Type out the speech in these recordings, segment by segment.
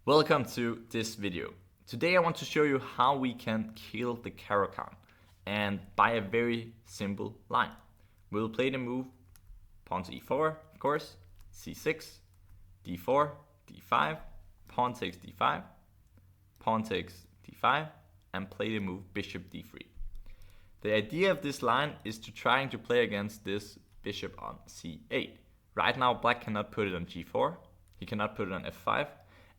Welcome to this video. Today I want to show you how we can kill the Caro-Kann, and by a very simple line. We'll play the move pawn to e4, of course, c6, d4, d5, pawn takes d5, pawn takes d5, and play the move bishop d3. The idea of this line is to trying to play against this bishop on c8. Right now black cannot put it on g4, he cannot put it on f5,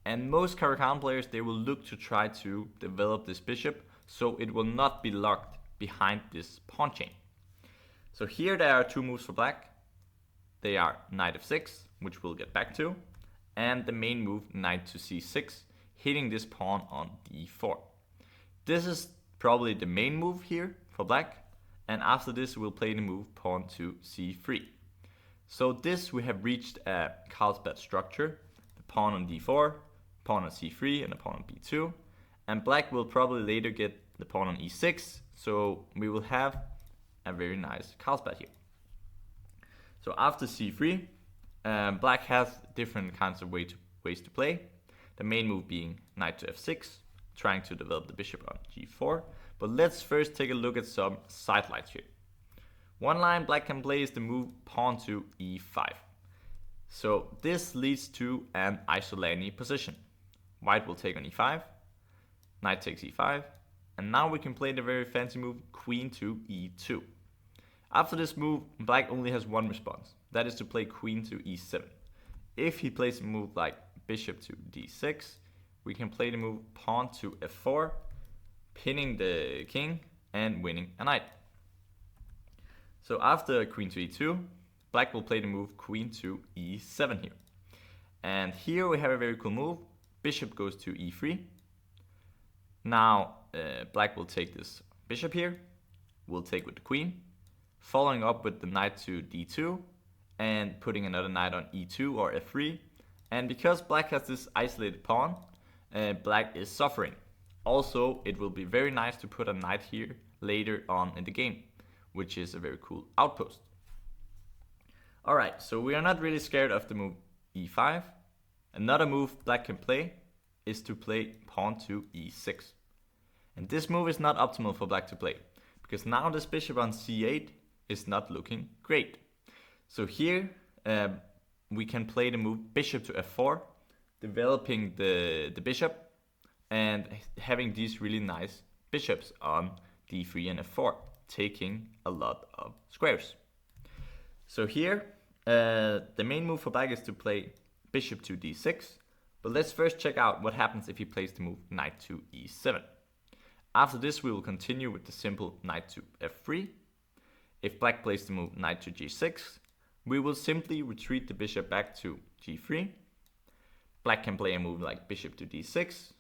and most Caro-Kann players, they will look to try to develop this bishop so it will not be locked behind this pawn chain. So here there are two moves for black. They are knight f6, which we'll get back to, and the main move knight to c6, hitting this pawn on d4. This is probably the main move here for black, and after this we'll play the move pawn to c3. So this we have reached a Carlsbad structure, the pawn on d4, pawn on c3 and a pawn on b2, and black will probably later get the pawn on e6, so we will have a very nice Carlsbad here. So after c3, black has different kinds of ways to play. The main move being knight to f6, trying to develop the bishop on g4, but let's first take a look at some sidelights here. One line black can play is the move pawn to e5. So this leads to an isolani position. White will take on e5, knight takes e5, and now we can play the very fancy move queen to e2. After this move, black only has one response, that is to play queen to e7. If he plays a move like bishop to d6, we can play the move pawn to f4, pinning the king and winning a knight. So after queen to e2, black will play the move queen to e7 here. And here we have a very cool move. Bishop goes to e3. Now black will take this bishop here. We'll take with the queen. Following up with the knight to d2 and putting another knight on e2 or f3. And because black has this isolated pawn, black is suffering. Also, it will be very nice to put a knight here later on in the game, which is a very cool outpost. Alright, so we are not really scared of the move e5. Another move black can play is to play pawn to e6. And this move is not optimal for black to play, because now this bishop on c8 is not looking great. So here we can play the move bishop to f4, developing the bishop and having these really nice bishops on d3 and f4, taking a lot of squares. So here, the main move for black is to play bishop to d6, but let's first check out what happens if he plays the move knight to e7. After this, we will continue with the simple knight to f3. If black plays the move knight to g6, we will simply retreat the bishop back to g3. Black can play a move like bishop to d6,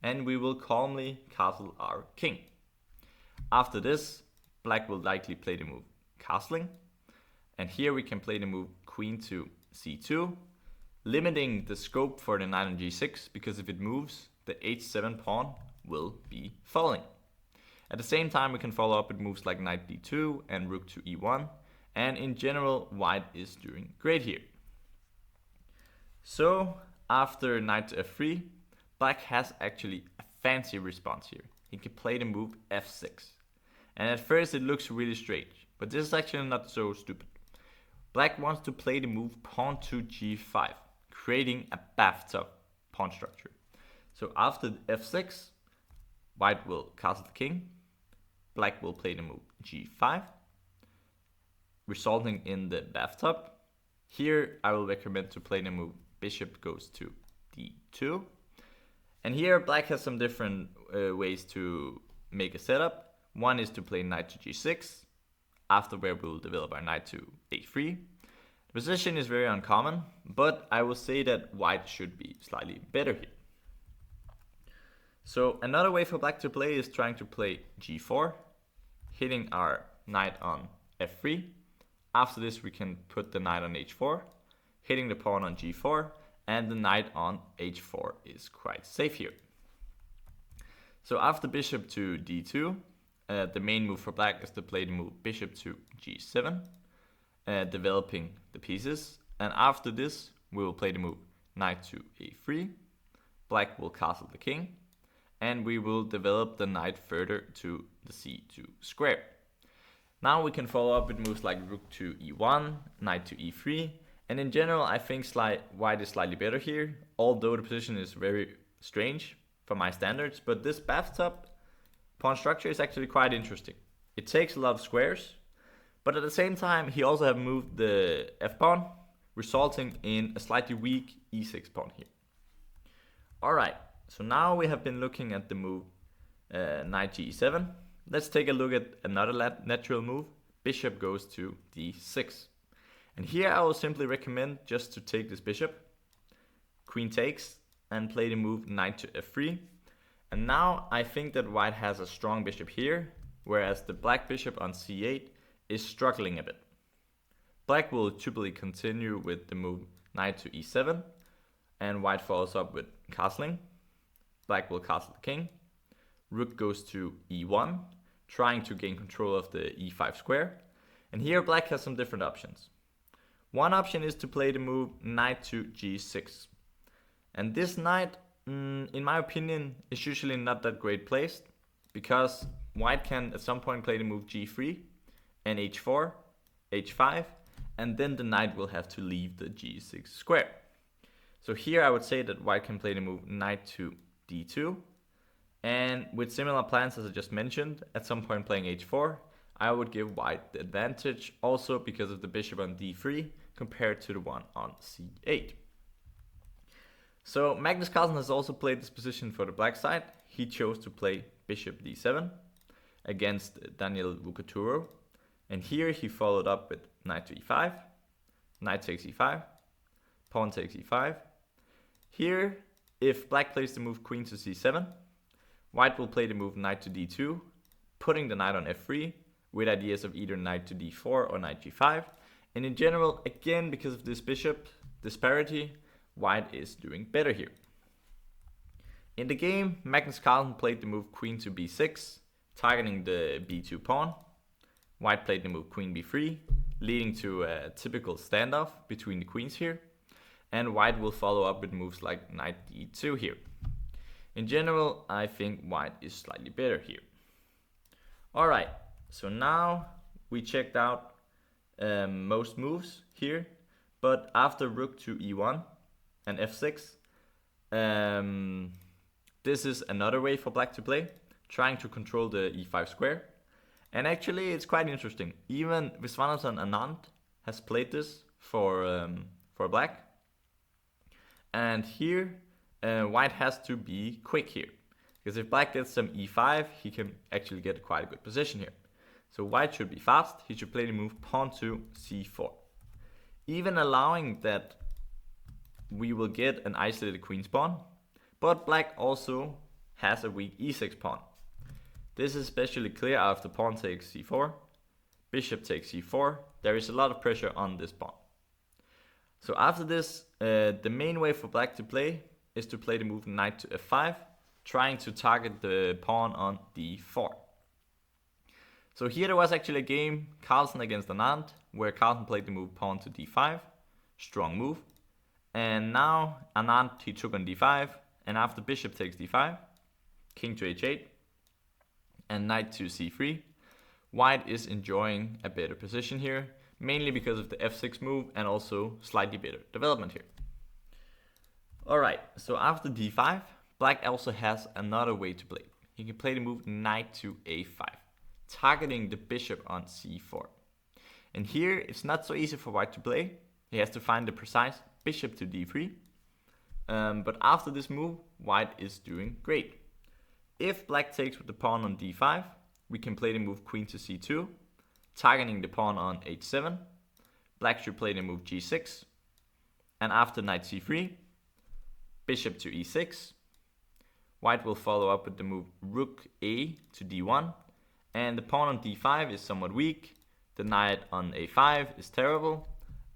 and we will calmly castle our king. After this, black will likely play the move castling, and here we can play the move queen to c2, limiting the scope for the knight on g6, because if it moves, the h7 pawn will be falling. At the same time, we can follow up with moves like knight d2 and rook to e1, and in general, white is doing great here. So after knight to f3, black has actually a fancy response here. He can play the move f6. And at first it looks really strange, but this is actually not so stupid. Black wants to play the move pawn to g5, creating a bathtub pawn structure. So after f6, white will castle the king, black will play the move g5, resulting in the bathtub. Here I will recommend to play the move bishop goes to d2. And here black has some different ways to make a setup. One is to play knight to g6, after where we will develop our knight to a3. The position is very uncommon, but I will say that white should be slightly better here. So another way for black to play is trying to play g4, hitting our knight on f3. After this we can put the knight on h4, hitting the pawn on g4, and the knight on h4 is quite safe here. So after bishop to d2, the main move for black is to play the move bishop to g7, developing the pieces. And after this, we will play the move knight to a3, black will castle the king, and we will develop the knight further to the c2 square. Now we can follow up with moves like rook to e1, knight to e3, and in general I think white is slightly better here, although the position is very strange for my standards, but this bathtub pawn structure is actually quite interesting. It takes a lot of squares, but at the same time he also have moved the f-pawn, resulting in a slightly weak e6 pawn here. Alright, so now we have been looking at the move knight to e7. Let's take a look at another natural move. Bishop goes to d6. And here I will simply recommend just to take this bishop. Queen takes and play the move knight to f3. And now I think that white has a strong bishop here, whereas the black bishop on c8 is struggling a bit. Black will typically continue with the move knight to e7, and white follows up with castling. Black will castle the king. Rook goes to e1, trying to gain control of the e5 square. And here black has some different options. One option is to play the move knight to g6. And this knight, in my opinion, is usually not that great placed, because white can at some point play the move g3 and h4, h5, and then the knight will have to leave the g6 square. So here I would say that white can play the move knight to d2, and with similar plans as I just mentioned, at some point playing h4, I would give white the advantage also because of the bishop on d3 compared to the one on c8. So Magnus Carlsen has also played this position for the black side. He chose to play bishop d7 against Daniel Vucaturo, and here he followed up with knight to e5, knight takes e5, pawn takes e5. Here, if black plays the move queen to c7, white will play the move knight to d2, putting the knight on f3 with ideas of either knight to d4 or knight g5. And in general, again, because of this bishop disparity, white is doing better here. In the game, Magnus Carlsen played the move queen to b6, targeting the b2 pawn. White played the move queen b3, leading to a typical standoff between the queens here. And white will follow up with moves like knight d2 here. In general, I think white is slightly better here. Alright, so now we checked out most moves here, but after rook to e1 and f6, this is another way for black to play, trying to control the e5 square. And actually it's quite interesting. Even Viswanathan Anand has played this for black. And here white has to be quick here, because if black gets some e5, he can actually get quite a good position here. So white should be fast. He should play the move pawn to c4, even allowing that we will get an isolated queen's pawn, but black also has a weak e6 pawn. This is especially clear after pawn takes c4, bishop takes c4. There is a lot of pressure on this pawn. So after this, the main way for black to play is to play the move knight to f5, trying to target the pawn on d4. So here there was actually a game, Carlsen against Anand, where Carlsen played the move pawn to d5, strong move. And now Anand, he took on d5, and after bishop takes d5, king to h8, and knight to c3, white is enjoying a better position here, mainly because of the f6 move and also slightly better development here. Alright, so after d5, black also has another way to play. He can play the move knight to a5, targeting the bishop on c4. And here it's not so easy for white to play. He has to find the precise bishop to d3. But after this move, white is doing great. If black takes with the pawn on d5, we can play the move queen to c2, targeting the pawn on h7. Black should play the move g6. And after knight c3, bishop to e6. White will follow up with the move rook a to d1. And the pawn on d5 is somewhat weak. The knight on a5 is terrible.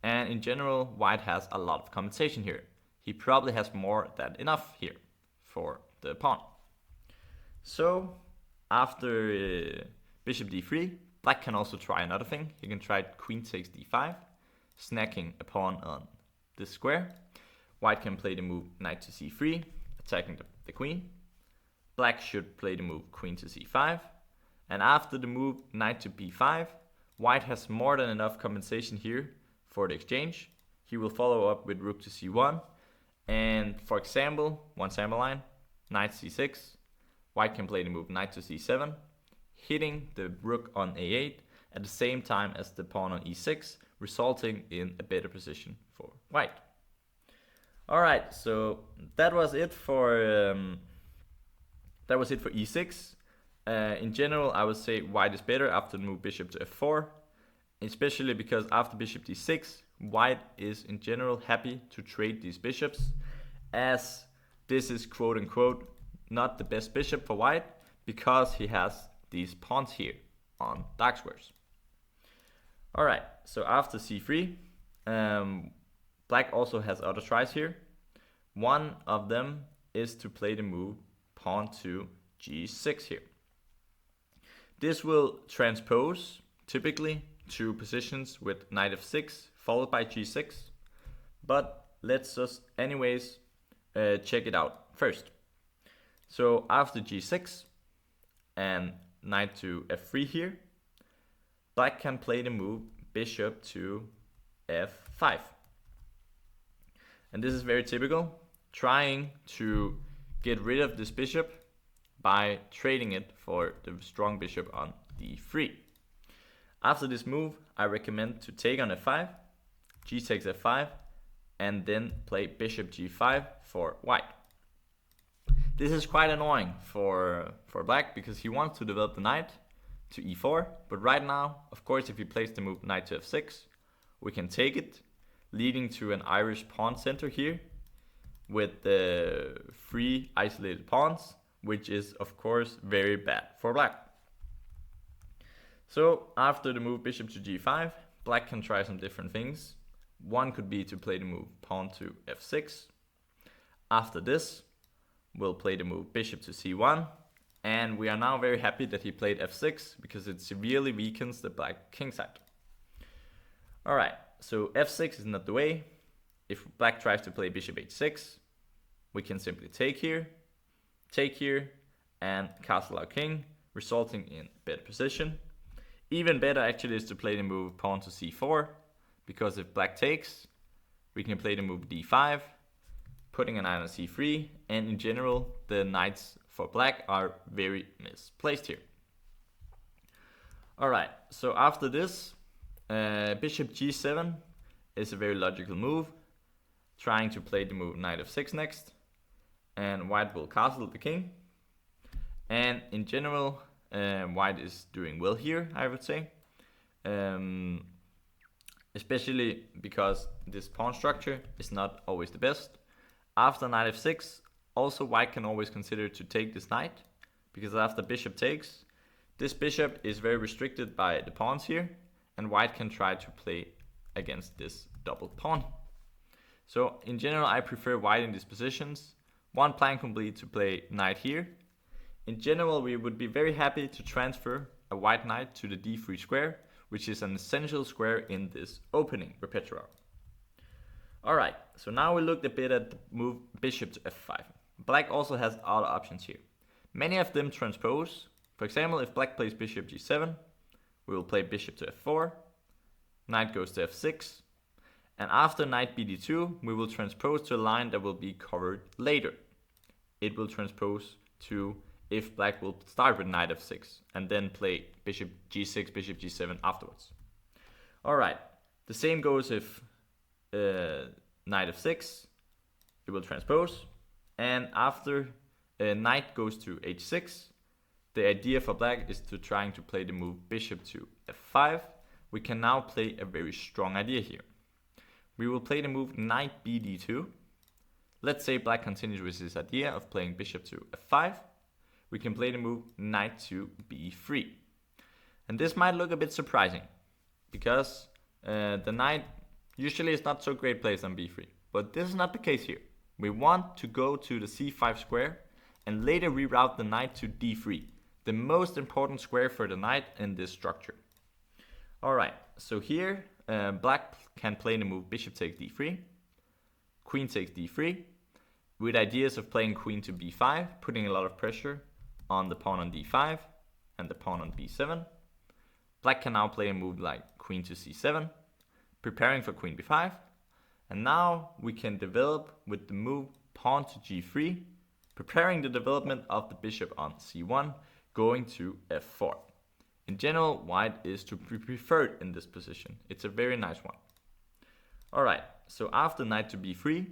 And in general, white has a lot of compensation here. He probably has more than enough here for the pawn. So after bishop d3, black can also try another thing. He can try queen takes d5, snacking a pawn on this square. White can play the move knight to c3, attacking the queen. Black should play the move queen to c5. And after the move knight to b5, white has more than enough compensation here for the exchange. He will follow up with rook to c1. And for example, one sample line, knight c6. White can play the move knight to c7, hitting the rook on a8 at the same time as the pawn on e6, resulting in a better position for white. Alright, so that was it for e6. In general, I would say white is better after the move bishop to f4, especially because after bishop d6, white is in general happy to trade these bishops, as this is quote unquote not the best bishop for white because he has these pawns here on dark squares. Alright, so after c3, black also has other tries here. One of them is to play the move pawn to g6 here. This will transpose typically to positions with knight f6 followed by g6, but let's just anyways check it out first. So after g6 and knight to f3 here, black can play the move bishop to f5. And this is very typical, trying to get rid of this bishop by trading it for the strong bishop on d3. After this move, I recommend to take on f5, g takes f5, and then play bishop g5 for white. This is quite annoying for black because he wants to develop the knight to e4, but right now, of course, if he plays the move knight to f6, we can take it, leading to an Irish pawn center here with the 3 isolated pawns, which is of course very bad for black. So after the move bishop to g5, black can try some different things. One could be to play the move pawn to f6. After this, we'll play the move bishop to c1, and we are now very happy that he played f6 because it severely weakens the black king side. Alright, so f6 is not the way. If black tries to play bishop h6, we can simply take here, and castle our king, resulting in a better position. Even better actually is to play the move pawn to c4, because if black takes, we can play the move d5, putting a knight on c3, and in general, the knights for black are very misplaced here. Alright, so after this, bishop g7 is a very logical move, trying to play the move knight f6 next, and white will castle the king. And in general, white is doing well here, I would say. Especially because this pawn structure is not always the best. After knight f6, also white can always consider to take this knight, because after bishop takes, this bishop is very restricted by the pawns here, and white can try to play against this double pawn. So in general, I prefer white in these positions. One plan can be to play knight here. In general, we would be very happy to transfer a white knight to the d3 square, which is an essential square in this opening repertoire. Alright, so now we looked a bit at the move bishop to f5. Black also has other options here. Many of them transpose. For example, if black plays bishop g7, we will play bishop to f4, knight goes to f6, and after knight bd2, we will transpose to a line that will be covered later. It will transpose to if black will start with knight f6 and then play bishop g6, bishop g7 afterwards. Alright, the same goes if knight f6, it will transpose, and after knight goes to h6, the idea for black is to trying to play the move bishop to f5. We can now play a very strong idea here. We will play the move knight bd2. Let's say black continues with this idea of playing bishop to f5. We can play the move knight to b3. And this might look a bit surprising, because the knight usually is not so great placed on b3. But this is not the case here. We want to go to the c5 square and later reroute the knight to d3, the most important square for the knight in this structure. Alright, so here black can play the move bishop takes d3, queen takes d3. with ideas of playing queen to b5, putting a lot of pressure on the pawn on d5 and the pawn on b7. Black can now play a move like queen to c7, preparing for queen b5. And now we can develop with the move pawn to g3, preparing the development of the bishop on c1, going to f4. In general, white is to be preferred in this position. It's a very nice one. Alright, so after knight to b3,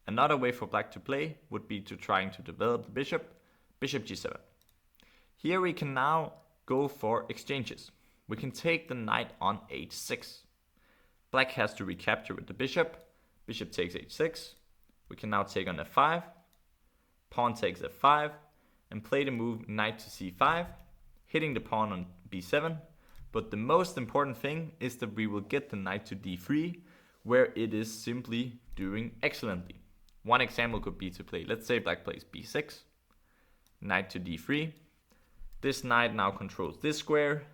another way for black to play would be to trying to develop the bishop, bishop g7. Here we can now go for exchanges. We can take the knight on h6. Black has to recapture with the bishop. Bishop takes h6. We can now take on f5. Pawn takes f5 and play the move knight to c5, hitting the pawn on b7. But the most important thing is that we will get the knight to d3, where it is simply doing excellently. One example could be to play, let's say black plays b6, knight to d3. This knight now controls this square.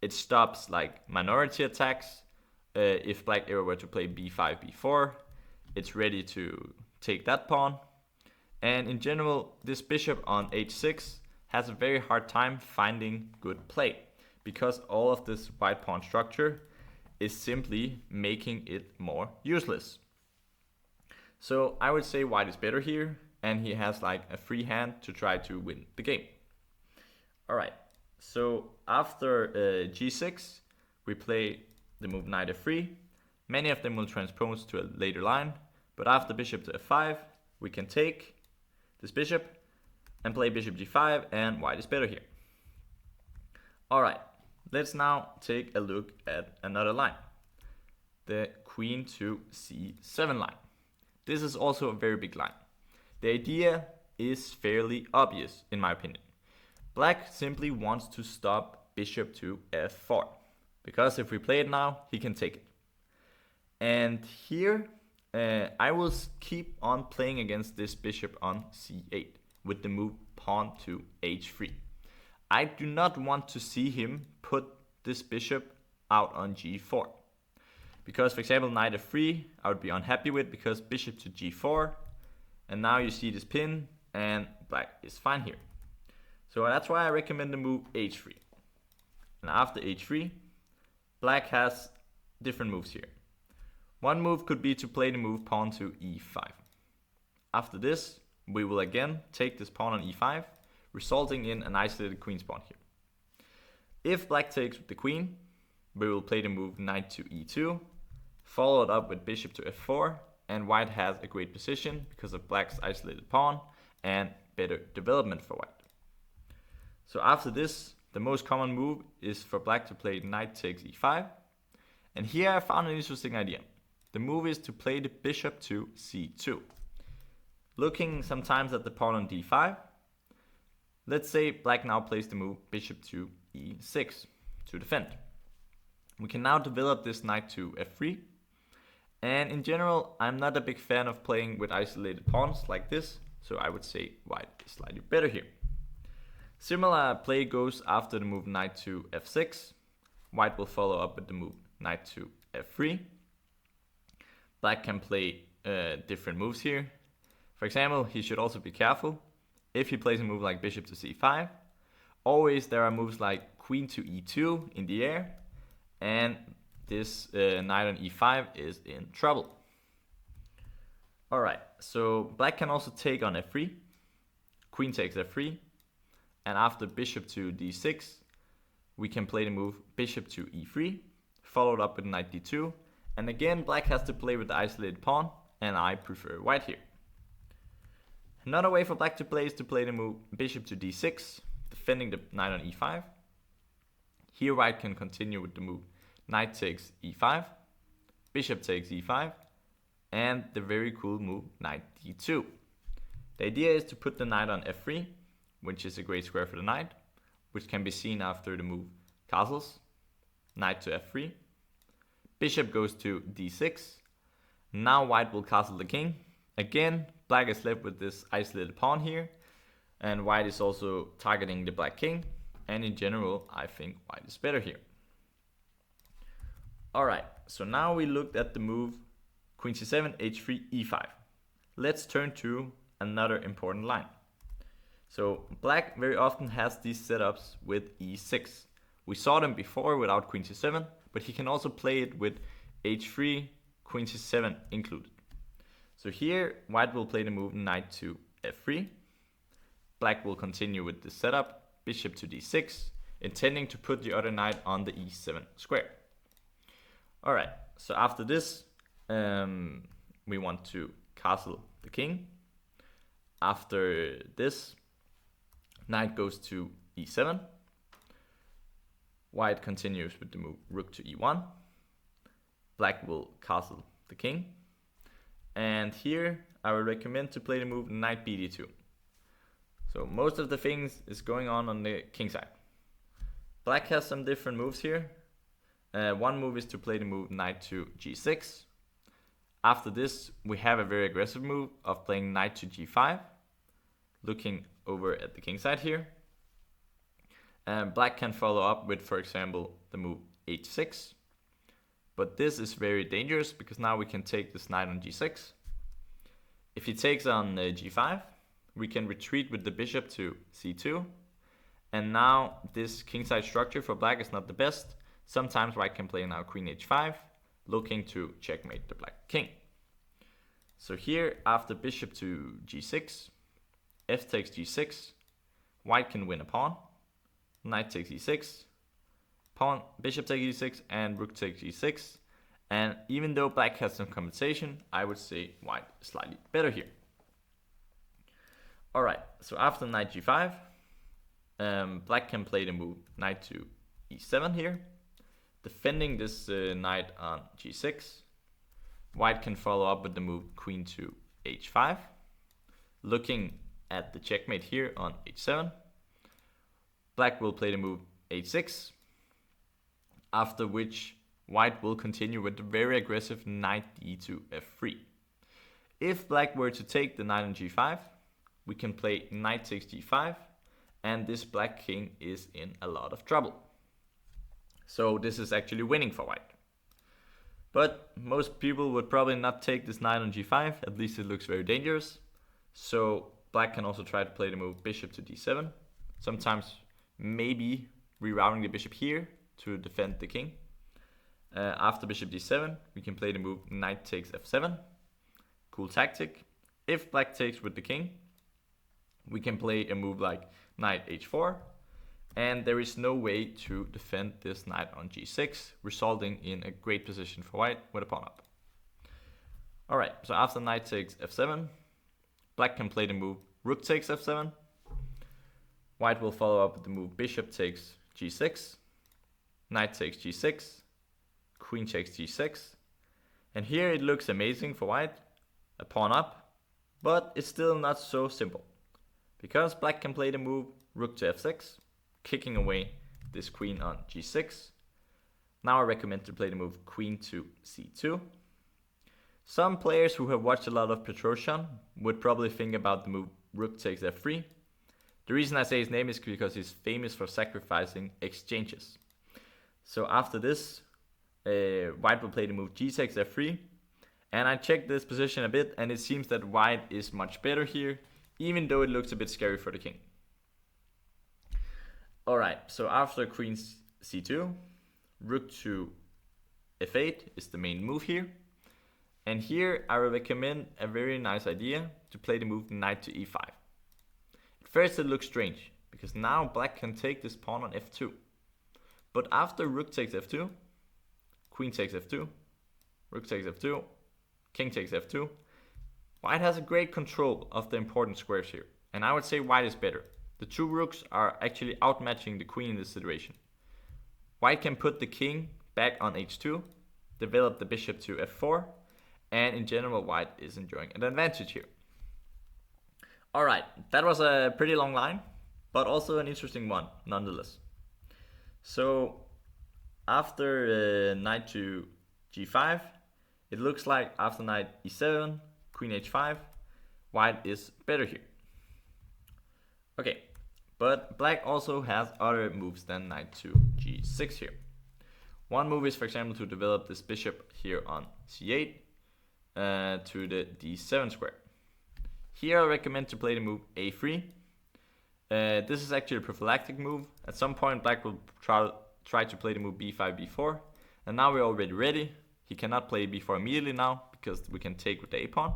It stops like minority attacks. If black ever were to play b5, b4, it's ready to take that pawn. And in general, this bishop on h6 has a very hard time finding good play, because all of this white pawn structure is simply making it more useless. So I would say white is better here, and he has like a free hand to try to win the game. Alright, so after g6, we play the move knight f3. Many of them will transpose to a later line, but after bishop to f5, we can take this bishop and play bishop g5, and white is better here. Alright, let's now take a look at another line, the queen to c7 line. This is also a very big line. The idea is fairly obvious in my opinion. Black simply wants to stop bishop to f4, because if we play it now, he can take it. And here I will keep on playing against this bishop on c8 with the move pawn to h3. I do not want to see him put this bishop out on g4. Because for example knight f3 I would be unhappy with, because bishop to g4, and now you see this pin and black is fine here. So that's why I recommend the move h3. And after h3, black has different moves here. One move could be to play the move pawn to e5. After this, we will again take this pawn on e5, resulting in an isolated queen's pawn here. If black takes with the queen, we will play the move knight to e2, followed up with bishop to f4, and white has a great position because of black's isolated pawn and better development for white. So after this, the most common move is for black to play knight takes e5. And here I found an interesting idea. The move is to play the bishop to c2. Looking sometimes at the pawn on d5, let's say black now plays the move bishop to e6 to defend. We can now develop this knight to f3. And in general, I'm not a big fan of playing with isolated pawns like this, so I would say white is slightly better here. Similar play goes after the move knight to f6. White will follow up with the move knight to f3. Black can play different moves here. For example, he should also be careful. If he plays a move like bishop to c5, always there are moves like queen to e2 in the air, and this knight on e5 is in trouble. Alright, so black can also take on f3, queen takes f3, and after bishop to d6, we can play the move bishop to e3, followed up with knight d2, and again black has to play with the isolated pawn, and I prefer white here. Another way for black to play is to play the move bishop to d6, defending the knight on e5. Here white can continue with the move knight takes e5, bishop takes e5, and the very cool move knight d2. The idea is to put the knight on f3, which is a great square for the knight, which can be seen after the move castles, knight to f3, bishop goes to d6. Now white will castle the king. Again, black is left with this isolated pawn here, and white is also targeting the black king, and in general I think white is better here. Alright, so now we looked at the move queen c7, h3, e5. Let's turn to another important line. So black very often has these setups with e6. We saw them before without queen c7, but he can also play it with h3, queen c7 included. So here white will play the move knight to f3. Black will continue with the setup, bishop to d6, intending to put the other knight on the e7 square. Alright, so after this, we want to castle the king. After this, knight goes to e7. White continues with the move rook to e1. Black will castle the king. And here I would recommend to play the move knight bd2. So most of the things is going on the king side. Black has some different moves here. One move is to play the move knight to g6. After this, we have a very aggressive move of playing knight to g5, looking over at the king side here. Black can follow up with, for example, the move h6. But this is very dangerous because now we can take this knight on g6. If he takes on g5, we can retreat with the bishop to c2. And now this kingside structure for black is not the best. Sometimes white can play now queen h5, looking to checkmate the black king. So here, after bishop to g6, f takes g6, white can win a pawn, knight takes e6, pawn, bishop takes e6, and rook takes e6. And even though black has some compensation, I would say white is slightly better here. Alright, so after knight g5, black can play the move knight to e7 here, defending this knight on g6. White can follow up with the move queen to h5, looking at the checkmate here on h7. Black will play the move h6, after which white will continue with the very aggressive knight d to f3. If black were to take the knight on g5, we can play knight takes g5, and this black king is in a lot of trouble. So this is actually winning for white. But most people would probably not take this knight on g5, at least it looks very dangerous. So black can also try to play the move bishop to d7, sometimes maybe rerouting the bishop here to defend the king. After bishop d7, we can play the move knight takes f7. Cool tactic. If black takes with the king, we can play a move like knight h4, and there is no way to defend this knight on g6, resulting in a great position for white with a pawn up. Alright, so after knight takes f7, black can play the move rook takes f7. White will follow up with the move bishop takes g6, knight takes g6, queen takes g6. And here it looks amazing for white, a pawn up, but it's still not so simple. Because black can play the move rook to f6, kicking away this queen on g6. Now I recommend to play the move queen to c2. Some players who have watched a lot of Petrosian would probably think about the move rook takes f3. The reason I say his name is because he's famous for sacrificing exchanges. So after this, white will play the move g takes f3. And I checked this position a bit, and it seems that white is much better here, even though it looks a bit scary for the king. Alright, so after queen c2, rook to f8 is the main move here. And here I will recommend a very nice idea to play the move knight to e5. At first it looks strange, because now black can take this pawn on f2. But after rook takes f2, queen takes f2, rook takes f2, king takes f2, white has a great control of the important squares here. And I would say white is better. The two rooks are actually outmatching the queen in this situation. White can put the king back on h2, develop the bishop to f4, and in general white is enjoying an advantage here. Alright, that was a pretty long line, but also an interesting one nonetheless. So after knight to g5, it looks like after knight e7, queen h5, white is better here. Okay, but black also has other moves than knight to g6 here. One move is, for example, to develop this bishop here on c8 to the d7 square. Here I recommend to play the move a3. This is actually a prophylactic move. At some point black will try to play the move b5, b4. And now we're already ready. He cannot play b4 immediately now because we can take with the a pawn.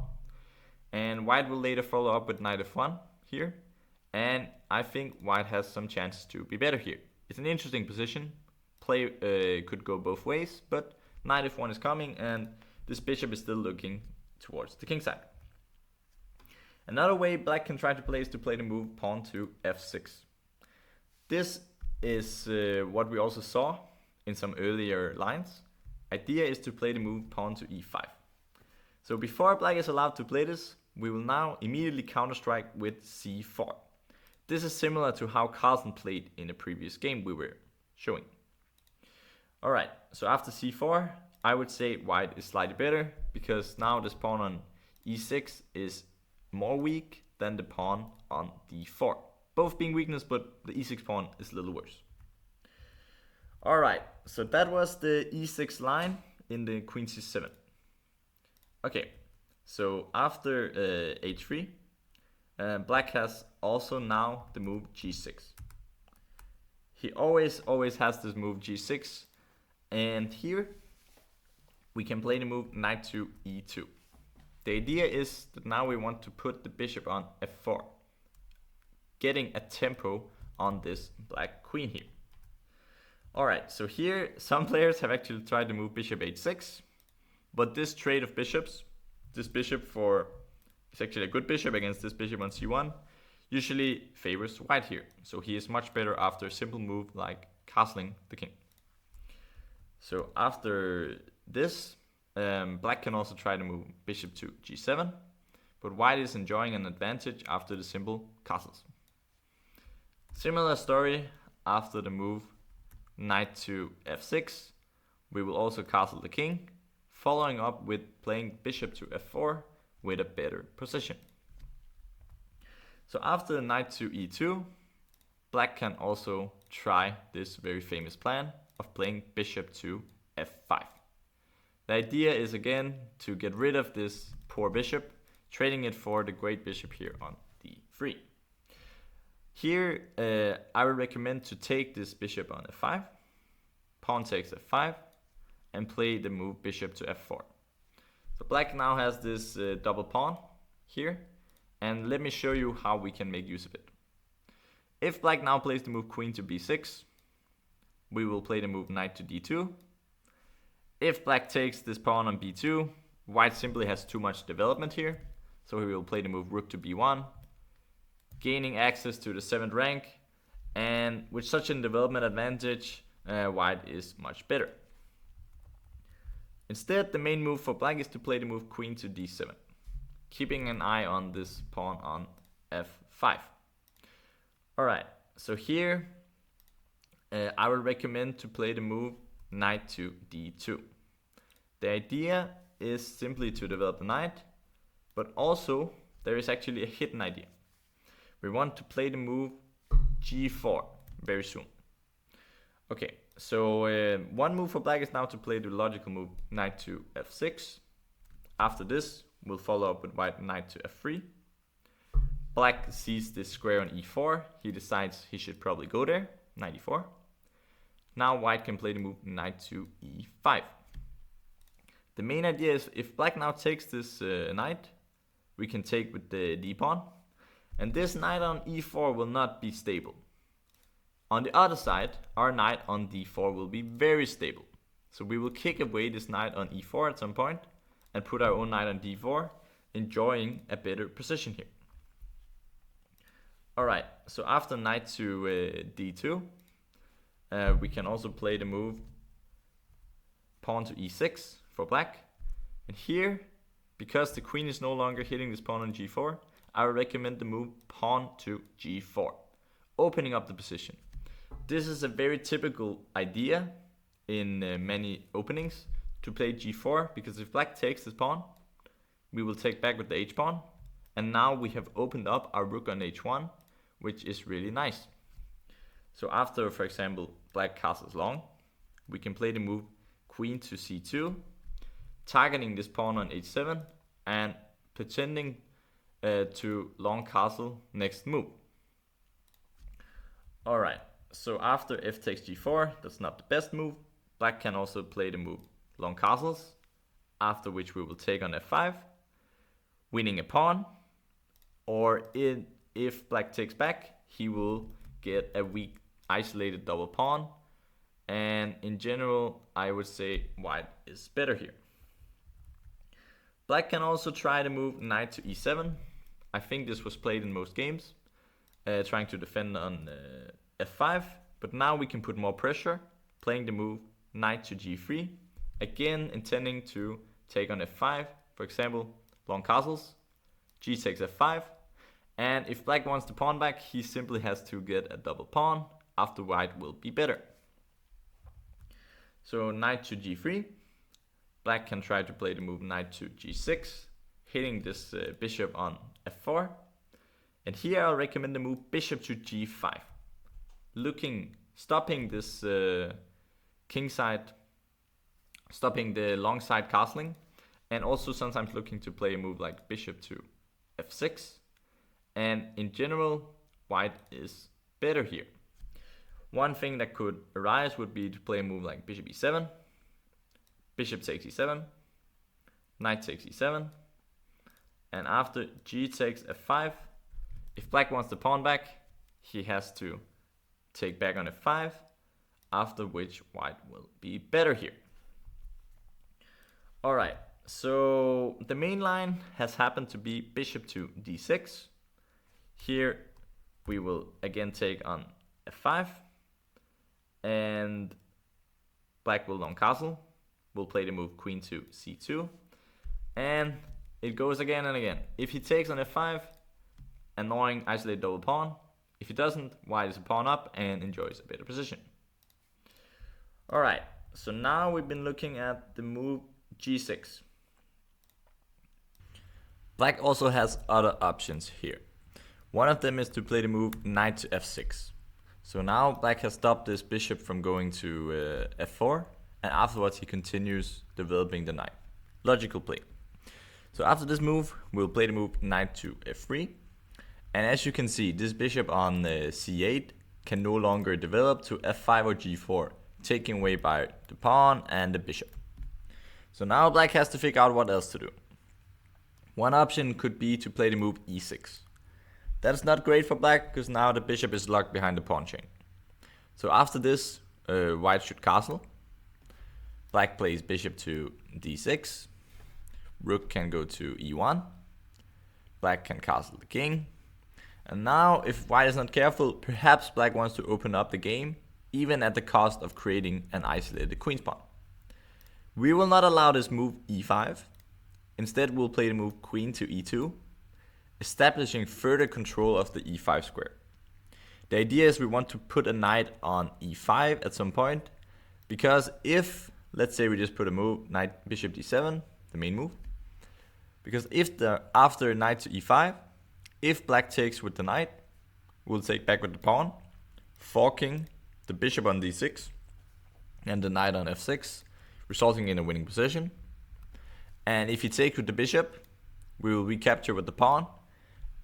And white will later follow up with knight f1 here. And I think white has some chances to be better here. It's an interesting position. Play could go both ways, but knight f1 is coming and this bishop is still looking towards the king side. Another way black can try to play is to play the move pawn to f6. This is what we also saw in some earlier lines. Idea is to play the move pawn to e5. So before black is allowed to play this, we will now immediately counter-strike with c4. This is similar to how Caro-Kann played in the previous game we were showing. Alright, so after c4, I would say white is slightly better, because now this pawn on e6 is more weak than the pawn on d4. Both being weakness, but the e6 pawn is a little worse. Alright, so that was the e6 line in the queen c7. Okay, so after h3, black has also now the move g6. He always has this move g6, and here we can play the move knight to e2. The idea is that now we want to put the bishop on f4, getting a tempo on this black queen here. Alright, so here some players have actually tried to move bishop h6, but this trade of bishops, this bishop is actually a good bishop against this bishop on c1, usually favors white here. So he is much better after a simple move like castling the king. So after this, black can also try to move bishop to g7, but white is enjoying an advantage after the simple castles. Similar story after the move knight to f6. We will also castle the king, following up with playing bishop to f4 with a better position. So after the knight to e2, black can also try this very famous plan of playing bishop to f5. The idea is again to get rid of this poor bishop, trading it for the great bishop here on d3. Here I would recommend to take this bishop on f5, pawn takes f5, and play the move bishop to f4. So black now has this double pawn here, and let me show you how we can make use of it. If black now plays the move queen to b6, we will play the move knight to d2. If black takes this pawn on b2, white simply has too much development here, so we will play the move rook to b1, gaining access to the 7th rank, and with such a development advantage, white is much better. Instead, the main move for black is to play the move queen to d7, keeping an eye on this pawn on f5. Alright, so here I would recommend to play the move knight to d2. The idea is simply to develop the knight, but also there is actually a hidden idea. We want to play the move g4 very soon. Okay, so one move for black is now to play the logical move knight to f6. After this, we'll follow up with white knight to f3. Black sees this square on e4. He decides he should probably go there, knight e4. Now white can play the move knight to e5. The main idea is if black now takes this knight, we can take with the d pawn. And this knight on e4 will not be stable. On the other side, our knight on d4 will be very stable. So we will kick away this knight on e4 at some point and put our own knight on d4, enjoying a better position here. Alright, so after knight to d2, we can also play the move pawn to e6 for black. And here, because the queen is no longer hitting this pawn on g4, I would recommend the move pawn to g4, opening up the position. This is a very typical idea in many openings to play g4, because if black takes this pawn, we will take back with the h-pawn, and now we have opened up our rook on h1, which is really nice. So after, for example, black castles long, we can play the move queen to c2, targeting this pawn on h7 and pretending to long castle next move. Alright, so after f takes g4, that's not the best move. Black can also play the move long castles, after which we will take on f5, winning a pawn, or if black takes back, he will get a weak isolated double pawn, and in general I would say white is better here. Black can also try to move knight to e7. I think this was played in most games, trying to defend on f5, but now we can put more pressure, playing the move knight to g3, again intending to take on f5, for example long castles, g takes f5, and if black wants the pawn back, he simply has to get a double pawn, after white will be better. So knight to g3, black can try to play the move knight to g6, hitting this bishop on f4, and here I'll recommend the move bishop to g5, stopping this king side, stopping the long side castling, and also sometimes looking to play a move like bishop to f6, and in general white is better here. One thing that could arise would be to play a move like bishop e7, bishop takes e7, knight takes e7, and after g takes f5, if black wants the pawn back, he has to take back on f5, after which white will be better here. Alright, so the main line has happened to be bishop to d6. Here we will again take on f5, and black will long castle. We'll play the move queen to c2, and it goes again and again. If he takes on f5, annoying isolated double pawn. If he doesn't, white is a pawn up and enjoys a better position. Alright, so now we've been looking at the move g6. Black also has other options here. One of them is to play the move knight to f6. So now black has stopped this bishop from going to f4, and afterwards he continues developing the knight. Logical play. So after this move, we'll play the move knight to f3. And as you can see, this bishop on c8 can no longer develop to f5 or g4, taken away by the pawn and the bishop. So now black has to figure out what else to do. One option could be to play the move e6. That's not great for black, because now the bishop is locked behind the pawn chain. So after this, white should castle. Black plays bishop to d6. Rook can go to e1. Black can castle the king. And now, if white is not careful, perhaps black wants to open up the game, even at the cost of creating an isolated queen's pawn. We will not allow this move e5. Instead, we'll play the move queen to e2, establishing further control of the e5 square. The idea is we want to put a knight on e5 at some point, because if, let's say we just put a move, knight bishop d7, the main move, because if after knight to e5, if black takes with the knight, we'll take back with the pawn, forking the bishop on d6 and the knight on f6, resulting in a winning position. And if he takes with the bishop, we will recapture with the pawn,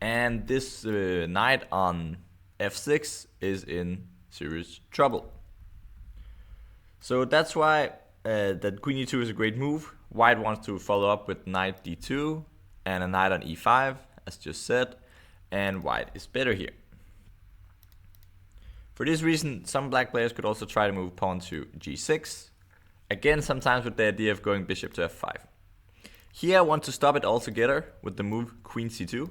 and this knight on f6 is in serious trouble. So that's why that queen e2 is a great move. White wants to follow up with knight d2 and a knight on e5, as just said, and white is better here. For this reason, some black players could also try to move pawn to g6, again sometimes with the idea of going bishop to f5. Here I want to stop it altogether with the move queen c2,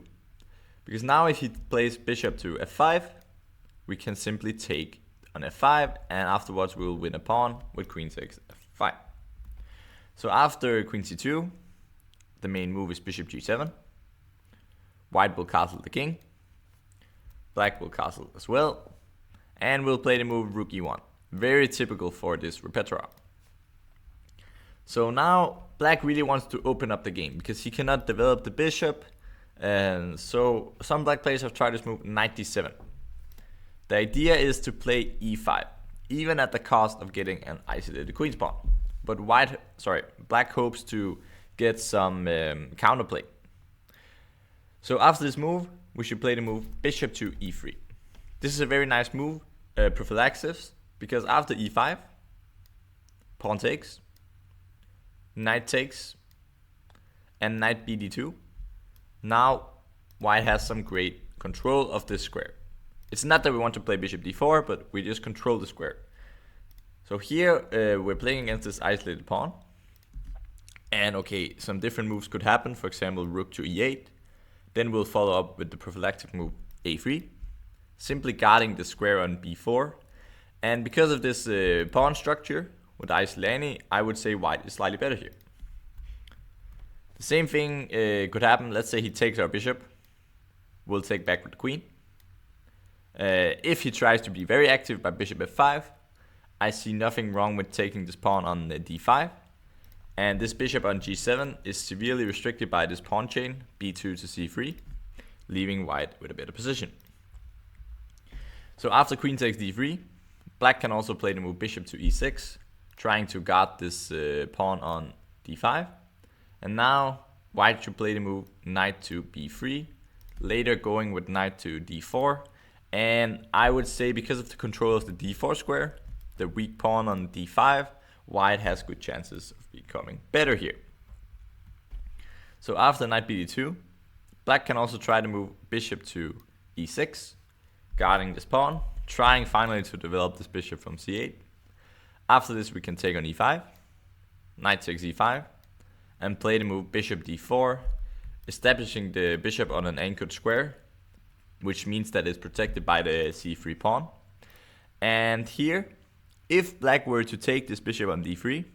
because now if he plays bishop to f5, we can simply take on f5, and afterwards we will win a pawn with queen takes f5. So after queen c2, the main move is bishop g7. White will castle the king. Black will castle as well. And we'll play the move rook e1. Very typical for this repertoire. So now black really wants to open up the game, because he cannot develop the bishop. And so some black players have tried this move knight d7. The idea is to play e5, even at the cost of getting an isolated queen's pawn. But black hopes to get some counterplay. So after this move, we should play the move bishop to e3. This is a very nice move, prophylaxis, because after e5, pawn takes, knight takes, and knight bd2. Now white has some great control of this square. It's not that we want to play bishop d4, but we just control the square. So here we're playing against this isolated pawn. And okay, some different moves could happen. For example, rook to e8. Then we'll follow up with the prophylactic move a3, simply guarding the square on b4. And because of this pawn structure with Isolani, I would say white is slightly better here. The same thing could happen. Let's say he takes our bishop. We'll take back with the queen. If he tries to be very active by bishop f5, I see nothing wrong with taking this pawn on d5. And this bishop on g7 is severely restricted by this pawn chain, b2 to c3, leaving white with a better position. So after queen takes d3, black can also play the move bishop to e6, trying to guard this pawn on d5. And now white should play the move knight to b3, later going with knight to d4. And I would say because of the control of the d4 square, the weak pawn on d5, white has good chances of becoming better here. So after knight bd2, black can also try to move bishop to e6, guarding this pawn, trying finally to develop this bishop from c8. After this we can take on e5, knight takes e5, and play the move bishop d4, establishing the bishop on an anchored square, which means that it's protected by the c3 pawn. And here, if black were to take this bishop on d3,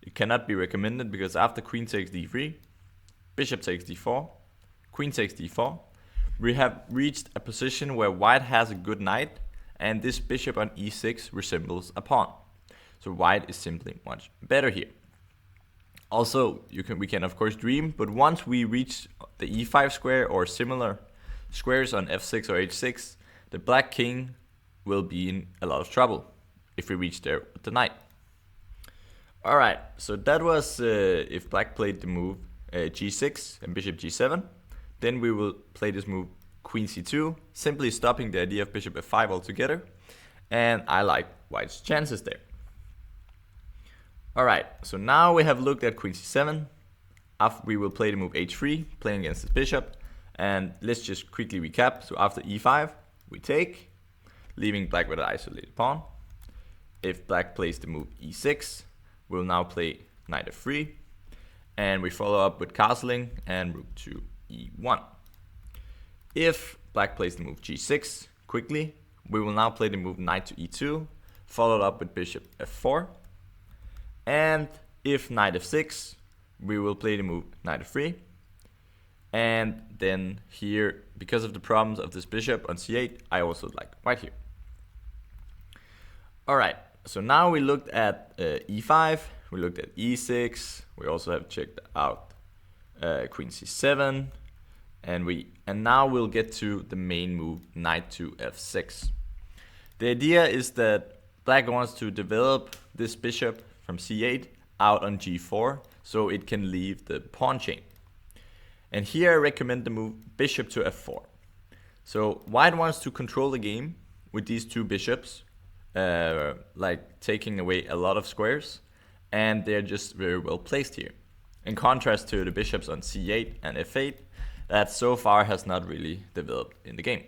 it cannot be recommended because after queen takes d3, bishop takes d4, queen takes d4, we have reached a position where white has a good knight and this bishop on e6 resembles a pawn. So white is simply much better here. Also, we can of course dream, but once we reach the e5 square or similar squares on f6 or h6, the black king will be in a lot of trouble if we reach there with the knight. Alright, so that was if black played the move g6 and bishop g7. Then we will play this move queen c2, simply stopping the idea of bishop f5 altogether. And I like white's chances there. Alright, so now we have looked at queen c7. After we will play the move h3, playing against the bishop. And let's just quickly recap. So after e5, we take, leaving black with an isolated pawn. If black plays the move e6, we'll now play knight f3. And we follow up with castling and rook to e1. If black plays the move g6 quickly, we will now play the move knight to e2, followed up with bishop f4. And if knight f6, we will play the move knight f3. And then here, because of the problems of this bishop on c8, I also like white here. Alright, so now we looked at e5, we looked at e6, we also have checked out queen c7, and now we'll get to the main move, knight to f6. The idea is that black wants to develop this bishop from c8 out on g4, so it can leave the pawn chain. And here I recommend the move bishop to f4. So white wants to control the game with these two bishops, like taking away a lot of squares, and they're just very well placed here. In contrast to the bishops on c8 and f8, that so far has not really developed in the game.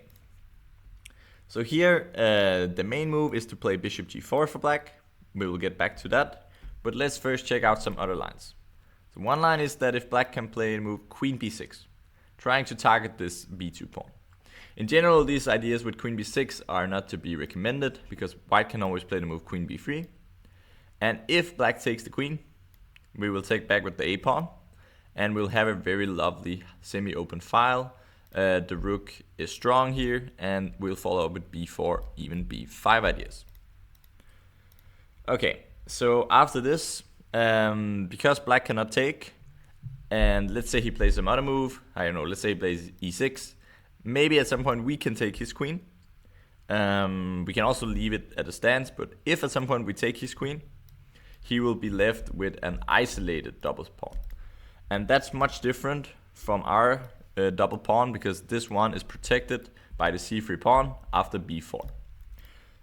So here, the main move is to play bishop g4 for black. We will get back to that, but let's first check out some other lines. So one line is that if black can play the move queen b6, trying to target this b2 pawn. In general, these ideas with queen b6 are not to be recommended because white can always play the move queen b3. And if black takes the queen, we will take back with the a pawn, and we'll have a very lovely semi-open file. The rook is strong here, and we'll follow up with b4, even b5 ideas. Okay, so after this, because black cannot take, and let's say he plays some other move, I don't know, let's say he plays e6, maybe at some point we can take his queen. We can also leave it at a stance, but if at some point we take his queen, he will be left with an isolated double pawn. And that's much different from our double pawn because this one is protected by the c3 pawn after b4.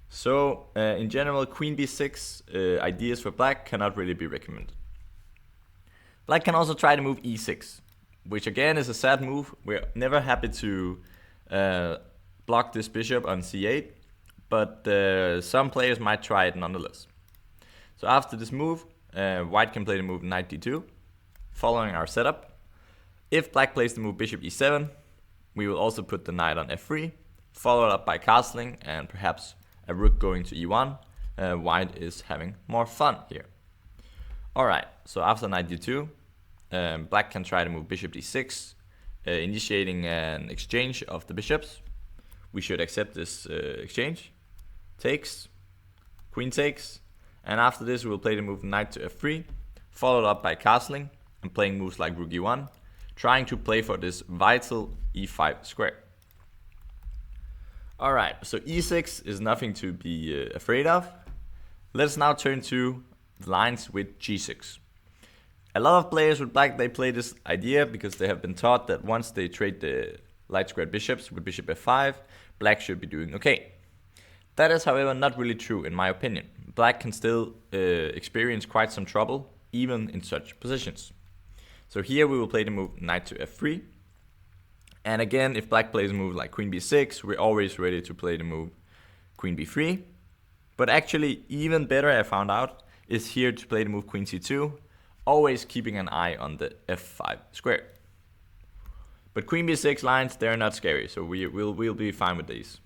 So in general, queen b6 ideas for black cannot really be recommended. Black can also try to move e6, which again is a sad move. We're never happy to block this bishop on c8, but some players might try it nonetheless. So after this move, white can play the move knight d2, following our setup. If black plays the move bishop e7, we will also put the knight on f3, followed up by castling and perhaps a rook going to e1. White is having more fun here. Alright, so after knight d2, black can try to move bishop d6, initiating an exchange of the bishops. We should accept this exchange. Takes, queen takes, and after this we will play the move knight to f3, followed up by castling and playing moves like rook e1, trying to play for this vital e5 square. Alright, so e6 is nothing to be afraid of. Let's now turn to lines with g6. A lot of players with black, they play this idea because they have been taught that once they trade the light squared bishops with bishop f5, black should be doing okay. That is, however, not really true in my opinion. Black can still experience quite some trouble, even in such positions. So here we will play the move knight to f3. And again, if black plays a move like queen b6, we're always ready to play the move queen b3. But actually, even better I found out, is here to play the move queen c2, always keeping an eye on the f5 square. But queen b6 lines, they're not scary, so we'll be fine with these.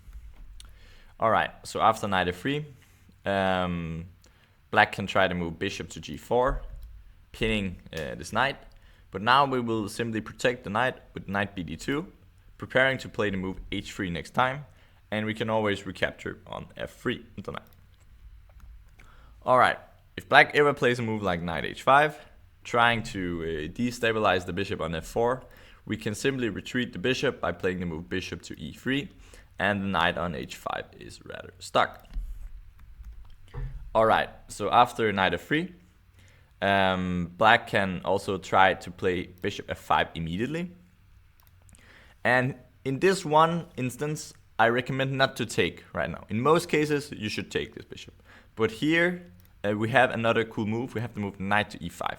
Alright, so after knight f3, black can try to move bishop to g4, pinning this knight. But now we will simply protect the knight with knight bd2, preparing to play the move h3 next time, and we can always recapture on f3 with the knight. Alright, if black ever plays a move like knight h5, trying to destabilize the bishop on f4, we can simply retreat the bishop by playing the move bishop to e3, and the knight on h5 is rather stuck. Alright, so after knight f3, black can also try to play bishop f5 immediately. And in this one instance, I recommend not to take right now. In most cases, you should take this bishop. But here, we have another cool move. We have the move knight to e5.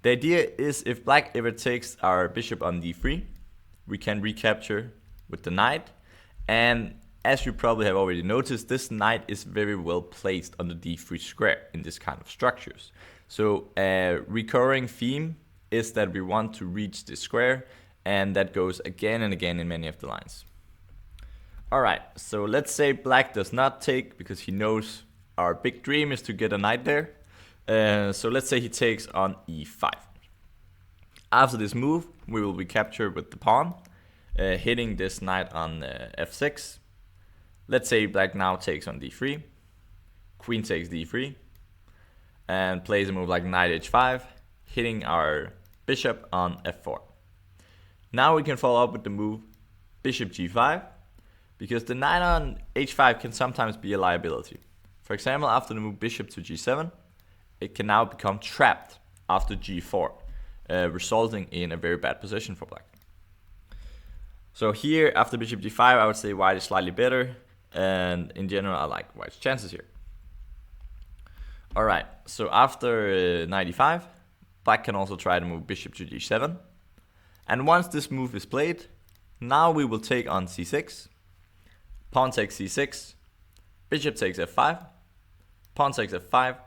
The idea is if black ever takes our bishop on d3, we can recapture with the knight. And as you probably have already noticed, this knight is very well placed on the d3 square in this kind of structures. So a recurring theme is that we want to reach this square, and that goes again and again in many of the lines. Alright, so let's say black does not take because he knows our big dream is to get a knight there. So let's say he takes on e5. After this move, we will be captured with the pawn, hitting this knight on f6. Let's say black now takes on d3, queen takes d3, and plays a move like knight h5, hitting our bishop on f4. Now we can follow up with the move bishop g5, because the knight on h5 can sometimes be a liability. For example, after the move bishop to g7, it can now become trapped after g4, resulting in a very bad position for black. So here, after bishop g5, I would say white is slightly better, and in general, I like white's chances here. Alright, so after knight e5, black can also try to move bishop to g7. And once this move is played, now we will take on c6, pawn takes c6, bishop takes f5, pawn takes f5,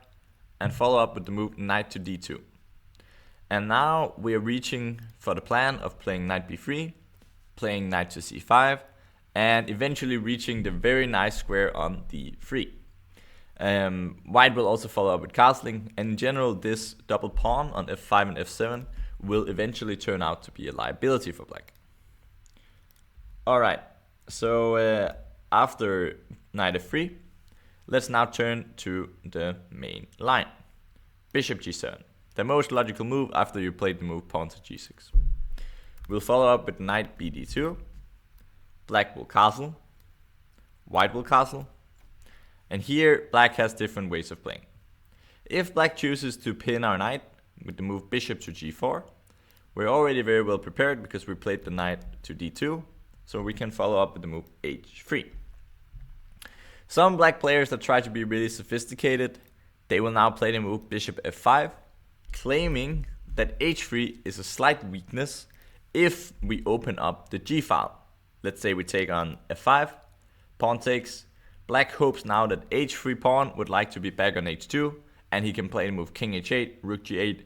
and follow up with the move knight to d2. And now we are reaching for the plan of playing knight b3, playing knight to c5, and eventually reaching the very nice square on d3. White will also follow up with castling, and in general this double pawn on f5 and f7 will eventually turn out to be a liability for black. Alright, so after knight f3, let's now turn to the main line. Bishop g7, the most logical move after you played the move pawn to g6. We'll follow up with knight bd2, black will castle, white will castle, and here black has different ways of playing. If black chooses to pin our knight with the move bishop to g4, we're already very well prepared because we played the knight to d2, so we can follow up with the move h3. Some black players that try to be really sophisticated, they will now play the move bishop f5, claiming that h3 is a slight weakness if we open up the g file. Let's say we take on f5, pawn takes, black hopes now that h3 pawn would like to be back on h2, and he can play the move king h8, rook g8,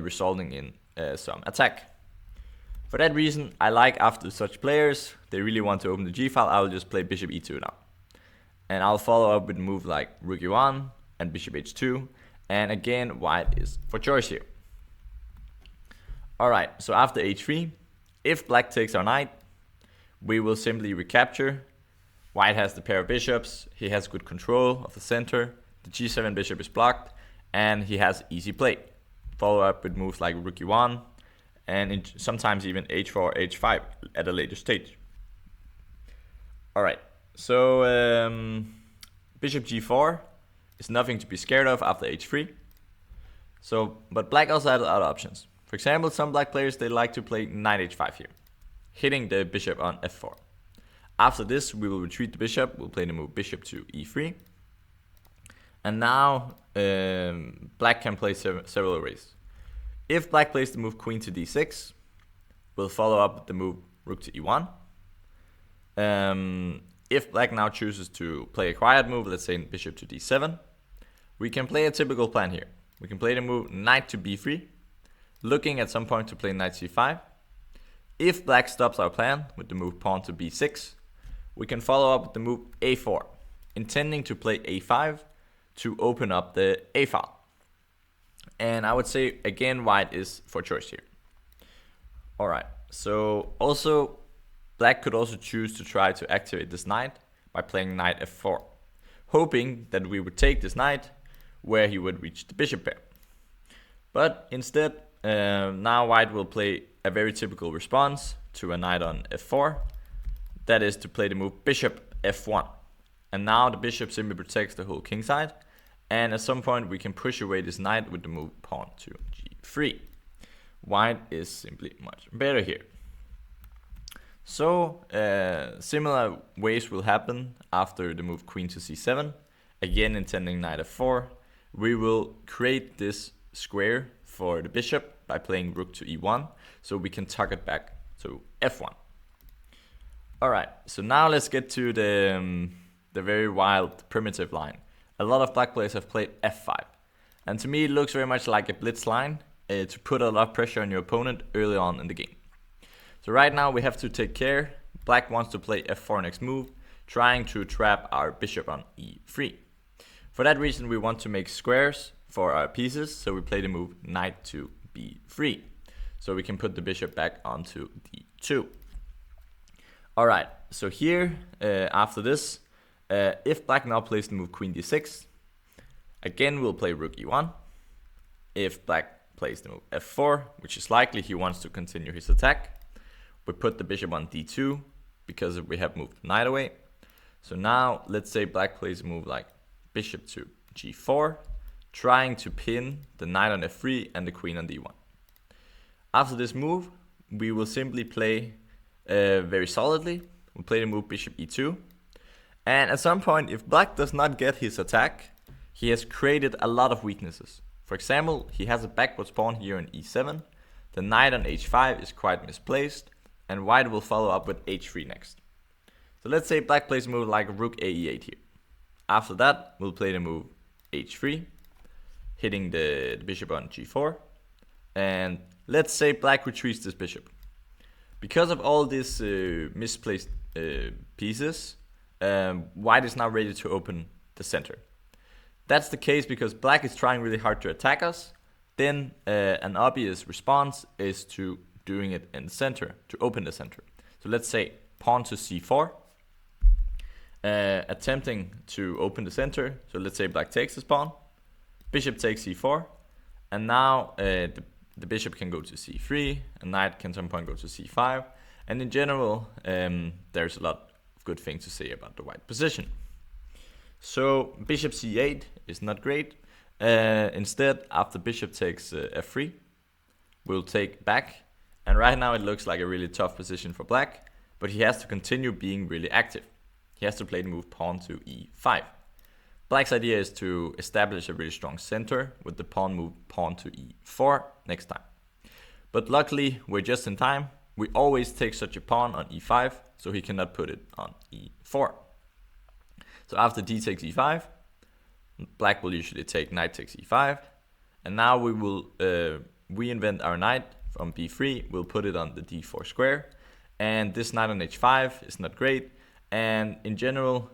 resulting in some attack. For that reason, I like after such players, they really want to open the g file, I will just play bishop e2 now. And I'll follow up with a move like rook e1 and bishop h2. And again, white is for choice here. Alright, so after h3, if black takes our knight, we will simply recapture. White has the pair of bishops, he has good control of the center, the g7 bishop is blocked, and he has easy play. Follow up with moves like rook e1, and sometimes even h4, h5 at a later stage. Alright. So bishop g4 is nothing to be scared of after h3. But black also has other options. For example, some black players, they like to play knight h5 here, hitting the bishop on f4. After this, we will retreat the bishop. We'll play the move bishop to e3. And now black can play several ways. If black plays the move queen to d6, we'll follow up with the move rook to e1. If black now chooses to play a quiet move, let's say bishop to d7, we can play a typical plan here. We can play the move knight to b3, looking at some point to play knight c5. If black stops our plan with the move pawn to b6, we can follow up with the move a4, intending to play a5 to open up the a file. And I would say, again, white is for choice here. Alright, so also, black could also choose to try to activate this knight by playing knight f4, hoping that we would take this knight where he would reach the bishop pair. But instead, now white will play a very typical response to a knight on f4, that is to play the move bishop f1. And now the bishop simply protects the whole king side, and at some point we can push away this knight with the move pawn to g3. White is simply much better here. So similar ways will happen after the move queen to c7, again intending knight f4. We will create this square for the bishop by playing rook to e1, so we can tuck it back to f1. Alright, so now let's get to the very wild primitive line. A lot of black players have played f5, and to me it looks very much like a blitz line to put a lot of pressure on your opponent early on in the game. So right now we have to take care. Black wants to play f4 next move, trying to trap our bishop on e3. For that reason we want to make squares for our pieces, so we play the move knight to b3, so we can put the bishop back onto d2. Alright, so here after this, if black now plays the move queen d6, again we'll play rook e1. If black plays the move f4, which is likely he wants to continue his attack, we put the bishop on d2 because we have moved the knight away. So now let's say black plays a move like bishop to g4, trying to pin the knight on f3 and the queen on d1. After this move, we will simply play very solidly. We'll play the move bishop e2. And at some point, if black does not get his attack, he has created a lot of weaknesses. For example, he has a backwards pawn here on e7. The knight on h5 is quite misplaced, and white will follow up with h3 next. So let's say black plays a move like rook ae8 here. After that, we'll play the move h3, hitting the bishop on g4. And let's say black retreats this bishop. Because of all these misplaced pieces, white is now ready to open the center. That's the case because black is trying really hard to attack us. Then an obvious response is to doing it in the center, to open the center. So let's say pawn to c4, attempting to open the center. So let's say black takes this pawn, bishop takes c4, and now the bishop can go to c3, a knight can at some point go to c5, and in general there's a lot of good things to say about the white position. So bishop c8 is not great. Instead, after bishop takes f3, we'll take back, And right now it looks like a really tough position for black, but he has to continue being really active. He has to play the move pawn to e5. Black's idea is to establish a really strong center with the pawn move pawn to e4 next time. But luckily, we're just in time. We always take such a pawn on e5, so he cannot put it on e4. So after d takes e5, black will usually take knight takes e5. And now we will reinvent our knight from b3. We'll put it on the d4 square. And this knight on h5 is not great. And in general,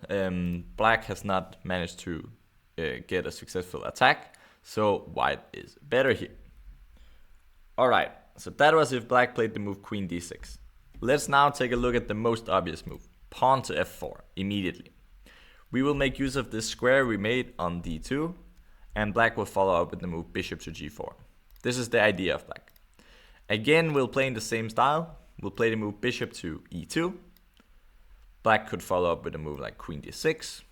black has not managed to get a successful attack. So white is better here. Alright, so that was if black played the move queen d6. Let's now take a look at the most obvious move, pawn to f4, immediately. We will make use of this square we made on d2, and black will follow up with the move bishop to g4. This is the idea of black. Again, we'll play in the same style. We'll play the move bishop to e2. Black could follow up with a move like queen d6.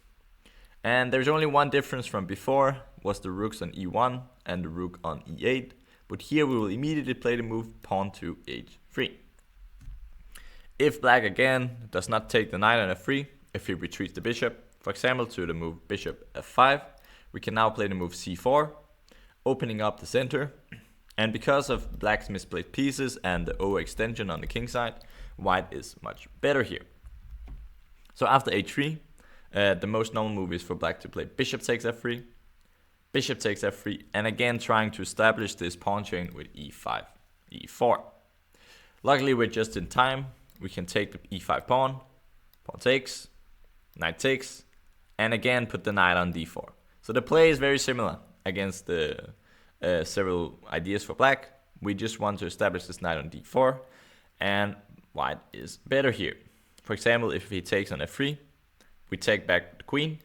And there's only one difference from before, was the rooks on e1 and the rook on e8. But here we will immediately play the move pawn to h3. If black again does not take the knight on f3, if he retreats the bishop, for example to the move bishop f5, we can now play the move c4, opening up the center. And because of black's misplaced pieces and the overextension on the king side, white is much better here. So after h3, the most normal move is for black to play bishop takes f3, bishop takes f3, and again trying to establish this pawn chain with e5, e4. Luckily we're just in time. We can take the e5 pawn, pawn takes, knight takes, and again put the knight on d4. So the play is very similar against the several ideas for black. We just want to establish this knight on d4, and white is better here. For example, if he takes on f3, we take back the queen,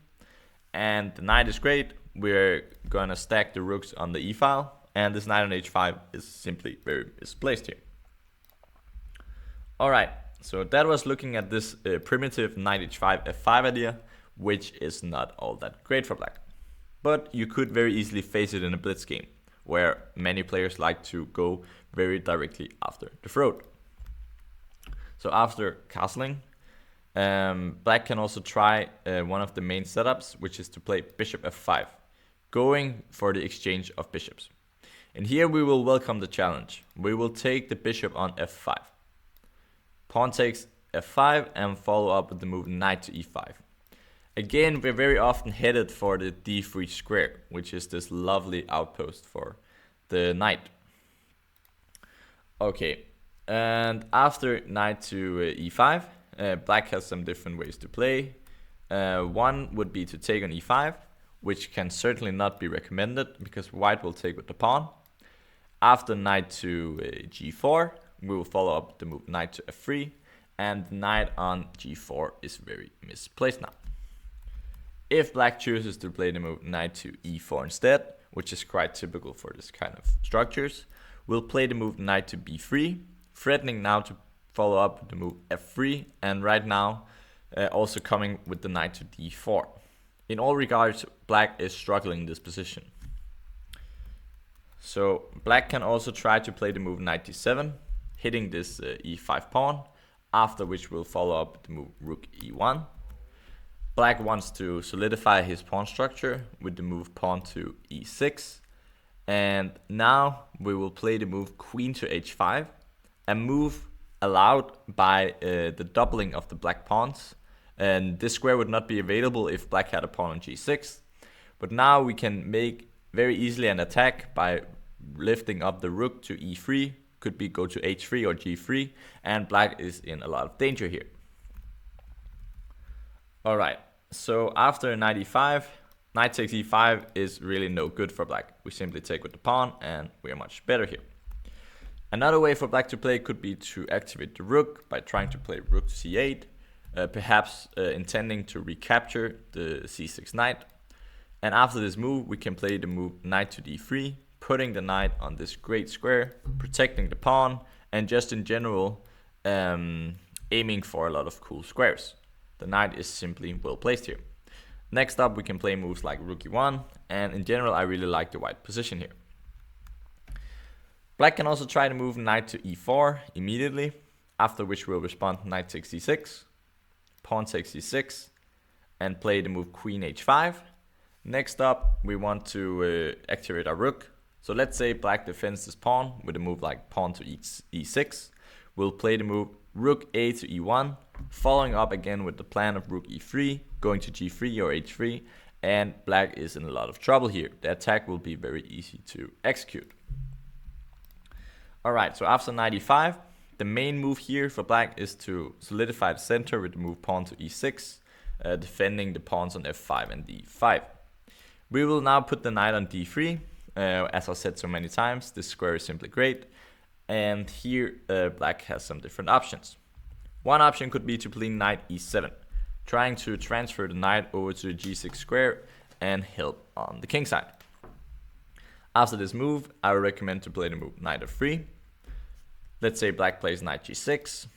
and the knight is great. We're gonna stack the rooks on the e-file, and this knight on h5 is simply very misplaced here. Alright, so that was looking at this primitive knight h5 f5 idea, which is not all that great for black. But you could very easily face it in a blitz game, where many players like to go very directly after the throat. So after castling, black can also try one of the main setups, which is to play bishop f5, going for the exchange of bishops. And here we will welcome the challenge. We will take the bishop on f5. Pawn takes f5 and follow up with the move knight to e5. Again, we're very often headed for the d3 square, which is this lovely outpost for the knight. Okay, and after knight to e5, black has some different ways to play. One would be to take on e5, which can certainly not be recommended because white will take with the pawn. After knight to g4, we will follow up the move knight to f3, and knight on g4 is very misplaced now. If black chooses to play the move knight to e4 instead, which is quite typical for this kind of structures, we'll play the move knight to b3, threatening now to follow up with the move f3, and right now also coming with the knight to d4. In all regards, black is struggling in this position. So black can also try to play the move knight d7, hitting this e5 pawn, after which we'll follow up with the move rook e1. Black wants to solidify his pawn structure with the move pawn to e6. And now we will play the move queen to h5, a move allowed by the doubling of the black pawns. And this square would not be available if black had a pawn on g6. But now we can make very easily an attack by lifting up the rook to e3. Could be go to h3 or g3. And black is in a lot of danger here. Alright, so after knight e5, knight takes e5 is really no good for black. We simply take with the pawn and we are much better here. Another way for black to play could be to activate the rook by trying to play rook to c8, perhaps intending to recapture the c6 knight. And after this move, we can play the move knight to d3, putting the knight on this great square, protecting the pawn, and just in general aiming for a lot of cool squares. The knight is simply well placed here. Next up, we can play moves like rook e1, and in general, I really like the white position here. Black can also try to move knight to e4 immediately, after which we'll respond knight takes d6, pawn takes d6, and play the move queen h5. Next up, we want to activate our rook. So let's say black defends this pawn with a move like pawn to e6. We'll play the move rook a to e1, following up again with the plan of rook e3, going to g3 or h3, and black is in a lot of trouble here. The attack will be very easy to execute. Alright, so after knight e5, the main move here for black is to solidify the center with the move pawn to e6, defending the pawns on f5 and d5. We will now put the knight on d3. As I said so many times, this square is simply great. And here black has some different options. One option could be to play knight e7, trying to transfer the knight over to the g6 square and help on the king side. After this move, I would recommend to play the move knight f3. Let's say black plays knight g6.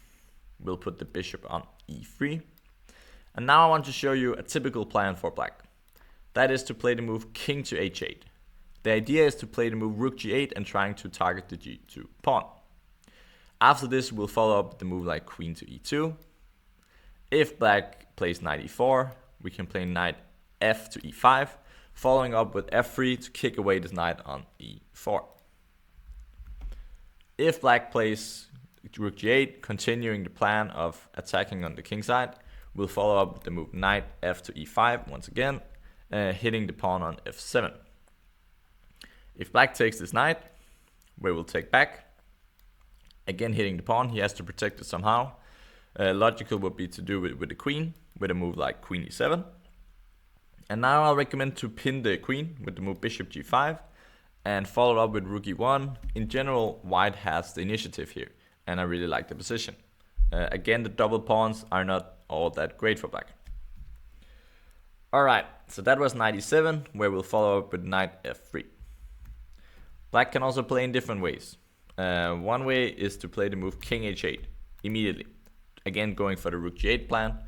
We'll put the bishop on e3. And now I want to show you a typical plan for black. That is to play the move king to h8. The idea is to play the move rook g8 and trying to target the g2 pawn. After this, we'll follow up with the move like queen to e2. If black plays knight e4, we can play knight f to e5, following up with f3 to kick away this knight on e4. If black plays rook g8, continuing the plan of attacking on the king side, we'll follow up with the move knight f to e5 once again, hitting the pawn on f7. If black takes this knight, we will take back. Again hitting the pawn, he has to protect it somehow. Logical would be to do it with the queen, with a move like queen e7. And now I'll recommend to pin the queen with the move bishop g5 and follow up with rook e1. In general, white has the initiative here, and I really like the position. Again, the double pawns are not all that great for black. Alright, so that was knight e7, where we'll follow up with knight f3. Black can also play in different ways. One way is to play the move king h8 immediately. Again, going for the rook g8 plan,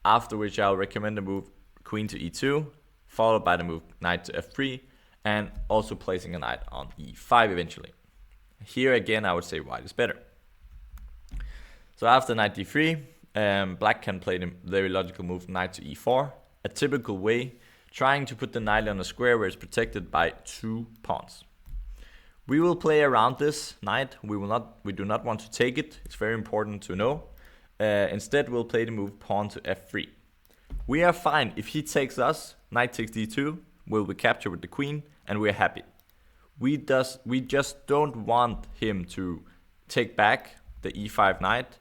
after which I'll recommend the move queen to e2, followed by the move knight to f3, and also placing a knight on e5 eventually. Here again, I would say white is better. So after knight d3, black can play the very logical move knight to e4, a typical way, trying to put the knight on a square where it's protected by two pawns. We will play around this knight. We do not want to take it. It's very important to know. Instead, we'll play the move pawn to f3. We are fine. If he takes us, knight takes d2, we'll be captured with the queen, and we're happy. We just don't want him to take back the e4 knight,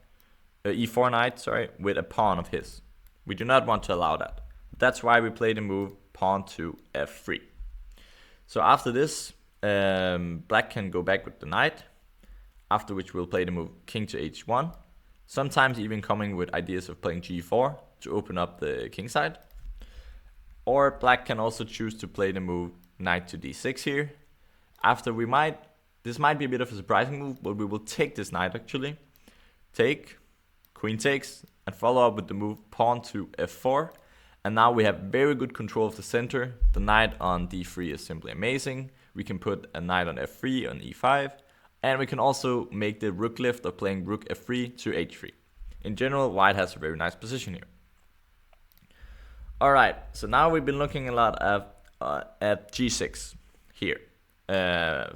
with a pawn of his. We do not want to allow that. That's why we play the move pawn to f3. So after this, black can go back with the knight, after which we'll play the move king to h1, sometimes even coming with ideas of playing g4 to open up the king side. Or black can also choose to play the move knight to d6 here. After this might be a bit of a surprising move, but we will take this knight actually. Take, queen takes, and follow up with the move pawn to f4. And now we have very good control of the center. The knight on d3 is simply amazing. We can put a knight on f3 on e5, and we can also make the rook lift of playing rook f3 to h3. In general, white has a very nice position here. Alright, so now we've been looking a lot at g6 here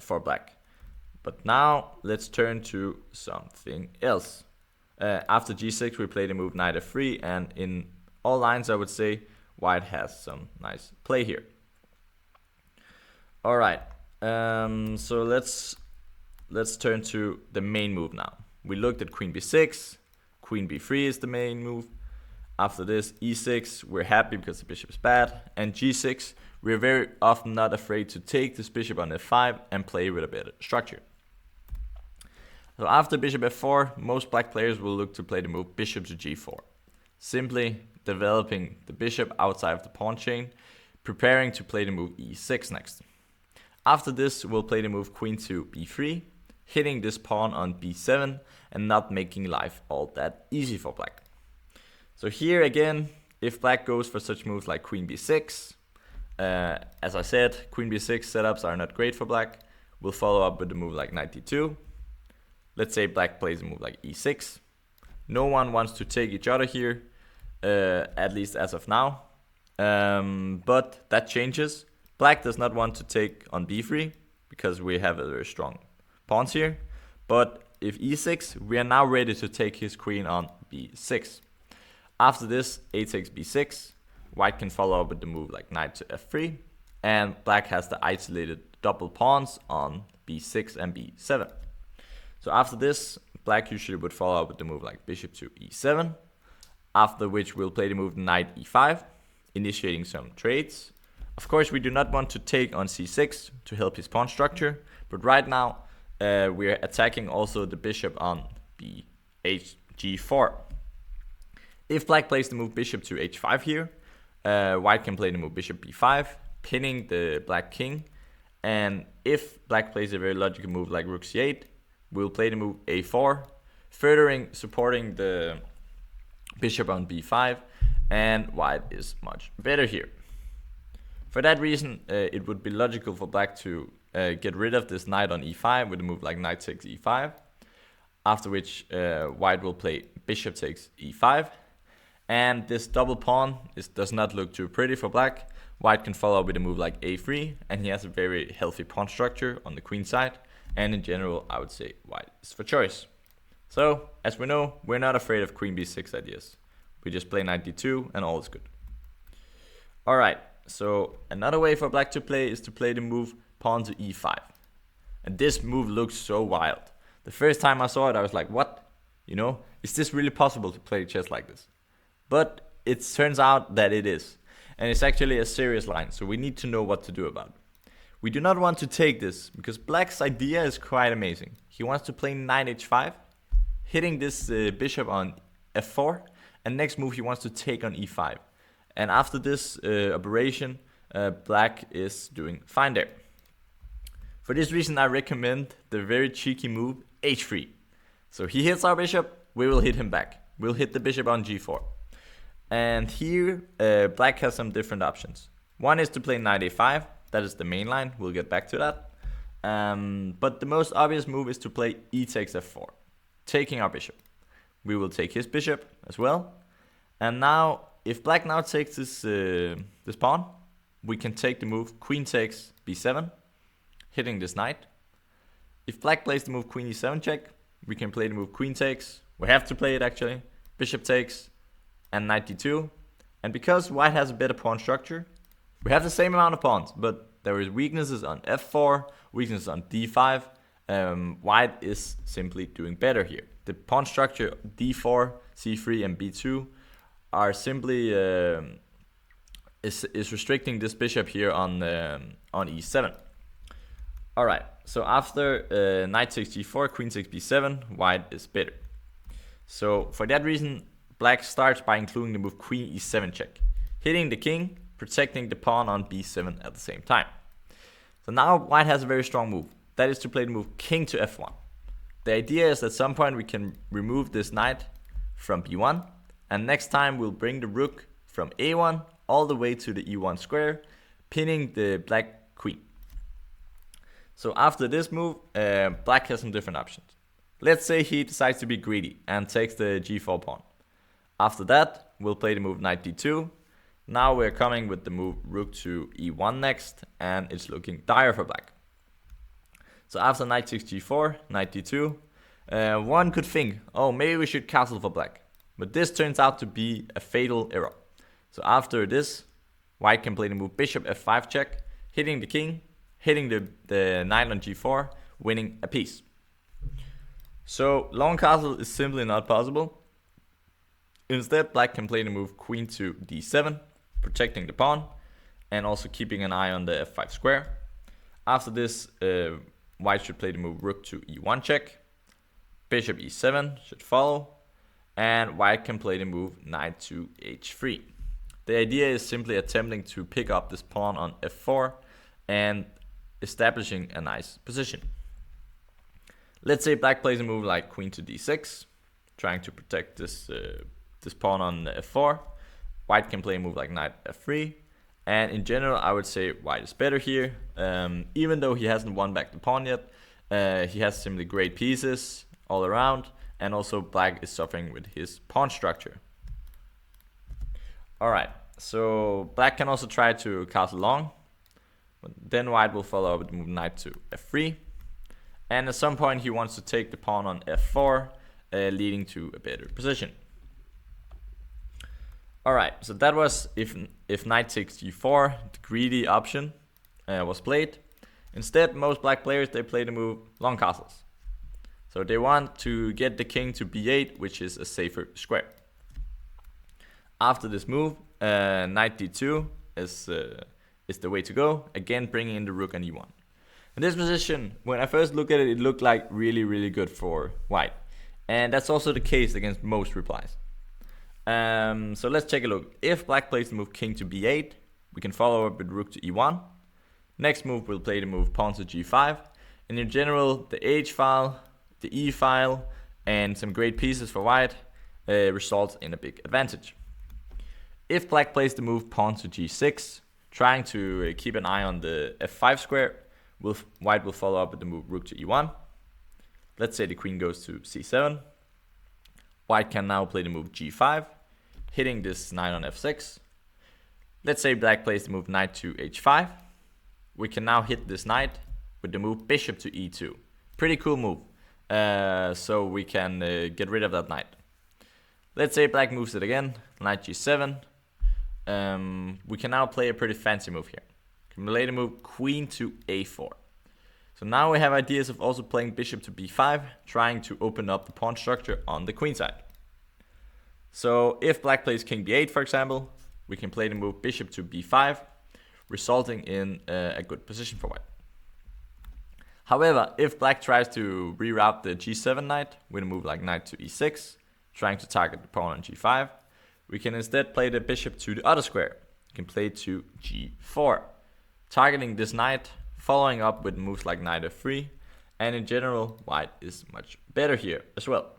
for black. But now let's turn to something else. After g6 we play the move knight f3, and in all lines I would say white has some nice play here. Alright, so let's turn to the main move now. We looked at queen b6, queen b3 is the main move. After this, e6, we're happy because the bishop is bad. And g6, we're very often not afraid to take this bishop on f5 and play with a better structure. So after bishop f4, most black players will look to play the move bishop to g4. Simply developing the bishop outside of the pawn chain, preparing to play the move e6 next. After this, we'll play the move queen to b3, hitting this pawn on b7 and not making life all that easy for black. So here again, if black goes for such moves like queen b6, as I said, queen b6 setups are not great for black. we'll follow up with the move like knight d2. Let's say black plays a move like e6. No one wants to take each other here, at least as of now. But that changes. Black does not want to take on b3 because we have a very strong pawns here. But if e6, we are now ready to take his queen on b6. After this, a takes b6. White can follow up with the move like knight to f3. And black has the isolated double pawns on b6 and b7. So after this, black usually would follow up with the move like bishop to e7. After which we'll play the move knight e5, initiating some trades. Of course, we do not want to take on c6 to help his pawn structure. But right now, we're attacking also the bishop on g4. If black plays the move bishop to h5 here, white can play the move bishop b5, pinning the black king. And if black plays a very logical move like rook c8, we'll play the move a4, furthering supporting the bishop on b5, and white is much better here. For that reason, it would be logical for black to get rid of this knight on e5 with a move like knight takes e5, after which white will play bishop takes e5. And this double pawn does not look too pretty for black. White can follow up with a move like a3, and he has a very healthy pawn structure on the queen side. And in general, I would say white is for choice. So, as we know, we're not afraid of queen b6 ideas. We just play knight d2 and all is good. Alright, so another way for black to play is to play the move pawn to e5. And this move looks so wild. The first time I saw it, I was like, what? You know, is this really possible to play chess like this? But it turns out that it is. And it's actually a serious line, so we need to know what to do about it. We do not want to take this, because black's idea is quite amazing. He wants to play knight h5, hitting this bishop on f4, and next move he wants to take on e5. And after this operation, black is doing fine there. For this reason, I recommend the very cheeky move h3. So he hits our bishop, we will hit him back. We'll hit the bishop on g4. And here, black has some different options. One is to play knight a5. That is the main line. We'll get back to that. But the most obvious move is to play e takes f4, taking our bishop. We will take his bishop as well. And now, if black now takes this pawn, we can take the move queen takes b7, hitting this knight. If black plays the move queen e7 check, we can play the move queen takes. We have to play it actually. Bishop takes and knight d2. And because white has a better pawn structure, we have the same amount of pawns, but there is weaknesses on f4, weaknesses on d5. White is simply doing better here. The pawn structure d4, c3, and b2 are simply is restricting this bishop here on e7. All right. So after knight takes g4, queen takes b7, white is better. So for that reason, black starts by including the move queen e7 check, hitting the king, protecting the pawn on b7 at the same time. So now white has a very strong move. That is to play the move king to f1. The idea is at some point we can remove this knight from b1, and next time we'll bring the rook from a1 all the way to the e1 square, pinning the black queen. So after this move, black has some different options. Let's say he decides to be greedy and takes the g4 pawn. After that, we'll play the move knight d2. Now we're coming with the move rook to e1 next, and it's looking dire for black. So after knight takes g4, knight d2, one could think, oh, maybe we should castle for black. But this turns out to be a fatal error. So after this, white can play the move bishop f5 check, hitting the king, hitting the knight on g4, winning a piece. So long castle is simply not possible. Instead, black can play the move queen to d7, protecting the pawn, and also keeping an eye on the f5 square. After this, white should play the move rook to e1 check, bishop e7 should follow, and white can play the move knight to h3. The idea is simply attempting to pick up this pawn on f4 and establishing a nice position. Let's say black plays a move like queen to d6, trying to protect this pawn on f4. White can play a move like knight f3, And in general, I would say white is better here. Even though he hasn't won back the pawn yet, he has simply great pieces all around. And also black is suffering with his pawn structure. Alright, so black can also try to castle long. But then white will follow up with the move knight to f3. And at some point he wants to take the pawn on f4, leading to a better position. Alright, so that was if knight takes g4, the greedy option was played. Instead, most black players, they play the move long castles. So they want to get the king to b8, which is a safer square. After this move, knight d2 is the way to go, again bringing in the rook on e1. In this position, when I first looked at it, it looked like really good for white. And that's also the case against most replies. So let's take a look. If black plays the move king to b8, we can follow up with rook to e1. Next move, we'll play the move pawn to g5. And in general, the h file, the e file, and some great pieces for white results in a big advantage. If black plays the move pawn to g6, trying to keep an eye on the f5 square, white will follow up with the move rook to e1. Let's say the queen goes to c7. White can now play the move g5, hitting this knight on f6. Let's say black plays the move knight to h5. We can now hit this knight with the move bishop to e2. Pretty cool move. So we can get rid of that knight. Let's say black moves it again, knight g7. We can now play a pretty fancy move here. We can play the move queen to a4. So now we have ideas of also playing bishop to b5, trying to open up the pawn structure on the queen side. So if black plays king b8, for example, we can play the move bishop to b5, resulting in a good position for white. However, if black tries to reroute the g7 knight with a move like knight to e6, trying to target the pawn on g5, we can instead play the bishop to the other square. We can play to g4, targeting this knight, following up with moves like knight f3, and in general, white is much better here as well.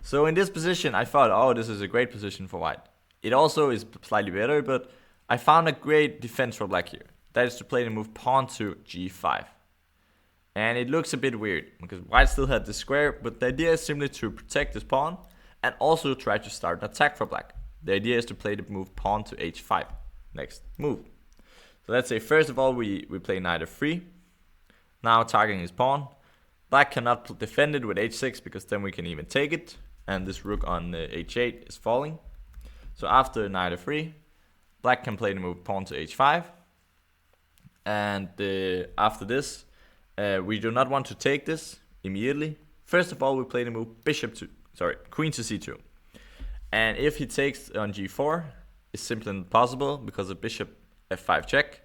So in this position, I thought, oh, this is a great position for white. It also is slightly better, but I found a great defense for black here. That is to play the move pawn to g5. And it looks a bit weird, because white still had the square, but the idea is simply to protect this pawn, and also try to start an attack for black. The idea is to play the move pawn to h5, next move. So let's say first of all we play knight f3, now targeting his pawn. Black cannot defend it with h6 because then we can even take it, and this rook on h8 is falling. So after knight f3, black can play the move pawn to h5, and after this we do not want to take this immediately. First of all we play the move queen to c2, and if he takes on g4, it's simply not possible because of bishop f5 check.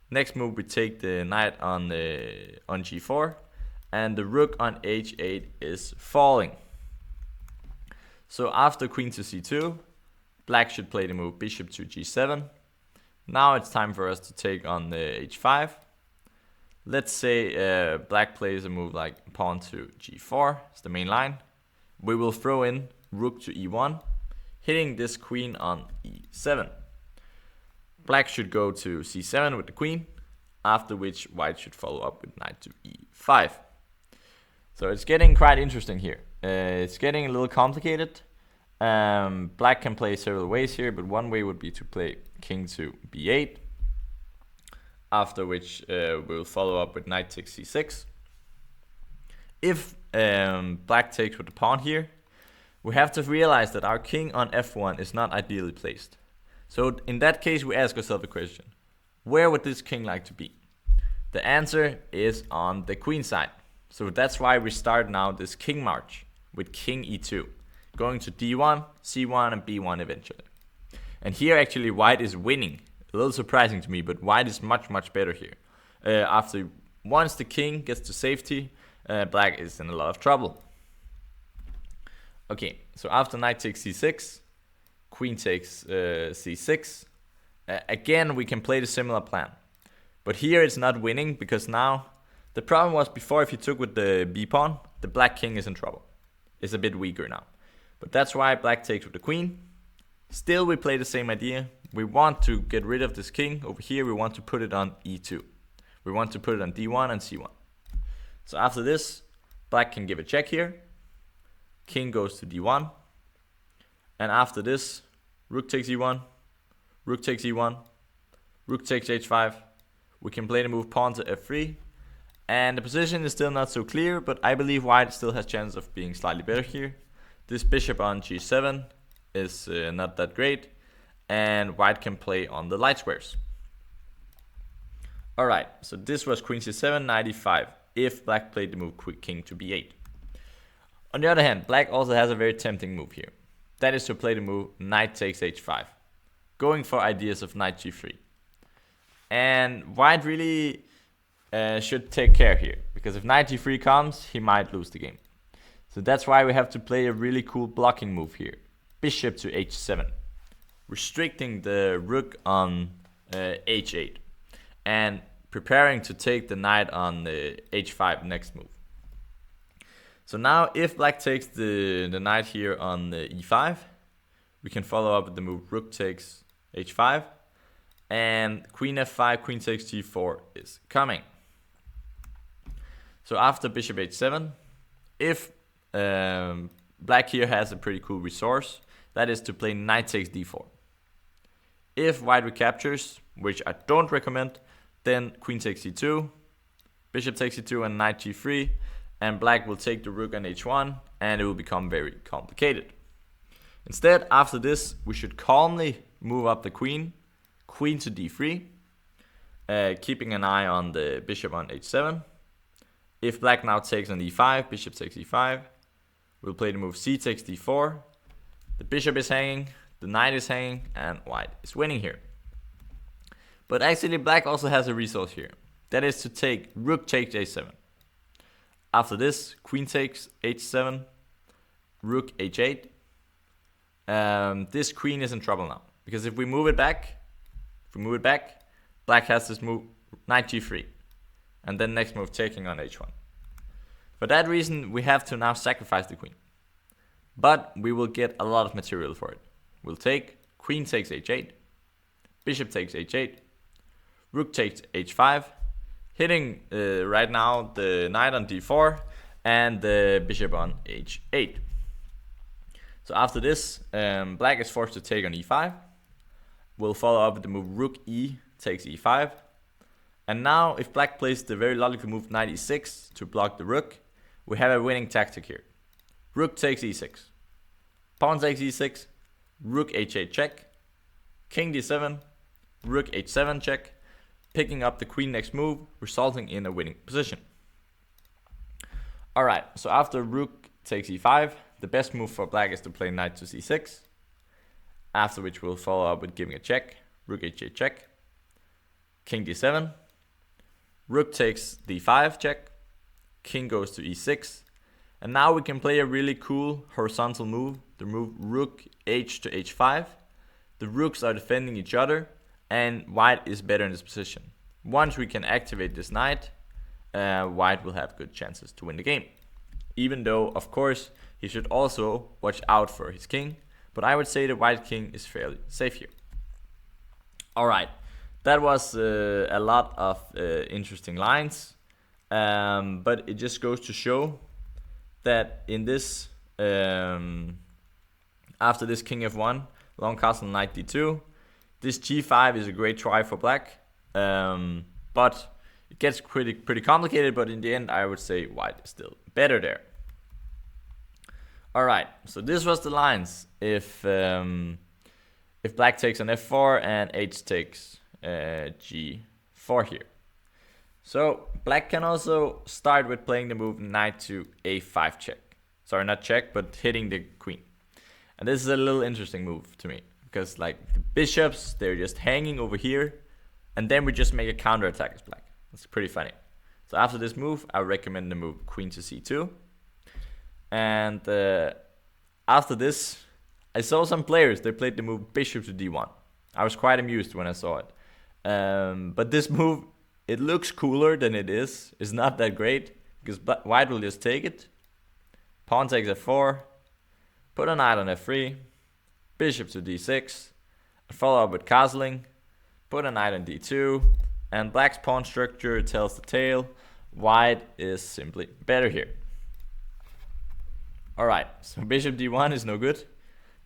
Next move we take the knight on g4, and the rook on h8 is falling. So after queen to c2, black should play the move bishop to g7. Now it's time for us to take on the h5. Let's say black plays a move like pawn to g4, it's the main line. We will throw in rook to e1, hitting this queen on e7. Black should go to c7 with the queen, after which white should follow up with knight to e5. So it's getting quite interesting here. It's getting a little complicated. Black can play several ways here, but one way would be to play king to b8, after which we'll follow up with knight takes c6. If black takes with the pawn here, we have to realize that our king on f1 is not ideally placed. So in that case, we ask ourselves a question: where would this king like to be? The answer is on the queen side. So that's why we start now this king march with king e2, going to d1, c1, and b1 eventually. And here actually white is winning. A little surprising to me, but white is much better here. Once the king gets to safety, black is in a lot of trouble. Okay, so after knight takes c6, queen takes c6. Again, we can play the similar plan. But here it's not winning, because now the problem was before, if you took with the b pawn, the black king is in trouble. It's a bit weaker now. But that's why black takes with the queen. Still we play the same idea. we want to get rid of this king over here. We want to put it on e2. We want to put it on d1 and c1. So after this, black can give a check here. King goes to d1. And after this, rook takes e1, rook takes e1, rook takes h5. We can play the move pawn to f3. And the position is still not so clear, but I believe white still has chance of being slightly better here. This bishop on g7 is not that great, and white can play on the light squares. Alright, so this was queen c7, knight e5, if black played the move king to b8. On the other hand, black also has a very tempting move here. That is to play the move knight takes h5, going for ideas of knight g3. And white really should take care here, because if knight g3 comes, he might lose the game. So that's why we have to play a really cool blocking move here. Bishop to h7, restricting the rook on h8, and preparing to take the knight on h5 next move. So now if black takes the knight here on e5, we can follow up with the move rook takes h5, and queen f5, queen takes g4 is coming. So after bishop h7, if black here has a pretty cool resource, that is to play knight takes d4. If white recaptures, which I don't recommend, then queen takes c2, bishop takes c2 and knight g3, and black will take the rook on h1, and it will become very complicated. Instead, after this, we should calmly move up the queen to d3, keeping an eye on the bishop on h7. If black now takes on e5, bishop takes e5, we'll play the move c takes d4. The bishop is hanging, the knight is hanging, and white is winning here. But actually black also has a resource here. That is to take rook takes h7. After this, queen takes h7, rook h8. This queen is in trouble now, because if we move it back, black has this move knight g3, and then next move taking on h1. For that reason, we have to now sacrifice the queen. But we will get a lot of material for it. We'll take queen takes h8, bishop takes h8, rook takes h5, hitting right now the knight on d4 and the bishop on h8. So after this, black is forced to take on e5. We'll follow up with the move rook e takes e5. And now if black plays the very logical move knight e6 to block the rook, we have a winning tactic here. Rook takes e6, pawn takes e6, rook h8 check, king d7, rook h7 check, picking up the queen next move, resulting in a winning position. Alright, so after rook takes e5, the best move for black is to play knight to c6, after which we'll follow up with giving a check, rook h8 check, king d7, rook takes d5 check, king goes to e6, and now we can play a really cool horizontal move, the move rook h to h5. The rooks are defending each other, and white is better in this position. Once we can activate this knight, white will have good chances to win the game. Even though, of course, he should also watch out for his king, but I would say the white king is fairly safe here. Alright, that was a lot of interesting lines, but it just goes to show that in this, after this king f1, long castle knight d2, this g5 is a great try for black, but it gets pretty complicated, but in the end I would say white is still better there. Alright, so this was the lines if black takes on f4 and h takes g4 here. So black can also start with playing the move knight to a5 check. Sorry, not check, but hitting the queen. And this is a little interesting move to me, because like the bishops, they're just hanging over here, and then we just make a counter attack as black. It's pretty funny. So after this move, I recommend the move queen to c2. And after this, I saw some players, they played the move bishop to d1. I was quite amused when I saw it. But this move, it looks cooler than it is. It's not that great, because white will just take it. Pawn takes f4, put a knight on f3, bishop to d6, follow up with castling, put a knight on d2, and black's pawn structure tells the tale. White is simply better here. Alright, so bishop d1 is no good.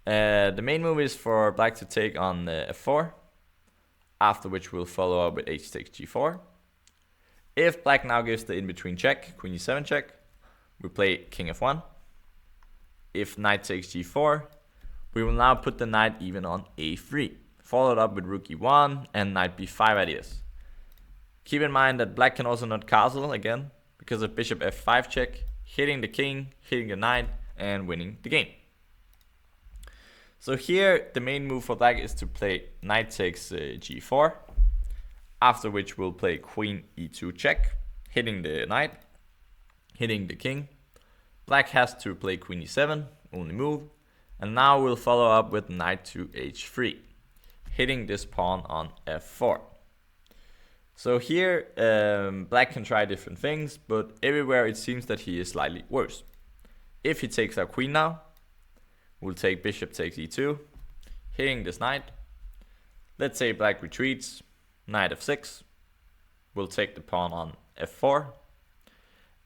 The main move is for black to take on f4, after which we'll follow up with h takes g4. If black now gives the in-between check, queen e7 check, we play king f1. If knight takes g4, we will now put the knight even on a3, followed up with rook e1 and knight b5 ideas. Keep in mind that black can also not castle again, because of bishop f5 check, hitting the king, hitting the knight, and winning the game. So here, the main move for black is to play knight takes g4, after which we'll play queen e2 check, hitting the knight, hitting the king. Black has to play queen e7, only move, and now we'll follow up with knight to h3, hitting this pawn on f4. So here, black can try different things, but everywhere it seems that he is slightly worse. If he takes our queen now, we'll take bishop takes e2, hitting this knight. Let's say black retreats, knight f6. We'll take the pawn on f4.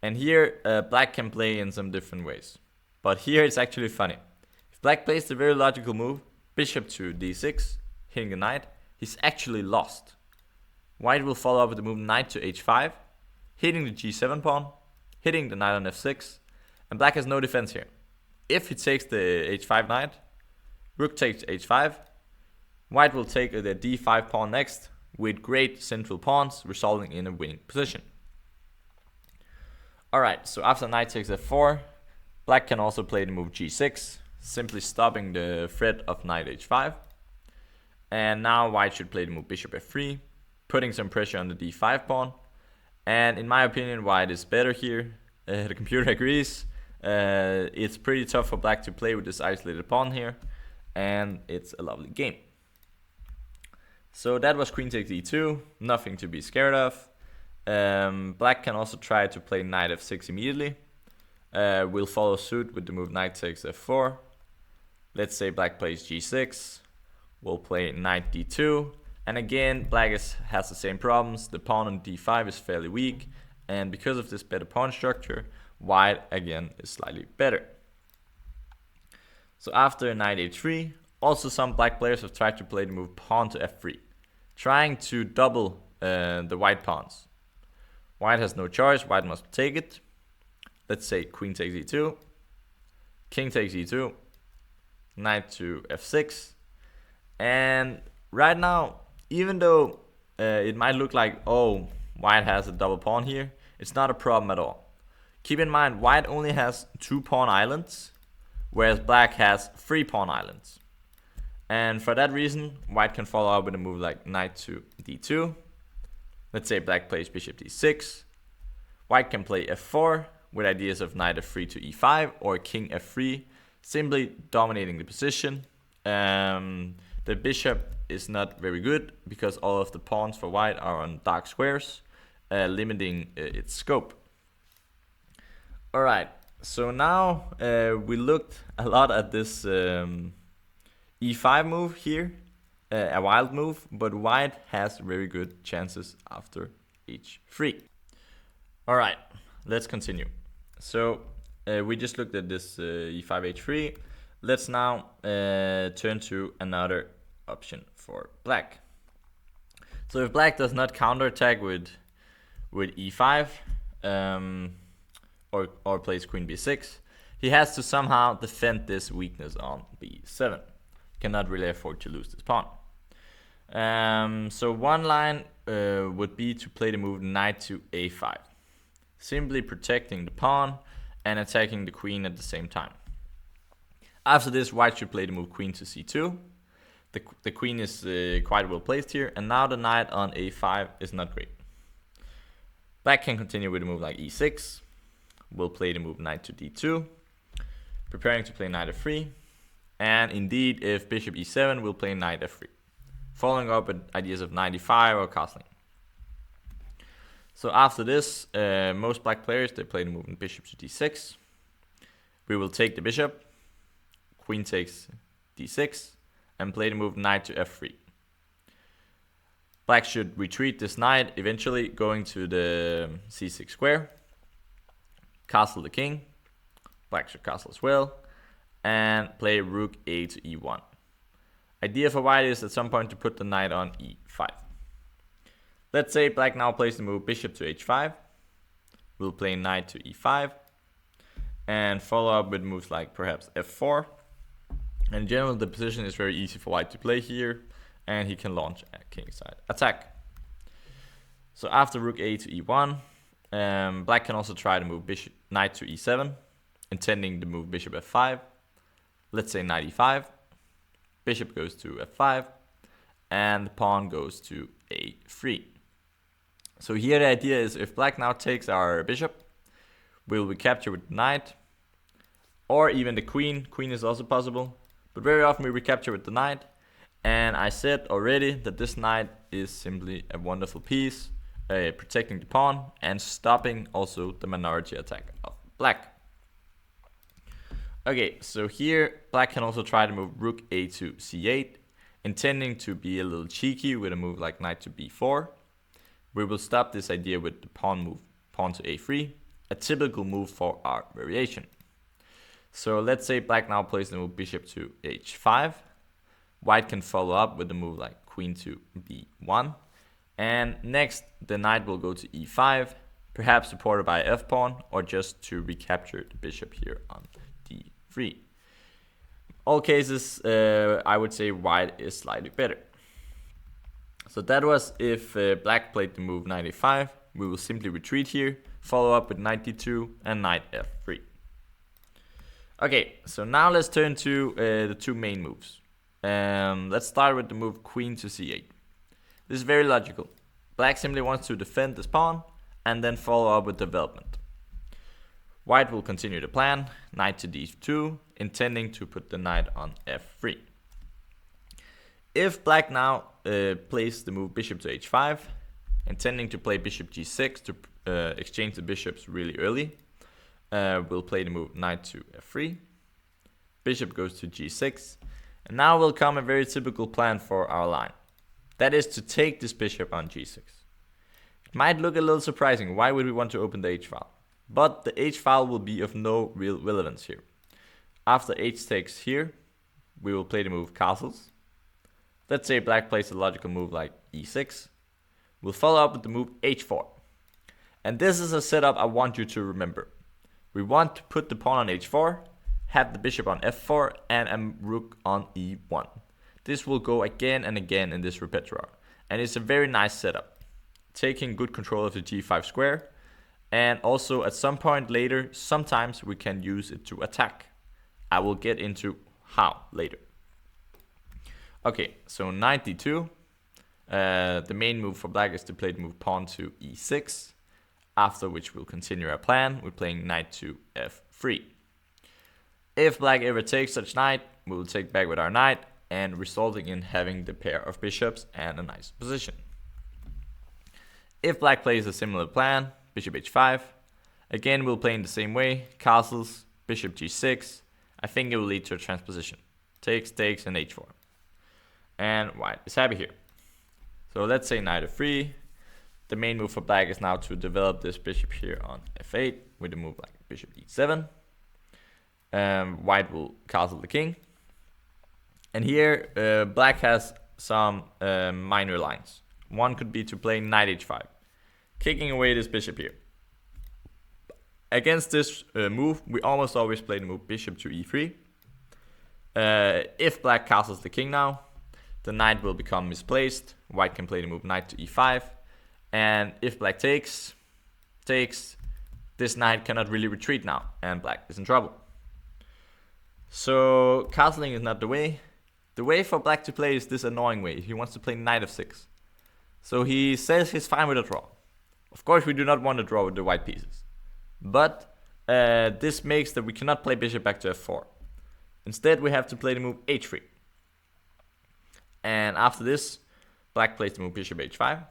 And here, black can play in some different ways. But here it's actually funny. If black plays the very logical move, bishop to d6, hitting the knight, he's actually lost. White will follow up with the move knight to h5, hitting the g7 pawn, hitting the knight on f6, and black has no defense here. If he takes the h5 knight, rook takes h5, white will take the d5 pawn next with great central pawns, resulting in a winning position. Alright, so after knight takes f4, black can also play the move g6, simply stopping the threat of knight h5. And now white should play the move bishop f3, putting some pressure on the d5 pawn. And in my opinion, white is better here. The computer agrees. It's pretty tough for black to play with this isolated pawn here, and it's a lovely game. So that was queen takes e2, nothing to be scared of. Black can also try to play knight f6 immediately. We'll follow suit with the move knight takes f4. Let's say black plays g6. We'll play knight d2. And again, black has the same problems. The pawn on d5 is fairly weak, and because of this better pawn structure, white again is slightly better. So after knight h3, also some black players have tried to play the move pawn to f3, trying to double the white pawns. White has no choice, white must take it. Let's say queen takes e2, king takes e2, knight to f6. And right now, even though it might look like, oh, white has a double pawn here, it's not a problem at all. Keep in mind, white only has 2 pawn islands, whereas black has 3 pawn islands. And for that reason, white can follow up with a move like knight to d2. Let's say black plays bishop d6. White can play f4 with ideas of knight f3 to e5 or king f3, simply dominating the position. The bishop is not very good because all of the pawns for white are on dark squares, limiting its scope. Alright, so now we looked a lot at this e5 move here, a wild move, but white has very good chances after h3. Alright, let's continue. So we just looked at this e5 h3. Let's now turn to another option for black. So if black does not counterattack with e5 or plays queen b6, he has to somehow defend this weakness on b7. Cannot really afford to lose this pawn. So one line would be to play the move knight to a5, simply protecting the pawn and attacking the queen at the same time. After this, white should play the move queen to c2. The queen is quite well placed here, and now the knight on a5 is not great. Black can continue with a move like e6. We'll play the move knight to d2, preparing to play knight f3. And indeed, if bishop e7, we'll play knight f3, following up with ideas of knight e5 or castling. So after this, most black players, they play the move bishop to d6. We will take the bishop, queen takes d6, and play the move knight to f3. Black should retreat this knight, eventually going to the c6 square. Castle the king. Black should castle as well. And play rook a to e1. Idea for white is at some point to put the knight on e5. Let's say black now plays the move bishop to h5. We'll play knight to e5. And follow up with moves like perhaps f4. In general, the position is very easy for white to play here. And he can launch a kingside attack. So after rook a to e1, black can also try to move bishop knight to e7, intending to move bishop f5. Let's say knight e5. Bishop goes to f5, and the pawn goes to a3. So here the idea is if black now takes our bishop, we'll recapture with the knight, or even the queen. Queen is also possible, but very often we recapture with the knight. And I said already that this knight is simply a wonderful piece, protecting the pawn and stopping also the minority attack of black. Okay, so here black can also try to move rook a to c8, intending to be a little cheeky with a move like knight to b4. We will stop this idea with the pawn to a3, a typical move for our variation. So let's say black now plays the move bishop to h5. White can follow up with a move like queen to b1. And next, the knight will go to e5, perhaps supported by f-pawn, or just to recapture the bishop here on d3. All cases, I would say white is slightly better. So that was if black played the move knight a5. We will simply retreat here, follow up with knight d2 and knight f3. Okay, so now let's turn to the two main moves. Let's start with the move queen to c8. This is very logical. Black simply wants to defend this pawn and then follow up with development. White will continue the plan, knight to d2, intending to put the knight on f3. If black now plays the move bishop to h5, intending to play bishop g6 to exchange the bishops really early, we'll play the move knight to f3. Bishop goes to g6. And now will come a very typical plan for our line. That is to take this bishop on g6. It might look a little surprising. Why would we want to open the h-file? But the h-file will be of no real relevance here. After h takes here, we will play the move castles. Let's say black plays a logical move like e6. We'll follow up with the move h4. And this is a setup I want you to remember. We want to put the pawn on h4, have the bishop on f4 and a rook on e1. This will go again and again in this repertoire, and it's a very nice setup, taking good control of the g5 square, and also at some point later, sometimes we can use it to attack. I will get into how later. Okay, so knight d2. The main move for black is to play the move pawn to e6, after which we'll continue our plan with playing knight to f3. If black ever takes such knight, we will take back with our knight, and resulting in having the pair of bishops and a nice position. If black plays a similar plan, bishop h5, again we'll play in the same way, castles, bishop g6. I think it will lead to a transposition. Takes, and h4. And white is happy here. So let's say knight f3. The main move for black is now to develop this bishop here on f8 with a move like bishop e7. White will castle the king. And here black has some minor lines. One could be to play knight h5, kicking away this bishop here. Against this move, we almost always play the move bishop to e3. If black castles the king now, the knight will become misplaced. White can play the move knight to e5. And if black takes, this knight cannot really retreat now, and black is in trouble. So castling is not the way. The way for black to play is this annoying way. He wants to play knight f6. So he says he's fine with a draw. Of course, we do not want to draw with the white pieces. But this makes that we cannot play bishop back to f4. Instead, we have to play the move h3. And after this, black plays the move bishop h5.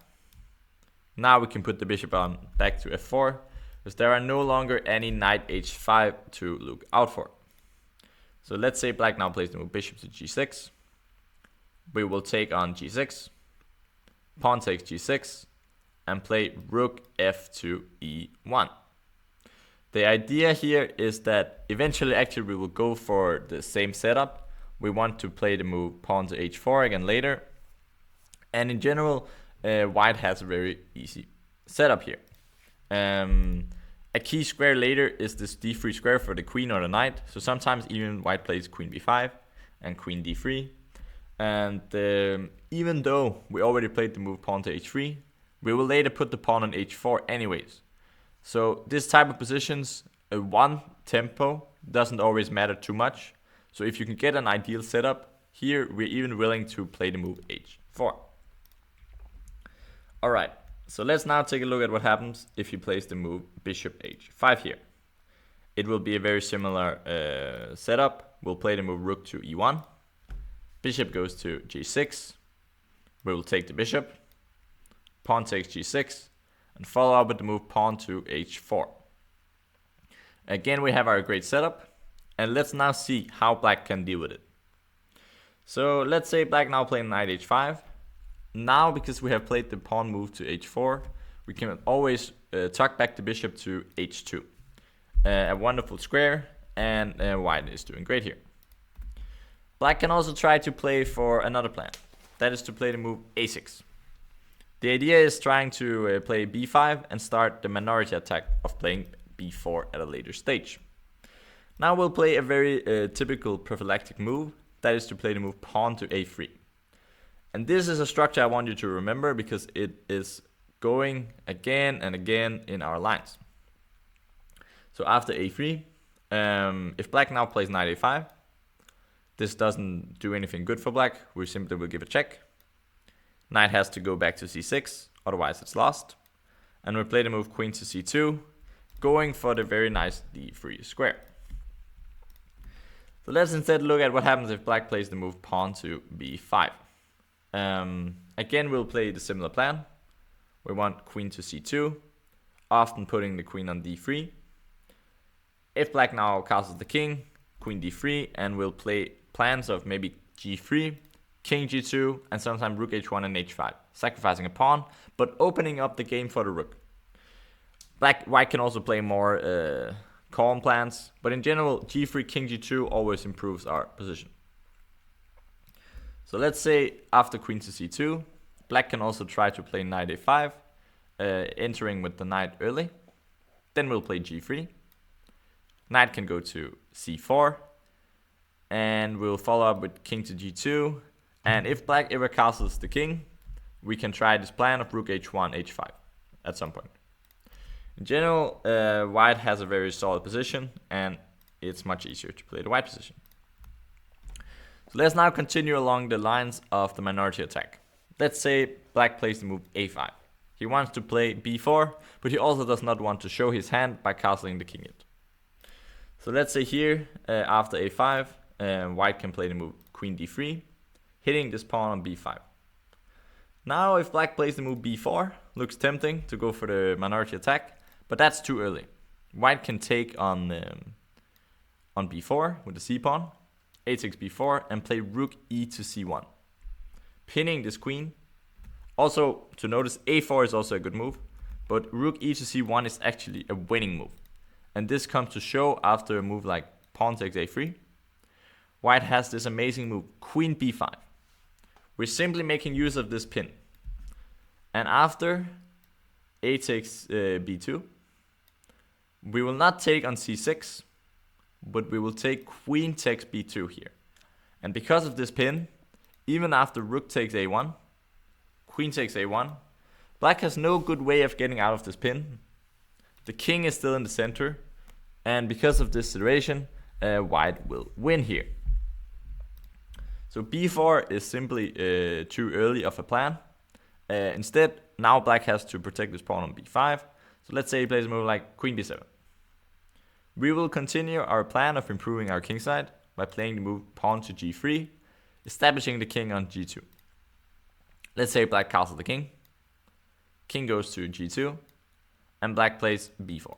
Now we can put the bishop on back to f4, because there are no longer any knight h5 to look out for. So let's say black now plays the move bishop to g6. we will take on g6, pawn takes g6, and play rook f2 e1. The idea here is that eventually actually we will go for the same setup. We want to play the move pawn to h4 again later. And in general, white has a very easy setup here. A key square later is this d3 square for the queen or the knight. So sometimes even white plays queen b5 and queen d3. And even though we already played the move pawn to h3, we will later put the pawn on h4 anyways. So this type of positions, one tempo doesn't always matter too much. So if you can get an ideal setup, here we're even willing to play the move h4. Alright, so let's now take a look at what happens if you place the move bishop h5 here. It will be a very similar setup. We'll play the move rook to e1. Bishop goes to g6. We will take the bishop. Pawn takes g6. And follow up with the move pawn to h4. Again, we have our great setup. And let's now see how black can deal with it. So let's say black now playing knight h5. Now, because we have played the pawn move to h4, we can always tuck back the bishop to h2. A wonderful square, and white is doing great here. Black can also try to play for another plan. That is to play the move a6. The idea is trying to play b5 and start the minority attack of playing b4 at a later stage. Now we'll play a very typical prophylactic move. That is to play the move pawn to a3. And this is a structure I want you to remember because it is going again and again in our lines. So after a3, if black now plays knight a5, this doesn't do anything good for black. We simply will give a check. Knight has to go back to c6, otherwise it's lost. And we play the move queen to c2, going for the very nice d3 square. So let's instead look at what happens if black plays the move pawn to b5. Again, we'll play the similar plan. We want queen to c2, often putting the queen on d3. If black now castles the king, queen d3, and we'll play plans of maybe g3, king g2, and sometimes rook h1 and h5, sacrificing a pawn, but opening up the game for the rook. White can also play more calm plans, but in general, g3, king g2 always improves our position. So let's say after queen to c2, black can also try to play knight a5, entering with the knight early. Then we'll play g3. Knight can go to c4, and we'll follow up with king to g2. And if black ever castles the king, we can try this plan of rook h1, h5 at some point. In general, white has a very solid position, and it's much easier to play the white position. So let's now continue along the lines of the minority attack. Let's say black plays the move a5. He wants to play b4, but he also does not want to show his hand by castling the king yet. So let's say here, after a5, white can play the move queen d3, hitting this pawn on b5. Now if black plays the move b4, looks tempting to go for the minority attack, but that's too early. White can take on b4 with the c pawn, a takes b4, and play rook e to c1, pinning this queen. Also, to notice, a4 is also a good move, but rook e to c1 is actually a winning move. And this comes to show after a move like pawn takes a3. White has this amazing move, queen b5. We're simply making use of this pin. And after a takes b2, we will not take on c6, but we will take queen takes b2 here. And because of this pin, even after rook takes a1, queen takes a1, black has no good way of getting out of this pin. The king is still in the center, and because of this situation, white will win here. So b4 is simply too early of a plan. Instead, now black has to protect this pawn on b5. So let's say he plays a move like queen b7. We will continue our plan of improving our kingside by playing the move pawn to g3, establishing the king on g2. Let's say black castles the king. King goes to g2, and black plays b4.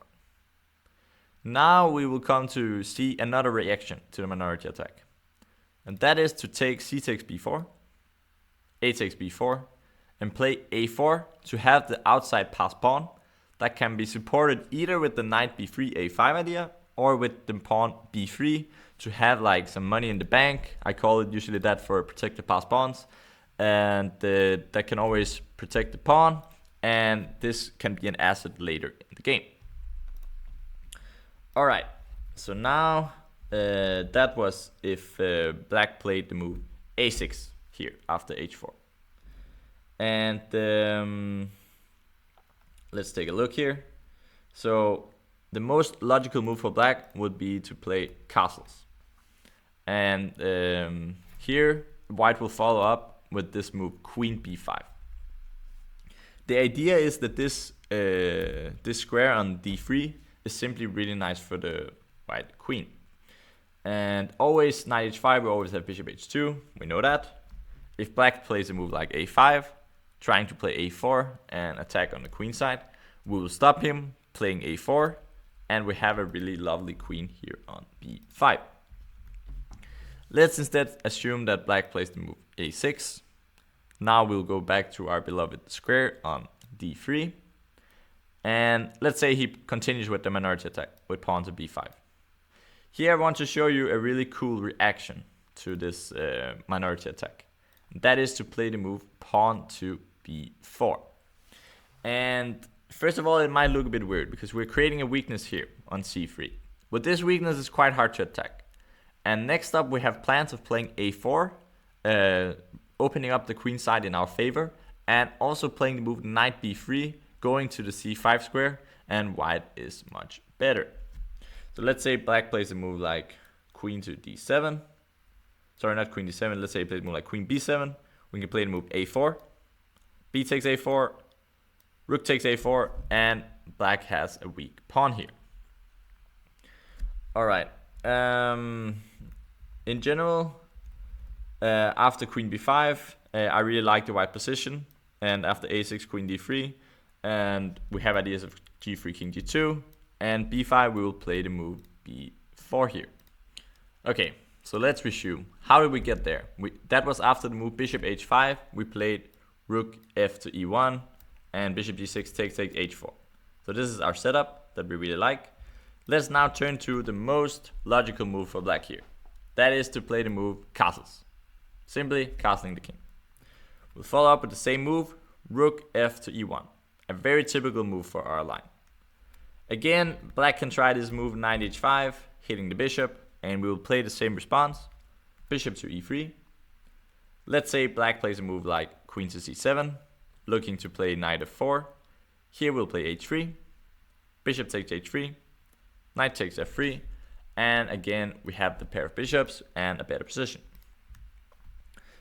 Now we will come to see another reaction to the minority attack. And that is to take c takes b4. a takes b4, and play a4 to have the outside pass pawn that can be supported either with the knight b3 a5 idea or with the pawn b3 to have like some money in the bank. I call it usually that for protect the pass pawns, and that can always protect the pawn, and this can be an asset later in the game. Alright, so now that was if black played the move a6 here after h4. And let's take a look here. So the most logical move for black would be to play castles. And here white will follow up with this move queen b5. The idea is that this square on d3 is simply really nice for the white queen. And always knight h5, we always have bishop h2, we know that. If black plays a move like a5, trying to play a4 and attack on the queen side, we will stop him playing a4, and we have a really lovely queen here on b5. Let's instead assume that black plays the move a6. Now we'll go back to our beloved square on d3. And let's say he continues with the minority attack with pawn to b5. Here I want to show you a really cool reaction to this minority attack. That is to play the move pawn to b4. And first of all, it might look a bit weird because we're creating a weakness here on c3. But this weakness is quite hard to attack. And next up we have plans of playing a4, opening up the queen side in our favor, and also playing the move knight b3, going to the c5 square, and white is much better. So let's say black plays a move like queen to d7. Sorry, not queen d7. Let's say he plays a move like queen b7. We can play the move a4. B takes a4. Rook takes a4. And black has a weak pawn here. Alright. In general, after queen b5, I really like the white position. And after a6, queen d3. And we have ideas of g3, king g2. And b5, we will play the move b4 here. Okay, so let's resume. How did we get there? That was after the move bishop h5. We played rook f to e1 and bishop g6 takes h4. So this is our setup that we really like. Let's now turn to the most logical move for black here. That is to play the move castles. Simply castling the king. We'll follow up with the same move, rook f to e1. A very typical move for our line. Again, black can try this move knight h5, hitting the bishop, and we will play the same response, bishop to e3. Let's say black plays a move like queen to c7, looking to play knight f4. Here we'll play h3, bishop takes h3, knight takes f3, and again we have the pair of bishops and a better position.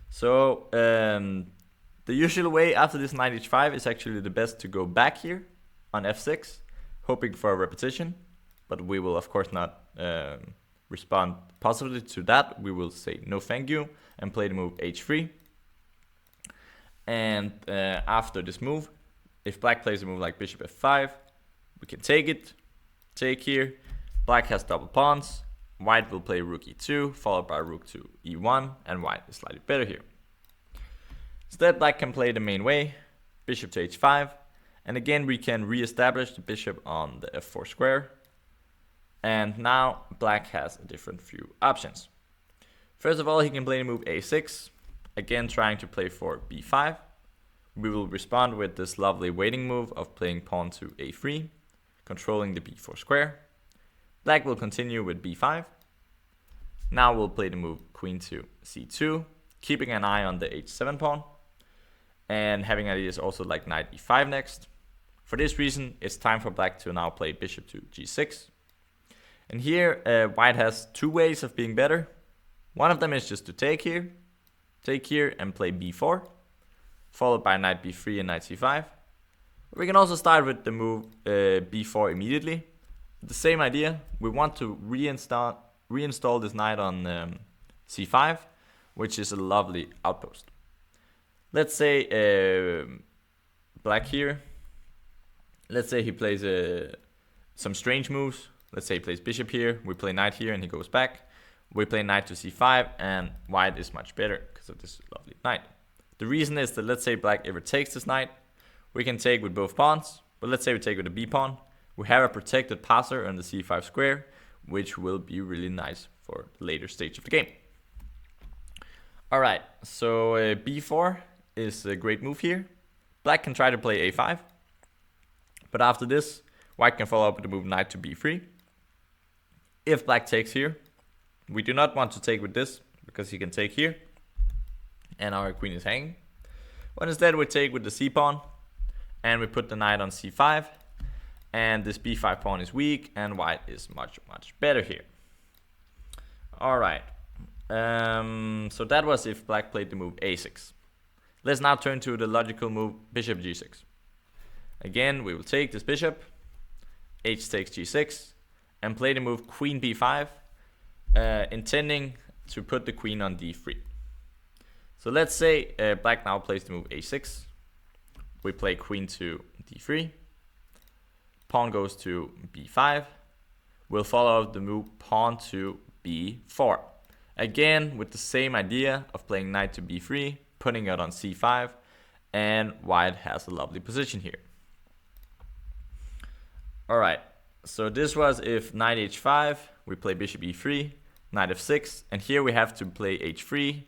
So the usual way after this knight h5 is actually the best to go back here on f6, hoping for a repetition, but we will of course not respond positively to that. We will say no thank you and play the move h3. And after this move, if black plays a move like bishop f5, we can take it, take here. Black has double pawns, white will play rook e2, followed by rook to e1, and white is slightly better here. Instead, black can play the main way, bishop to h5, and again we can re-establish the bishop on the f4 square. And now black has a different few options. First of all, he can play the move a6, again trying to play for b5. We will respond with this lovely waiting move of playing pawn to a3, controlling the b4 square. Black will continue with b5. Now we'll play the move queen to c2, keeping an eye on the h7 pawn, and having ideas also like knight e5 next. For this reason, it's time for black to now play bishop to g6. And here, white has two ways of being better. One of them is just to take here and play b4, followed by knight b3 and knight c5. We can also start with the move b4 immediately. The same idea, we want to reinstall this knight on c5, which is a lovely outpost. Let's say black here, let's say he plays some strange moves. Let's say he plays bishop here, we play knight here and he goes back. We play knight to c5 and white is much better because of this lovely knight. The reason is that let's say black ever takes this knight, we can take with both pawns, but let's say we take with a b pawn. We have a protected passer on the c5 square, which will be really nice for the later stage of the game. Alright, so b4 is a great move here. Black can try to play a5, but after this, white can follow up with the move knight to b3. If black takes here, we do not want to take with this, because he can take here, and our queen is hanging. But instead we take with the c pawn, and we put the knight on c5, and this b5 pawn is weak, and white is much better here. Alright, so that was if black played the move a6. Let's now turn to the logical move bishop g6. Again, we will take this bishop, h takes g6, and play the move queen b5, intending to put the queen on d3. So let's say black now plays the move a6. We play queen to d3. Pawn goes to b5. We'll follow up the move pawn to b4. Again, with the same idea of playing knight to b3, putting it on c5, and white has a lovely position here. Alright, so this was if knight h5, we play bishop e3, knight f6, and here we have to play h3,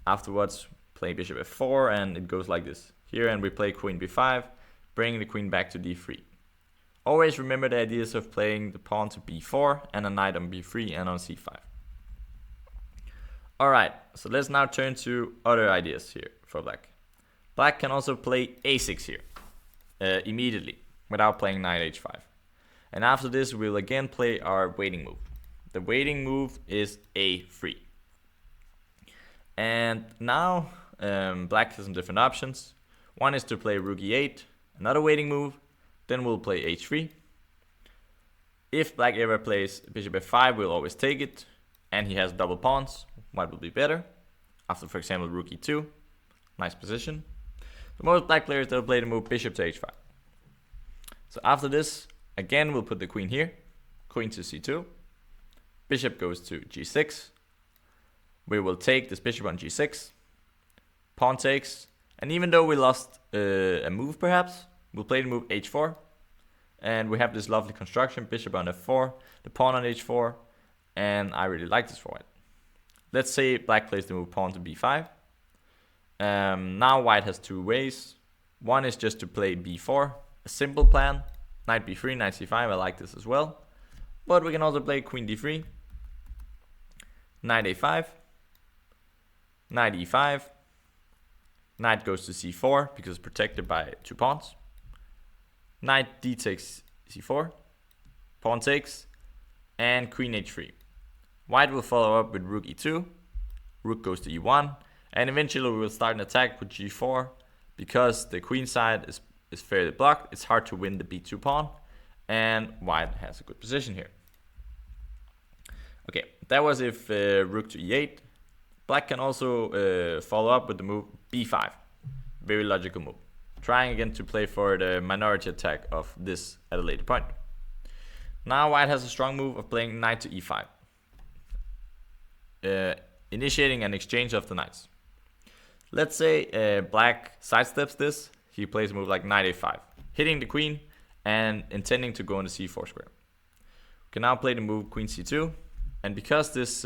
afterwards play bishop f4, and it goes like this. Here, and we play queen b5, bringing the queen back to d3. Always remember the ideas of playing the pawn to b4, and a knight on b3 and on c5. Alright, so let's now turn to other ideas here for black. Black can also play a6 here, immediately, without playing knight h5. And after this, we'll again play our waiting move. The waiting move is a3. And now, black has some different options. One is to play rook e8, another waiting move, then we'll play h3. If black ever plays bishop f5, we'll always take it, and he has double pawns. White will be better. After, for example, rook e2, nice position. So most black players, they'll play the move bishop to h5. So after this, again, we'll put the queen here, queen to c2, bishop goes to g6. We will take this bishop on g6, pawn takes, and even though we lost a move perhaps, we'll play the move h4, and we have this lovely construction, bishop on f4, the pawn on h4, and I really like this for white. Let's say black plays the move pawn to b5. Now white has two ways. One is just to play b4, a simple plan, knight b3, knight c5, I like this as well. But we can also play queen d3, knight a5, knight e5, knight goes to c4 because it's protected by two pawns, knight d takes c4, pawn takes, and queen h3. White will follow up with rook e2, rook goes to e1, and eventually we will start an attack with g4. Because the queen side is fairly blocked, it's hard to win the b2 pawn, and white has a good position here. Okay, that was if rook to e8. Black can also follow up with the move b5. Very logical move. Trying again to play for the minority attack of this at a later point. Now white has a strong move of playing knight to e5. Initiating an exchange of the knights. Let's say black sidesteps this. He plays a move like knight a5, hitting the queen and intending to go on the c4 square. We can now play the move queen c2, and because this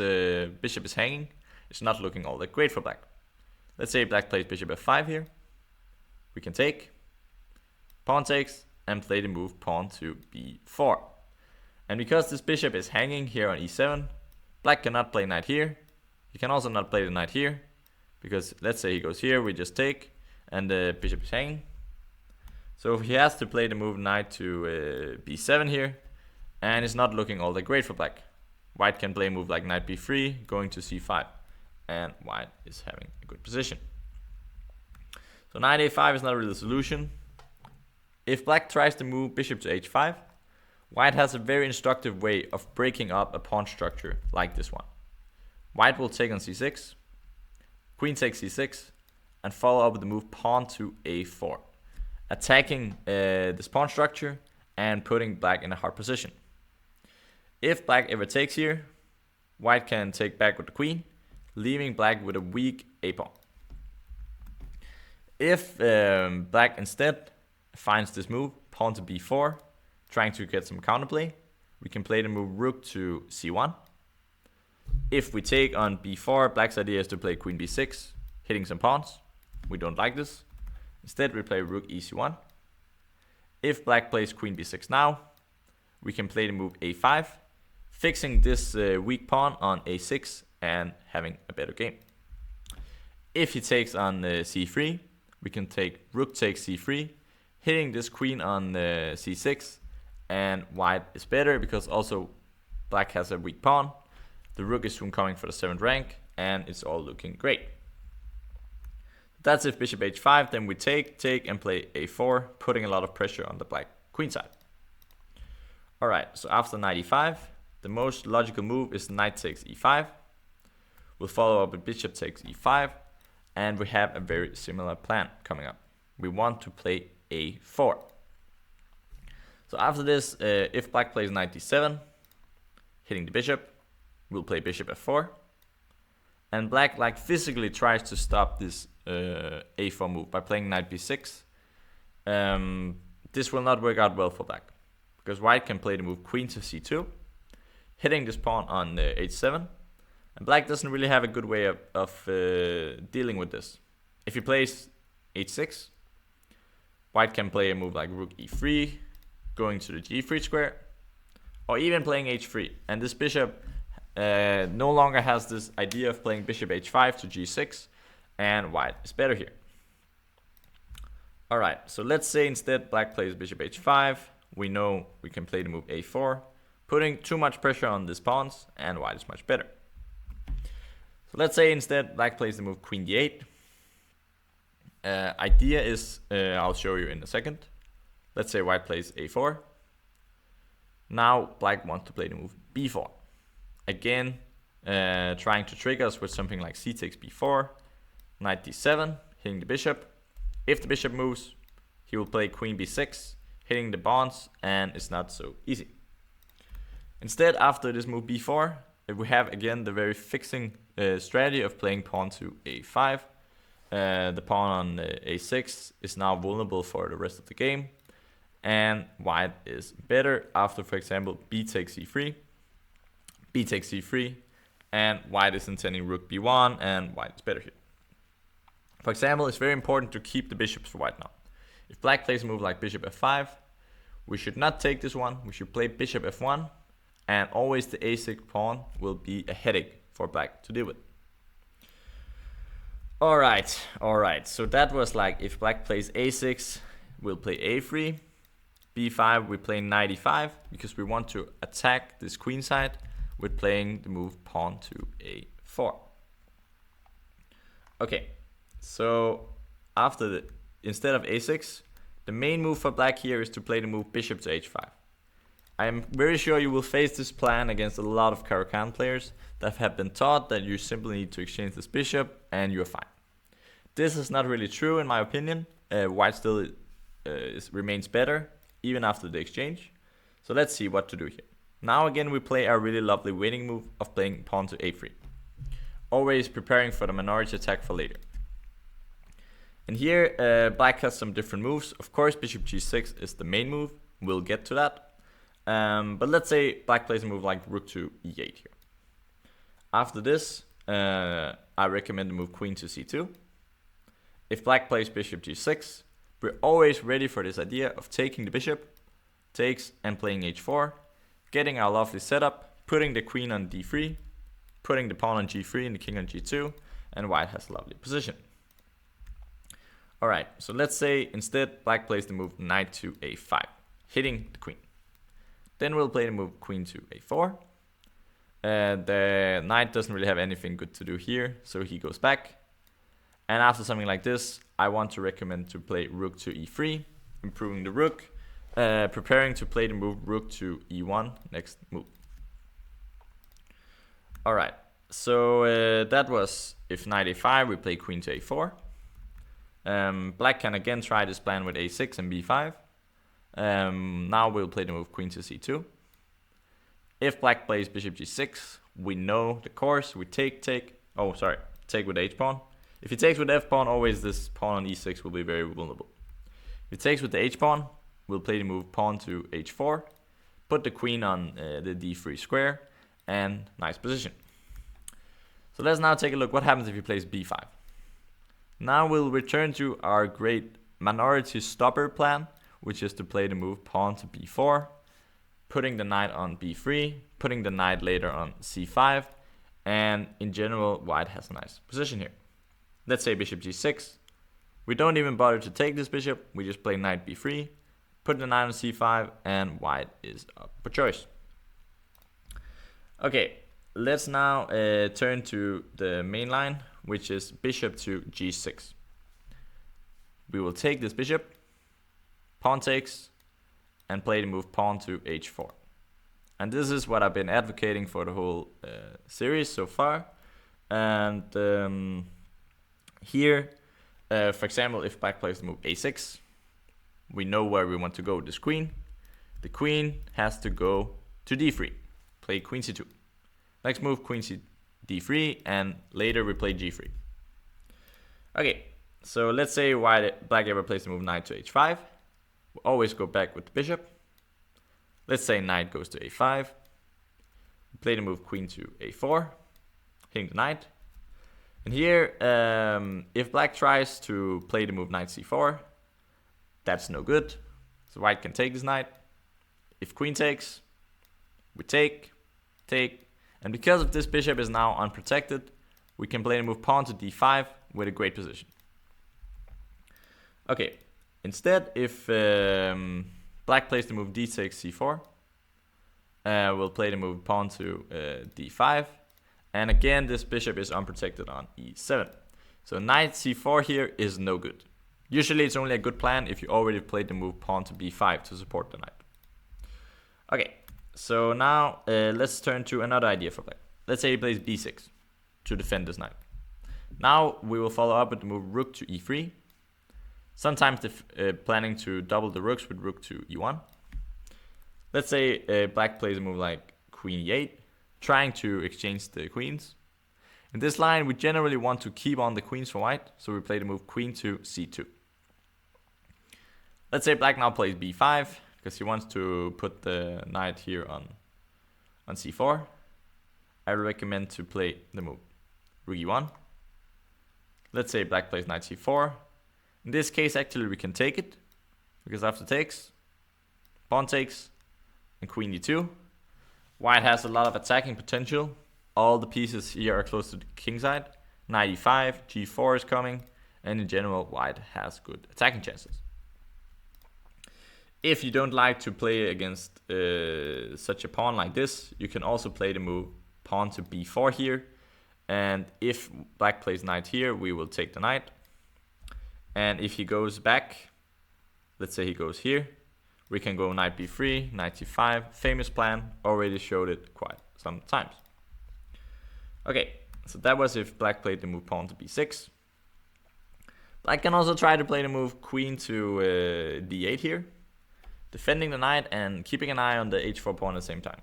bishop is hanging, it's not looking all that great for black. Let's say black plays bishop f5 here. We can take, pawn takes, and play the move pawn to b4. And because this bishop is hanging here on e7, black cannot play knight here. He can also not play the knight here, because let's say he goes here, we just take, and the bishop is hanging. So he has to play the move knight to b7 here, and it's not looking all that great for black. White can play a move like knight b3, going to c5, and white is having a good position. So knight a5 is not really the solution. If black tries to move bishop to h5, white has a very instructive way of breaking up a pawn structure like this one. White will take on c6, queen takes c6, and follow up with the move pawn to a4, attacking this pawn structure and putting black in a hard position. If black ever takes here, white can take back with the queen, leaving black with a weak a pawn. If black instead finds this move, pawn to b4, trying to get some counterplay, we can play the move rook to c1. If we take on b4, black's idea is to play queen b6, hitting some pawns. We don't like this. Instead, we play rook ec1. If black plays queen b6 now, we can play the move a5, fixing this weak pawn on a6 and having a better game. If he takes on c3, we can take rook takes c3, hitting this queen on c6, and white is better because also black has a weak pawn. The rook is soon coming for the 7th rank, and it's all looking great. That's if bishop h5, then we take, and play a4, putting a lot of pressure on the black queen side. Alright, so after knight e5, the most logical move is knight takes e5. We'll follow up with bishop takes e5, and we have a very similar plan coming up. We want to play a4. So after this, if black plays knight d7, hitting the bishop, we'll play bishop f4. And black like physically tries to stop this a4 move by playing knight b6. This will not work out well for black, because white can play the move queen to c2, hitting this pawn on h7. And black doesn't really have a good way of dealing with this. If he plays h6, white can play a move like rook e3, going to the g3 square, or even playing h3. And this bishop no longer has this idea of playing bishop h5 to g6, and white is better here. Alright, so let's say instead black plays bishop h5. We know we can play the move a4, putting too much pressure on these pawns, and white is much better. So let's say instead black plays the move queen d8. Idea is, I'll show you in a second. Let's say white plays a4. Now black wants to play the move b4. Again, trying to trick us with something like c takes b4, knight d7, hitting the bishop. If the bishop moves, he will play queen b6, hitting the pawns, and it's not so easy. Instead, after this move b4, we have again the very fixing strategy of playing pawn to a5. The pawn on a6 is now vulnerable for the rest of the game, and white is better after, for example, b takes c3, b takes c3, and white is intending rook b1, and white is better here. For example, it's very important to keep the bishops for white now. If black plays a move like bishop f5, we should not take this one, we should play bishop f1, and always the a6 pawn will be a headache for black to deal with. Alright, so that was like if black plays a6, we'll play a3, b5, we play knight e5, because we want to attack this queen side with playing the move pawn to a4. Okay, so after instead of a6, the main move for black here is to play the move bishop to h5. I am very sure you will face this plan against a lot of Caro-Kann players that have been taught that you simply need to exchange this bishop and you're fine. This is not really true in my opinion. White still remains better even after the exchange. So let's see what to do here. Now again we play our really lovely waiting move of playing pawn to a3. Always preparing for the minority attack for later. And here black has some different moves. Of course bishop g6 is the main move. We'll get to that. But let's say black plays a move like rook to e8 here. After this, I recommend the move queen to c2. If black plays bishop g6, we're always ready for this idea of taking the bishop, takes, and playing h4, getting our lovely setup, putting the queen on d3, putting the pawn on g3 and the king on g2, and white has a lovely position. Alright, so let's say instead black plays the move knight to a5, hitting the queen. Then we'll play the move queen to a4. The knight doesn't really have anything good to do here, so he goes back. And after something like this, I want to recommend to play rook to e3, improving the rook, preparing to play the move rook to e1, next move. Alright, so that was if knight a5, we play queen to a4. Black can again try this plan with a6 and b5. Now we'll play the move queen to c2. If black plays bishop g6, we know the course. We take with h pawn, If he takes with the f pawn, always this pawn on e6 will be very vulnerable. If he takes with the h pawn, we'll play the move pawn to h4, put the queen on the d3 square, and nice position. So let's now take a look what happens if he plays b5. Now we'll return to our great minority stopper plan, which is to play the move pawn to b4, putting the knight on b3, putting the knight later on c5, and in general, white has a nice position here. Let's say bishop g6. We don't even bother to take this bishop, we just play knight b3, put the knight on c5, and white is up for choice. Okay, let's now turn to the main line, which is bishop to g6. We will take this bishop, pawn takes, and play the move pawn to h4. And this is what I've been advocating for the whole series so far. And here, for example, if black plays the move a6, we know where we want to go with this queen. The queen has to go to d3, play queen c2. Next move, queen c d3, and later we play g3. Okay, so let's say black ever plays the move knight to h5. We'll always go back with the bishop. Let's say knight goes to a5. Play the move queen to a4, hitting the knight. And here, if black tries to play the move knight c4, that's no good. So white can take this knight. If queen takes, we take, and because of this bishop is now unprotected, we can play the move pawn to d5 with a great position. Okay, instead, if black plays the move d takes c4, we'll play the move pawn to d5, and again this bishop is unprotected on e7. So knight c4 here is no good. Usually it's only a good plan if you already played the move pawn to b5 to support the knight. Okay, so now let's turn to another idea for black. Let's say he plays b6 to defend this knight. Now we will follow up with the move rook to e3. Sometimes planning to double the rooks with rook to e1. Let's say black plays a move like queen e8, trying to exchange the queens. In this line, we generally want to keep on the queens for white, so we play the move queen to c2. Let's say black now plays b5, because he wants to put the knight here on c4. I recommend to play the move rook e1. Let's say black plays knight c4. In this case, actually, we can take it, because after takes, pawn takes, and queen d2. White has a lot of attacking potential. All the pieces here are close to the king side. Knight e5, g4 is coming, and in general, white has good attacking chances. If you don't like to play against such a pawn like this, you can also play the move pawn to b4 here. And if black plays knight here, we will take the knight. And if he goes back, let's say he goes here, we can go knight b3, knight c5. Famous plan, already showed it quite some times. Okay, so that was if black played the move pawn to b6. Black can also try to play the move queen to d8 here, defending the knight and keeping an eye on the h4 pawn at the same time.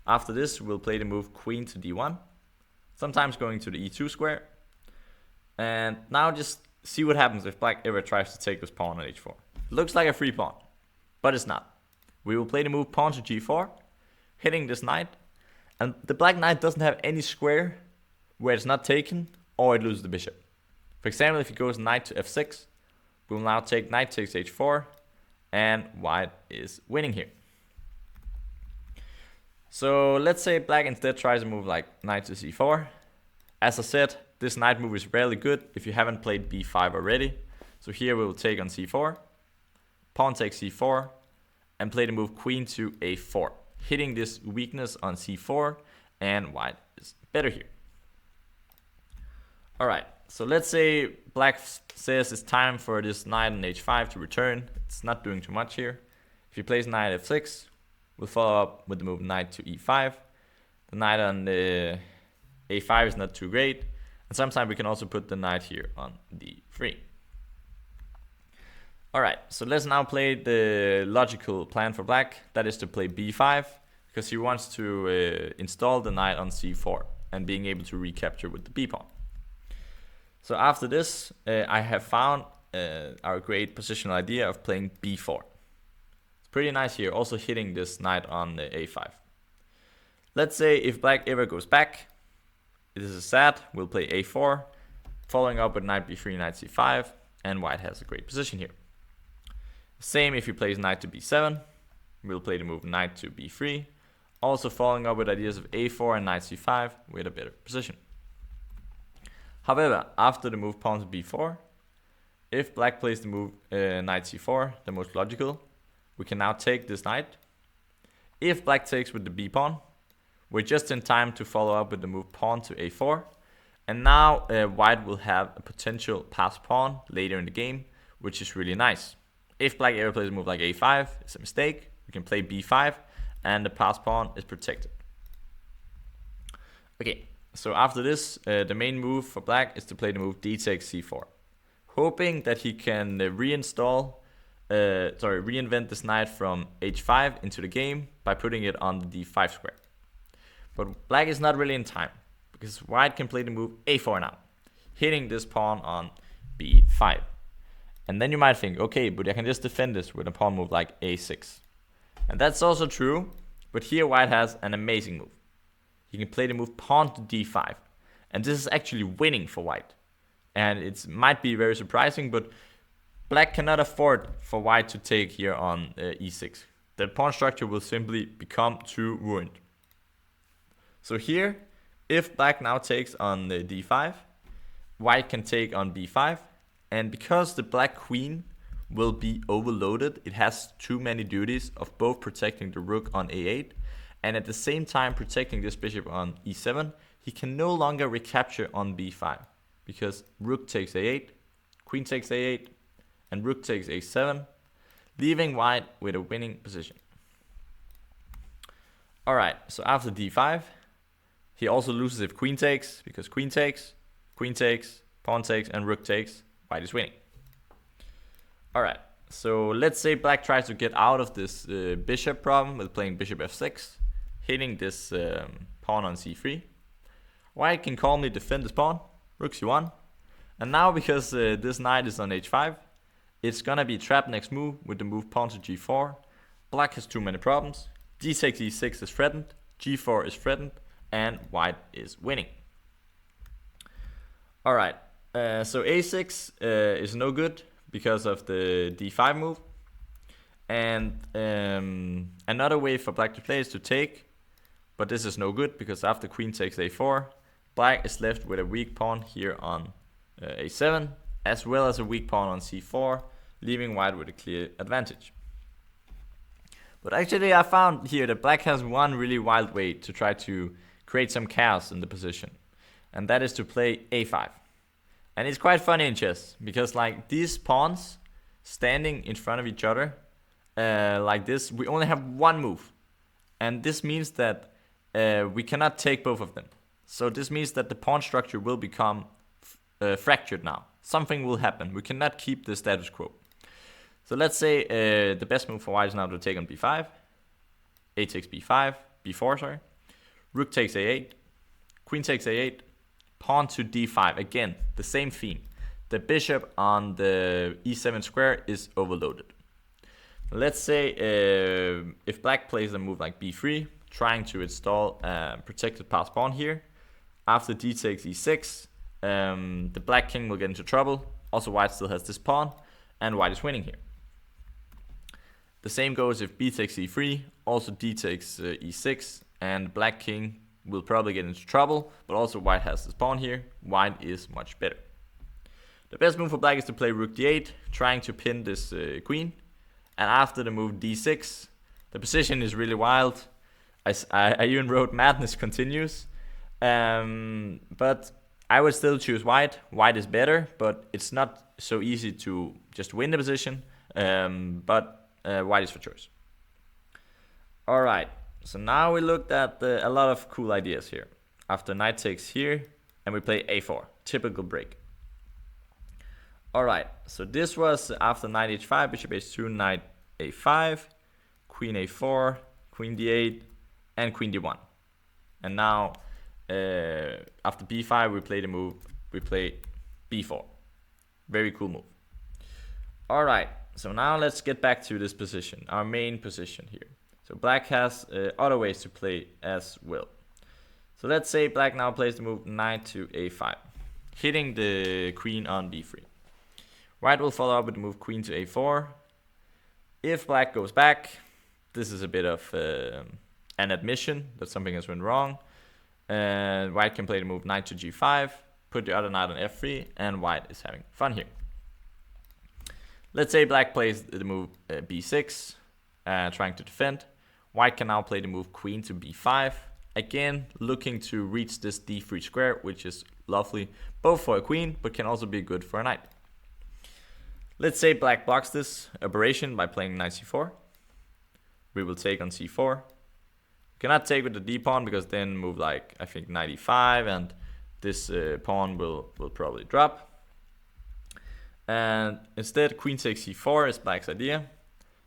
After this, we'll play the move queen to d1, sometimes going to the e2 square. And now just see what happens if black ever tries to take this pawn on h4. It looks like a free pawn, but it's not. We will play the move pawn to g4, hitting this knight, and the black knight doesn't have any square where it's not taken or it loses the bishop. For example, if he goes knight to f6, we will now take knight takes h4, and white is winning here. So let's say black instead tries a move like knight to c4. As I said, this knight move is rarely good if you haven't played b5 already. So here we will take on c4, pawn takes c4, and play the move queen to a4, hitting this weakness on c4, and white is better here. Alright, so let's say black says it's time for this knight on h5 to return. It's not doing too much here. If he plays knight f6, we'll follow up with the move knight to e5. The knight on the a5 is not too great, and sometimes we can also put the knight here on d3. Alright, so let's now play the logical plan for black. That is to play b5, because he wants to install the knight on c4 and being able to recapture with the b pawn. So after this, I have found our great positional idea of playing b4. It's pretty nice here, also hitting this knight on the a5. Let's say if black ever goes back, this is sad, we'll play a4, following up with knight b3, knight c5, and white has a great position here. Same if he plays knight to b7, we'll play the move knight to b3, also following up with ideas of a4 and knight c5 with a better position. However, after the move pawn to b4, if black plays the move knight c4, the most logical, we can now take this knight. If black takes with the b pawn, we're just in time to follow up with the move pawn to a4. And now white will have a potential pass pawn later in the game, which is really nice. If black ever plays a move like a5, it's a mistake. We can play b5 and the pass pawn is protected. Okay, so after this, the main move for black is to play the move d takes c4. Hoping that he can reinvent this knight from h5 into the game by putting it on the d5 square. But black is not really in time, because white can play the move a4 now, hitting this pawn on b5. And then you might think, okay, but I can just defend this with a pawn move like a6. And that's also true, but here white has an amazing move. He can play the move pawn to d5, and this is actually winning for white. And it might be very surprising, but black cannot afford for white to take here on e6. The pawn structure will simply become too ruined. So here, if black now takes on the d5, white can take on b5, and because the black queen will be overloaded, it has too many duties of both protecting the rook on a8 and at the same time protecting this bishop on e7, he can no longer recapture on b5 because rook takes a8, queen takes a8, and rook takes a7, leaving white with a winning position. Alright, so after d5, he also loses if queen takes, because queen takes, pawn takes, and rook takes. White is winning. Alright, so let's say black tries to get out of this bishop problem with playing bishop f6, hitting this pawn on c3. White can calmly defend this pawn, rook c1. And now because this knight is on h5, it's gonna be trapped next move with the move pawn to g4. Black has too many problems. d takes e6 is threatened, g4 is threatened, and white is winning. Alright, so a6 is no good because of the d5 move. And another way for black to play is to take, but this is no good because after queen takes a4, black is left with a weak pawn here on a7, as well as a weak pawn on c4, leaving white with a clear advantage. But actually I found here that black has one really wild way to try to create some chaos in the position, and that is to play a5. And it's quite funny in chess, because like these pawns standing in front of each other like this, we only have one move, and this means that we cannot take both of them. So this means that the pawn structure will become fractured now. Something will happen. We cannot keep the status quo. So let's say the best move for white is now to take on b5, a takes b5, b4, sorry. Rook takes a8, queen takes a8, pawn to d5. Again, the same theme. The bishop on the e7 square is overloaded. Let's say if black plays a move like b3, trying to install a protected pass pawn here. After d takes e6, the black king will get into trouble. Also, white still has this pawn, and white is winning here. The same goes if b takes e3, also d takes e6, and black king will probably get into trouble, but also white has this pawn here. White is much better. The best move for black is to play rook d8, trying to pin this queen. And after the move d6, the position is really wild. I even wrote madness continues. But I would still choose white. White is better, but it's not so easy to just win the position. But white is for choice. Alright, so now we looked at a lot of cool ideas here. After knight takes here, and we play a4, typical break. Alright, so this was after knight h5, bishop h2, knight a5, queen a4, queen d8, and queen d1. And now, after b5, we play the move, we play b4. Very cool move. Alright, so now let's get back to this position, our main position here. So black has other ways to play as well. So let's say black now plays the move knight to a5, hitting the queen on b3. White will follow up with the move queen to a4. If black goes back, this is a bit of an admission that something has went wrong. And white can play the move knight to g5, put the other knight on f3, and white is having fun here. Let's say black plays the move b6, trying to defend. White can now play the move queen to b5, again looking to reach this d3 square, which is lovely both for a queen but can also be good for a knight. Let's say black blocks this aberration by playing knight c4. We will take on c4. Cannot take with the d pawn because then move like I think knight e5 and this pawn will probably drop. And instead queen takes c4 is black's idea.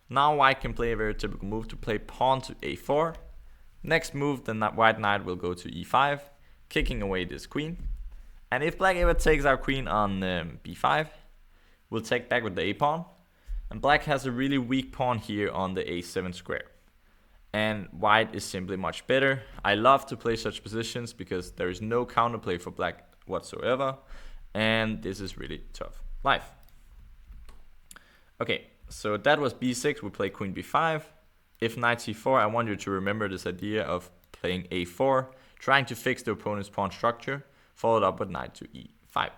Now white can play a very typical move to play pawn to a4. Next move, the white knight will go to e5, kicking away this queen. And if black ever takes our queen on b5, we'll take back with the a pawn. And black has a really weak pawn here on the a7 square. And white is simply much better. I love to play such positions because there is no counterplay for black whatsoever. And this is really tough life. Okay, so that was b6, we play queen b5. If knight c4, I want you to remember this idea of playing a4, trying to fix the opponent's pawn structure, followed up with knight to e5.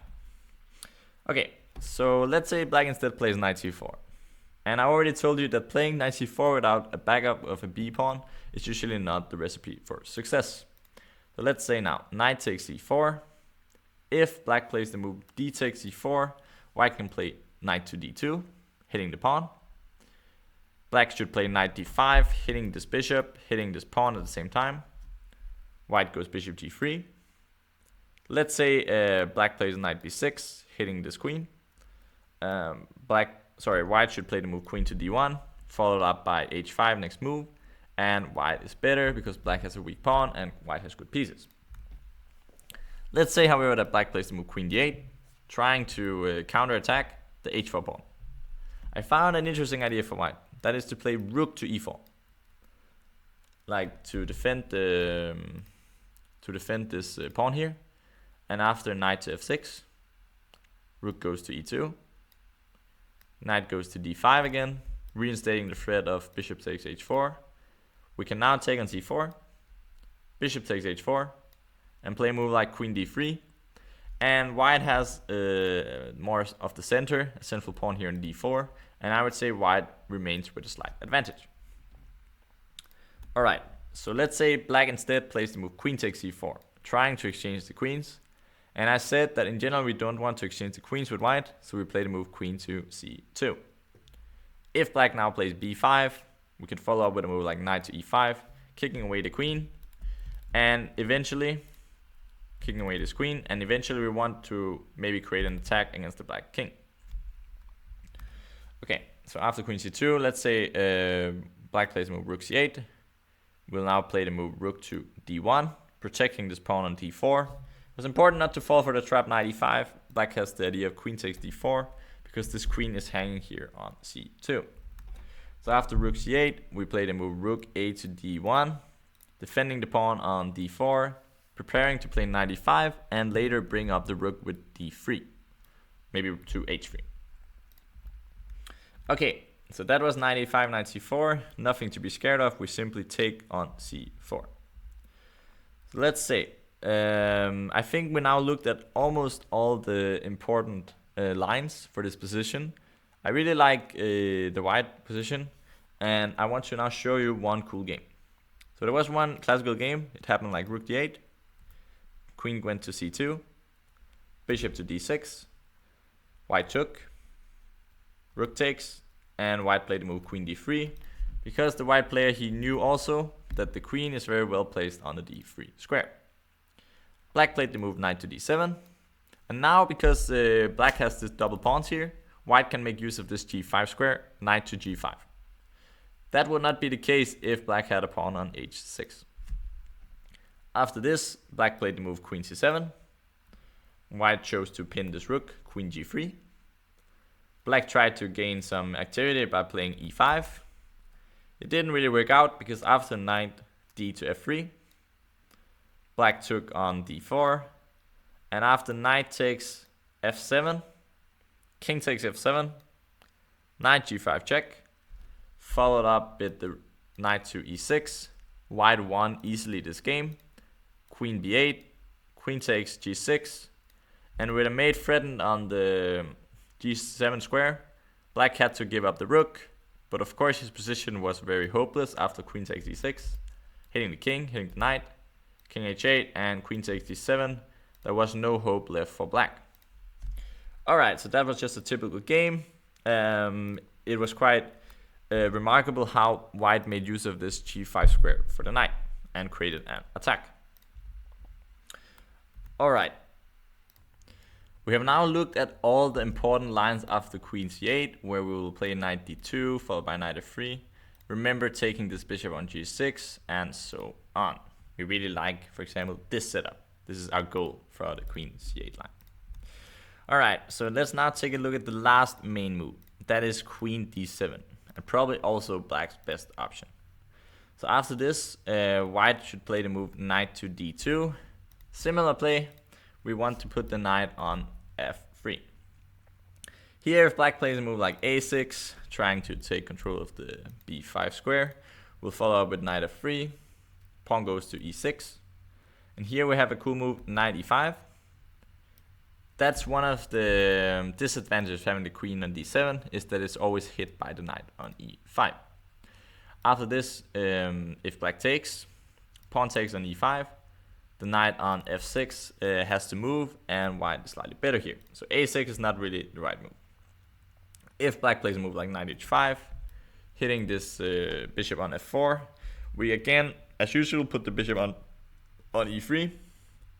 Okay, so let's say black instead plays knight c4. And I already told you that playing knight c4 without a backup of a b pawn is usually not the recipe for success. So let's say now, knight takes c4. If black plays the move d takes c4, white can play knight to d2, hitting the pawn. Black should play knight d5, hitting this bishop, hitting this pawn at the same time. White goes bishop g3. Let's say black plays knight b6, hitting this queen. White should play the move queen to d1, followed up by h5 next move. And white is better because black has a weak pawn and white has good pieces. Let's say, however, that black plays the move queen d8, trying to counterattack the h4 pawn. I found an interesting idea for white. That is to play rook to e4, like to defend this pawn here. And after knight to f6, rook goes to e2, knight goes to d5 again, reinstating the threat of bishop takes h4. We can now take on c4, bishop takes h4, and play a move like queen d3. And white has more of the center, a central pawn here in d4. And I would say white remains with a slight advantage. Alright, so let's say black instead plays the move queen takes c4, trying to exchange the queens. And I said that in general we don't want to exchange the queens with white, so we play the move queen to c2. If black now plays b5, we can follow up with a move like knight to e5, kicking away the queen. And eventually, kicking away this queen, and eventually we want to maybe create an attack against the black king. Okay, so after queen c2, let's say black plays the move rook c8. We'll now play the move rook to d1, protecting this pawn on d4. It's important not to fall for the trap knight e5. Black has the idea of queen takes d4, because this queen is hanging here on c2. So after rook c8, we play the move rook a to d1, defending the pawn on d4, preparing to play knight e5, and later bring up the rook with d3, maybe to h3. Okay, so that was knight a5, knight c4. Nothing to be scared of. We simply take on c4. So let's say, I think we now looked at almost all the important lines for this position. I really like the white position, and I want to now show you one cool game. So there was one classical game. It happened like rook d8, queen went to c2, bishop to d6, white took, rook takes, and white played the move queen d3, because the white player, he knew also that the queen is very well placed on the d3 square. Black played the move knight to d7, and now because black has this double pawns here, white can make use of this g5 square, knight to g5. That would not be the case if black had a pawn on h6. After this, black played the move queen c7. white chose to pin this rook, queen g3. Black tried to gain some activity by playing e5. It didn't really work out because after knight d to f3, black took on d4, and after knight takes f7, king takes f7, knight g5 check, followed up with the knight to e6. White won easily this game. Queen b8, queen takes g6, and with a mate threatened on the g7 square, black had to give up the rook, but of course his position was very hopeless after queen takes d6, hitting the king, hitting the knight, king h8, and queen takes d7. There was no hope left for black. Alright, so that was just a typical game. It was quite remarkable how white made use of this g5 square for the knight and created an attack. Alright, we have now looked at all the important lines after queen c8, where we will play knight d2 followed by knight f3. Remember taking this bishop on g6 and so on. We really like, for example, this setup. This is our goal for the queen c8 line. Alright, so let's now take a look at the last main move. That is queen d7, and probably also black's best option. So after this, white should play the move knight to d2. Similar play, we want to put the knight on f3. Here, if black plays a move like a6, trying to take control of the b5 square, we'll follow up with knight f3, pawn goes to e6, and here we have a cool move, knight e5. That's one of the disadvantages of having the queen on d7, is that it's always hit by the knight on e5. After this, if black takes, pawn takes on e5, the knight on f6 has to move, and white is slightly better here. So a6 is not really the right move. If black plays a move like knight h5, hitting this bishop on f4, we again, as usual, put the bishop on e3,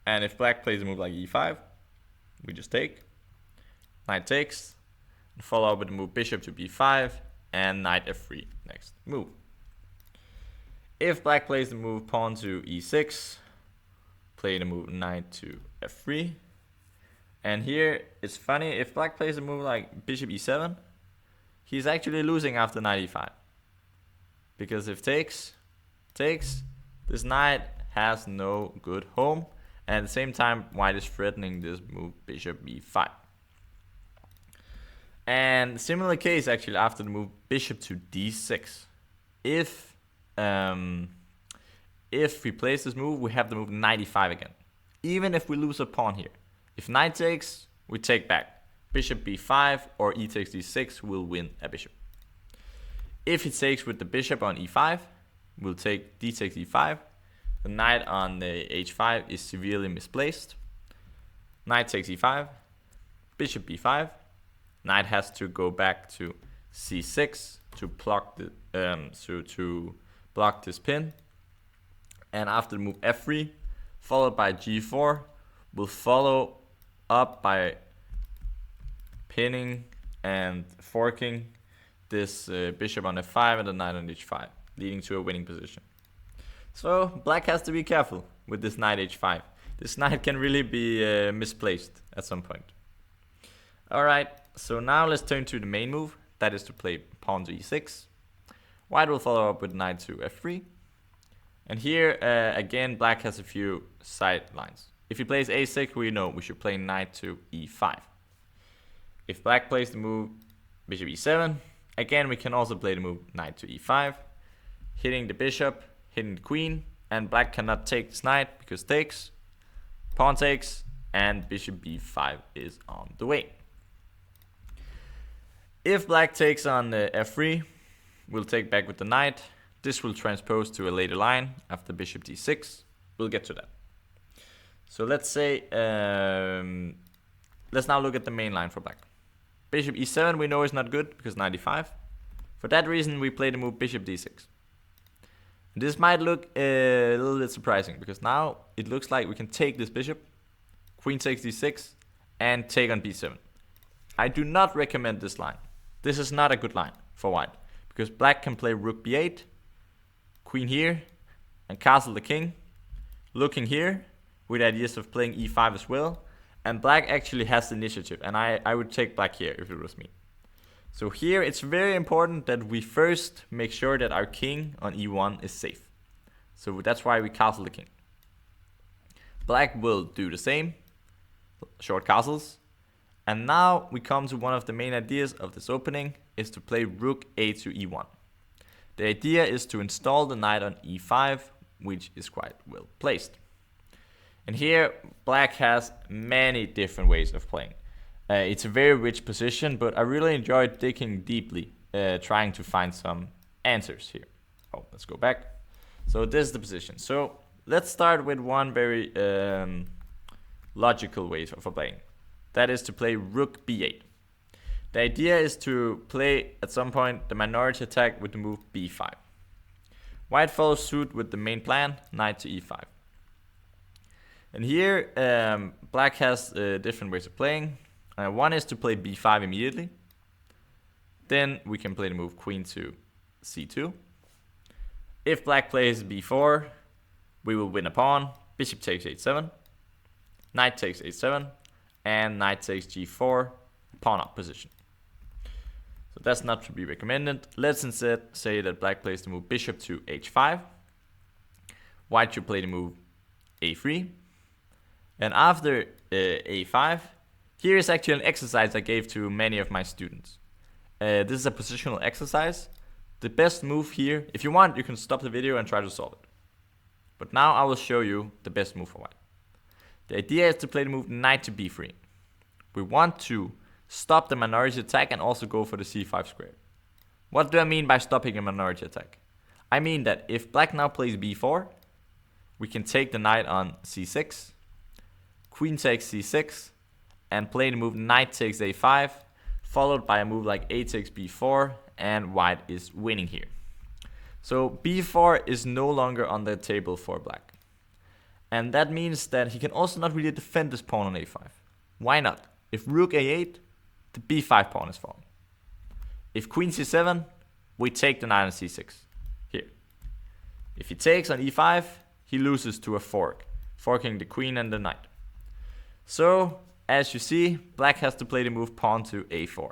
and if black plays a move like e5, we just take, knight takes, and follow up with the move bishop to b5, and knight f3 next move. If black plays the move pawn to e6, play the move knight to f3, and here it's funny, if black plays a move like bishop e7, he's actually losing after knight e5, because if takes, this knight has no good home, and at the same time white is threatening this move bishop b5. And similar case actually after the move bishop to d6. If we place this move, we have the move knight e5 again, even if we lose a pawn here. If knight takes, we take back. Bishop b5 or e takes d6 will win a bishop. If he takes with the bishop on e5, we'll take d takes e5. The knight on the h5 is severely misplaced. Knight takes e5, bishop b5. Knight has to go back to c6 to block the to block this pin. And after the move f3, followed by g4, we'll follow up by pinning and forking this bishop on f5 and the knight on h5, leading to a winning position. So black has to be careful with this knight h5. This knight can really be misplaced at some point. Alright, so now let's turn to the main move, that is to play pawn to e6. White will follow up with knight to f3. And here, again, black has a few side lines. If he plays a6, we know we should play knight to e5. If black plays the move bishop e7, again, we can also play the move knight to e5, hitting the bishop, hitting the queen, and black cannot take this knight because takes, pawn takes, and bishop b5 is on the way. If black takes on f3, we'll take back with the knight. This will transpose to a later line after bishop d6. We'll get to that. So let's say, let's now look at the main line for black. Bishop e7 we know is not good because knight e5. For that reason we play the move bishop d6. This might look a little bit surprising because now it looks like we can take this bishop, queen takes d6, and take on b7. I do not recommend this line. This is not a good line for white because black can play rook b8, queen here, and castle the king, looking here with ideas of playing e5 as well, and black actually has the initiative, and I would take black here if it was me. So here it's very important that we first make sure that our king on e1 is safe. So that's why we castle the king. Black will do the same, short castles. And now we come to one of the main ideas of this opening, is to play rook a to e1. The idea is to install the knight on e5, which is quite well placed. And here black has many different ways of playing. It's a very rich position, but I really enjoyed digging deeply, trying to find some answers here. Oh, let's go back. So this is the position. So let's start with one very logical way for playing. That is to play rook b8. The idea is to play at some point the minority attack with the move b5. White follows suit with the main plan, knight to e5. And here black has different ways of playing. One is to play b5 immediately. Then we can play the move queen to c2. If black plays b4, we will win a pawn. Bishop takes h7. Knight takes h7. And knight takes g4. Pawn up position. So that's not to be recommended. Let's instead say that black plays the move bishop to h5. White should play the move a3. And after a5, here is actually an exercise I gave to many of my students. This is a positional exercise. The best move here, if you want, you can stop the video and try to solve it. But now I will show you the best move for white. The idea is to play the move knight to b3. We want to stop the minority attack and also go for the c5 square. What do I mean by stopping a minority attack? I mean that if black now plays b4, we can take the knight on c6, queen takes c6, and play the move knight takes a5, followed by a move like a takes b4, and white is winning here. So b4 is no longer on the table for black. And that means that he can also not really defend this pawn on a5. Why not? If rook a8, the b5 pawn is falling. If queen c7, we take the knight on c6. Here. If he takes on e5, he loses to a fork, forking the queen and the knight. So, as you see, black has to play the move pawn to a4.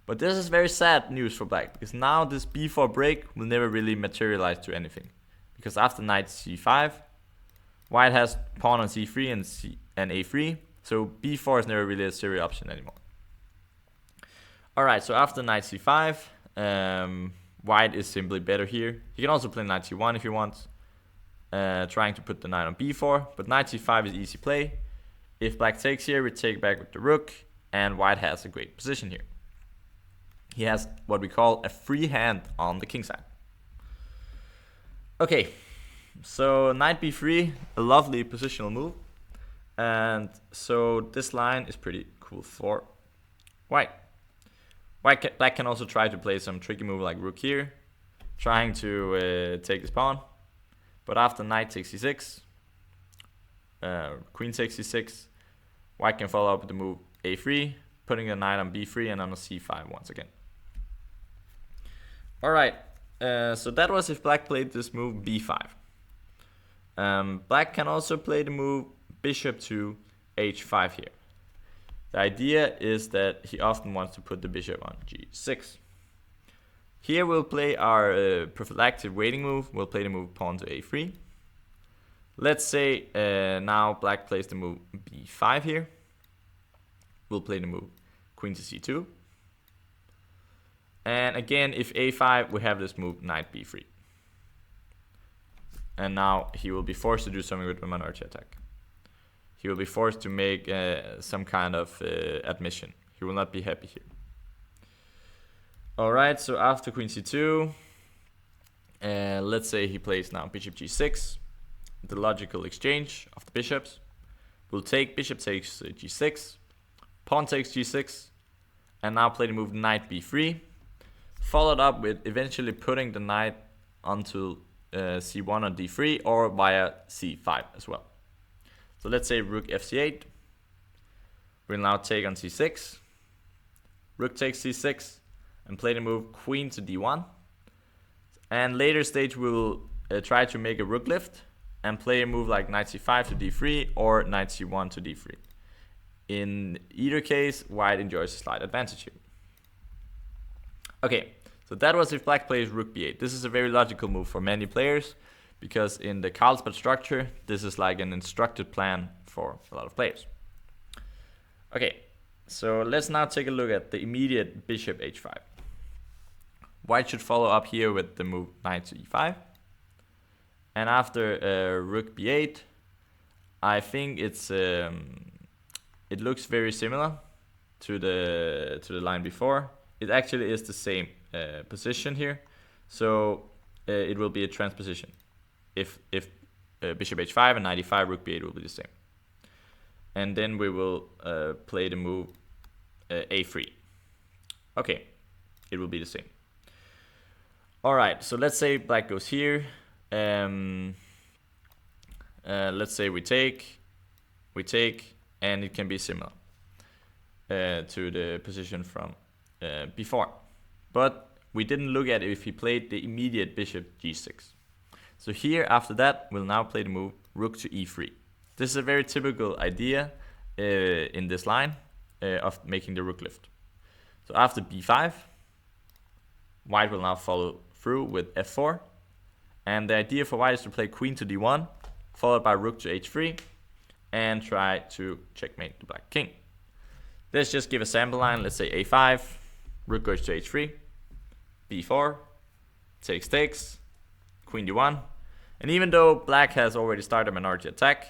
But this is very sad news for black, because now this b4 break will never really materialize to anything. Because after knight c5, white has pawn on c3 and a3, so b4 is never really a serious option anymore. Alright, so after knight c5, white is simply better here. He can also play knight c1 if he wants, trying to put the knight on b4, but knight c5 is easy play. If black takes here, we take back with the rook, and white has a great position here. He has what we call a free hand on the king side. Okay, so knight b3, a lovely positional move. And so this line is pretty cool for white. Black can also try to play some tricky move like rook here, trying to take this pawn. But after knight takes c6, queen takes c6, white can follow up with the move a3, putting the knight on b3 and on a c5 once again. Alright, so that was if black played this move b5. Black can also play the move bishop to h5 here. The idea is that he often wants to put the bishop on g6. Here we'll play our prophylactic waiting move. We'll play the move pawn to a3. Let's say now black plays the move b5 here. We'll play the move queen to c2. And again, if a5, we have this move knight b3. And now he will be forced to do something with the minority attack. He will be forced to make some kind of admission. He will not be happy here. Alright, so after queen c2, let's say he plays now bishop g6. The logical exchange of the bishops. We'll take bishop takes g6, pawn takes g6, and now play the move knight b3, followed up with eventually putting the knight onto c1 on d3 or via c5 as well. So let's say rook fc8. We'll now take on c6, rook takes c6, and play the move queen to d1. And later stage we will try to make a rook lift and play a move like knight c5 to d3 or knight c1 to d3. in either case, white enjoys a slight advantage here. Okay, so that was if black plays rook b8. This is a very logical move for many players, because in the Carlsbad structure, this is like an instructed plan for a lot of players. Okay, so let's now take a look at the immediate bishop h5. White should follow up here with the move knight to e5. And after rook b8, I think it looks very similar to the line before. It actually is the same position here, so it will be a transposition. If bishop h5 and knight e5, rook b8 will be the same. And then we will play the move a3. Okay, it will be the same. All right, so let's say black goes here. Let's say we take, and it can be similar to the position from before. But we didn't look at it if he played the immediate bishop g6. So here, after that, we'll now play the move rook to e3. This is a very typical idea in this line of making the rook lift. So after b5, white will now follow through with f4. And the idea for white is to play queen to d1, followed by rook to h3, and try to checkmate the black king. Let's just give a sample line. Let's say a5, rook goes to h3, b4, takes, queen d1. And even though black has already started a minority attack,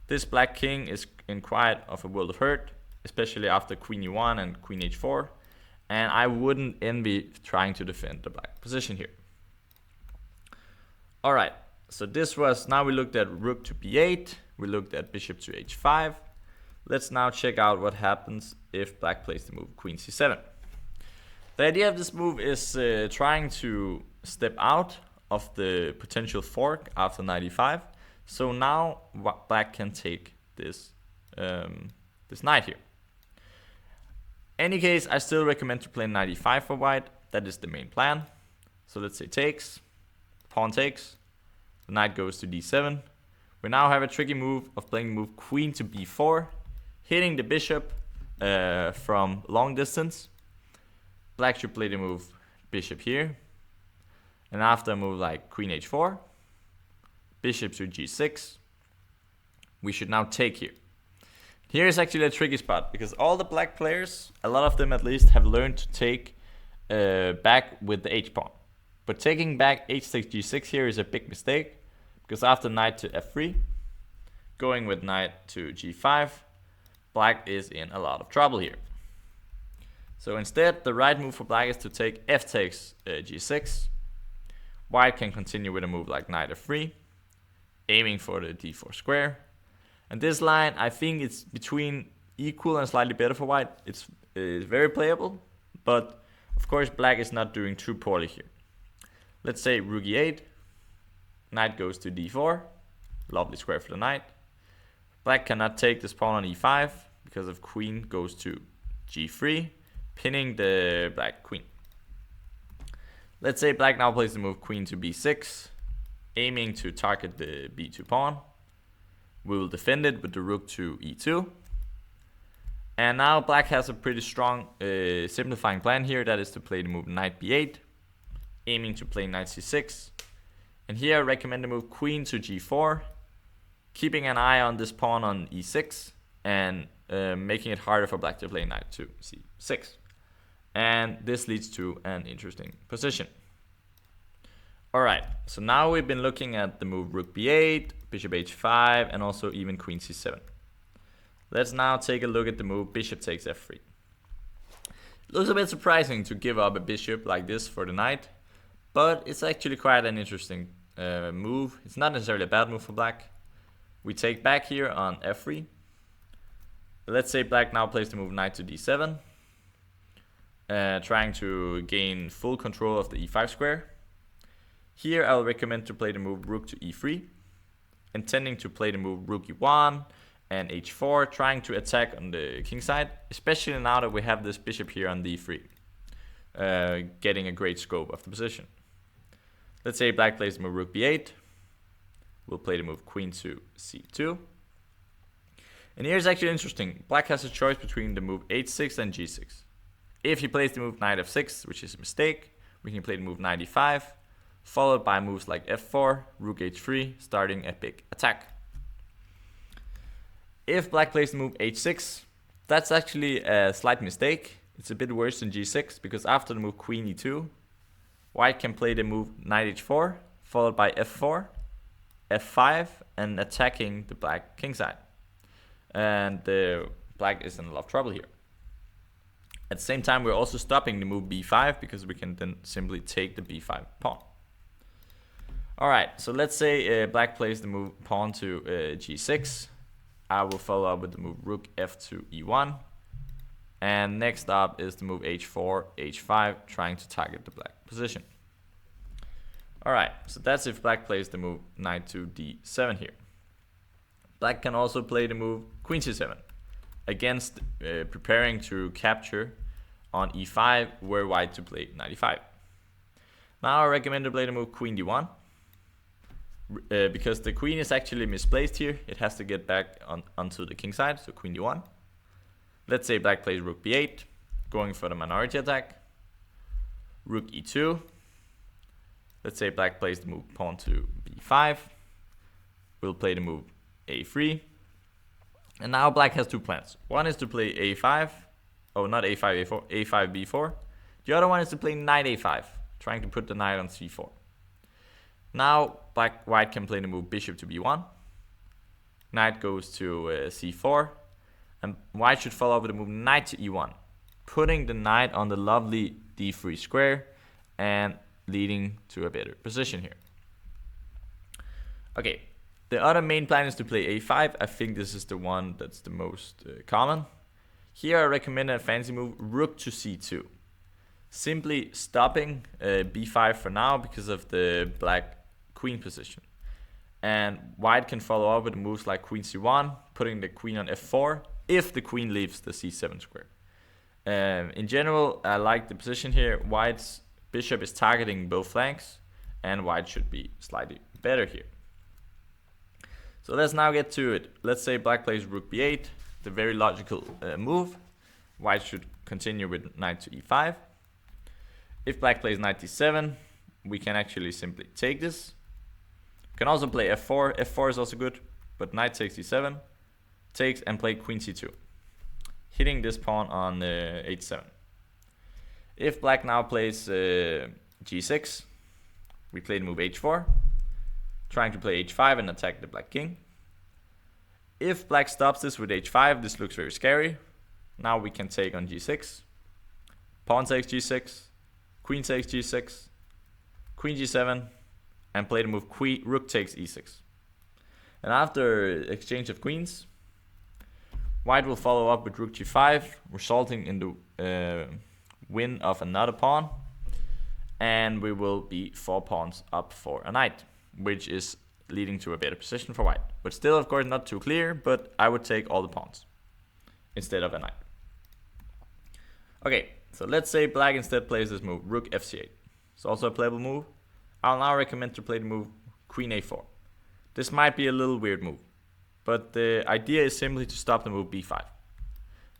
this black king is in quite of a world of hurt, especially after queen e1 and queen h4. And I wouldn't envy trying to defend the black position here. All right, so this was, now we looked at rook to b8, we looked at bishop to h5. Let's now check out what happens if black plays the move queen c7. The idea of this move is trying to step out of the potential fork after knight e5. So now black can take this, this knight here. Any case, I still recommend to play knight e5 for white. That is the main plan. So let's say takes, pawn takes, the knight goes to d7. We now have a tricky move of playing the move queen to b4, hitting the bishop from long distance. Black should play the move bishop here. And after a move like queen h4, bishop to g6, we should now take here. Here is actually a tricky spot, because all the black players, a lot of them at least, have learned to take back with the h-pawn. But taking back h6, g6 here is a big mistake, because after knight to f3, going with knight to g5, black is in a lot of trouble here. So instead, the right move for black is to take f takes g6. White can continue with a move like knight f3, aiming for the d4 square. And this line, I think it's between equal and slightly better for white. It's very playable, but of course black is not doing too poorly here. Let's say rook e8, knight goes to d4, lovely square for the knight. Black cannot take this pawn on e5 because of queen goes to g3, pinning the black queen. Let's say black now plays the move queen to b6, aiming to target the b2 pawn. We will defend it with the rook to e2. And now black has a pretty strong simplifying plan here. That is to play the move knight b8, aiming to play knight c6. And here I recommend the move queen to g4, keeping an eye on this pawn on e6 and making it harder for black to play knight to c6. And this leads to an interesting position. Alright, so now we've been looking at the move rook b8, bishop h5, and also even queen c7. Let's now take a look at the move bishop takes f3. It looks a bit surprising to give up a bishop like this for the knight, but it's actually quite an interesting move. It's not necessarily a bad move for black. We take back here on f3. Let's say black now plays the move knight to d7, trying to gain full control of the e5 square. Here I'll recommend to play the move rook to e3, intending to play the move rook e1 and h4, trying to attack on the king side, especially now that we have this bishop here on d3, getting a great scope of the position. Let's say black plays the move rook b8, we'll play the move queen to c2. And here's actually interesting. Black has a choice between the move h6 and g6. If he plays the move knight f6, which is a mistake, we can play the move knight e5, followed by moves like f4, rook h3, starting a big attack. If black plays the move h6, that's actually a slight mistake. It's a bit worse than g6, because after the move queen e2, white can play the move knight h4, followed by f4, f5, and attacking the black kingside. And black is in a lot of trouble here. At the same time, we're also stopping the move b5, because we can then simply take the b5 pawn. Alright, so let's say black plays the move pawn to g6. I will follow up with the move rook f2 e1. And next up is the move h4, h5, trying to target the black position. Alright, so that's if black plays the move knight to d7 here. Black can also play the move queen c7, against preparing to capture on e5, were white to play knight e5. Now I recommend to play the move queen d1, because the queen is actually misplaced here. It has to get back onto the king side, so queen d1. Let's say black plays rook b8, going for the minority attack. Rook e2. Let's say black plays the move pawn to b5. We'll play the move a3. And now black has two plans. One is to play a5. Oh, not a5, a4, a5, b4. The other one is to play knight a5, trying to put the knight on c4. Now white can play the move bishop to b1. Knight goes to c4. And white should follow up with the move knight to e1, putting the knight on the lovely d3 square and leading to a better position here. Okay, the other main plan is to play a5. I think this is the one that's the most common. Here I recommend a fancy move, rook to c2. Simply stopping b5 for now because of the black queen position. And white can follow up with moves like queen c1, putting the queen on f4, if the queen leaves the c7 square. In general, I like the position here. White's bishop is targeting both flanks, and white should be slightly better here. So let's now get to it. Let's say black plays rook b8, the very logical move. White should continue with knight to e5. If black plays knight d7, we can actually simply take this. Can also play f4. f4 is also good, but knight takes d7, takes and play queen c2, hitting this pawn on h7. If black now plays g6, we play the move h4, trying to play h5 and attack the black king. If black stops this with h5, this looks very scary. Now we can take on g6. Pawn takes g6, queen takes g6, queen g7, and play the move rook takes e6. And after exchange of queens, white will follow up with rook g5, resulting in the win of another pawn. And we will be 4 pawns up for a knight, which is leading to a better position for white. But still, of course, not too clear, but I would take all the pawns instead of a knight. Okay, so let's say black instead plays this move, rook fc8. It's also a playable move. I'll now recommend to play the move queen a4. This might be a little weird move, but the idea is simply to stop the move b5,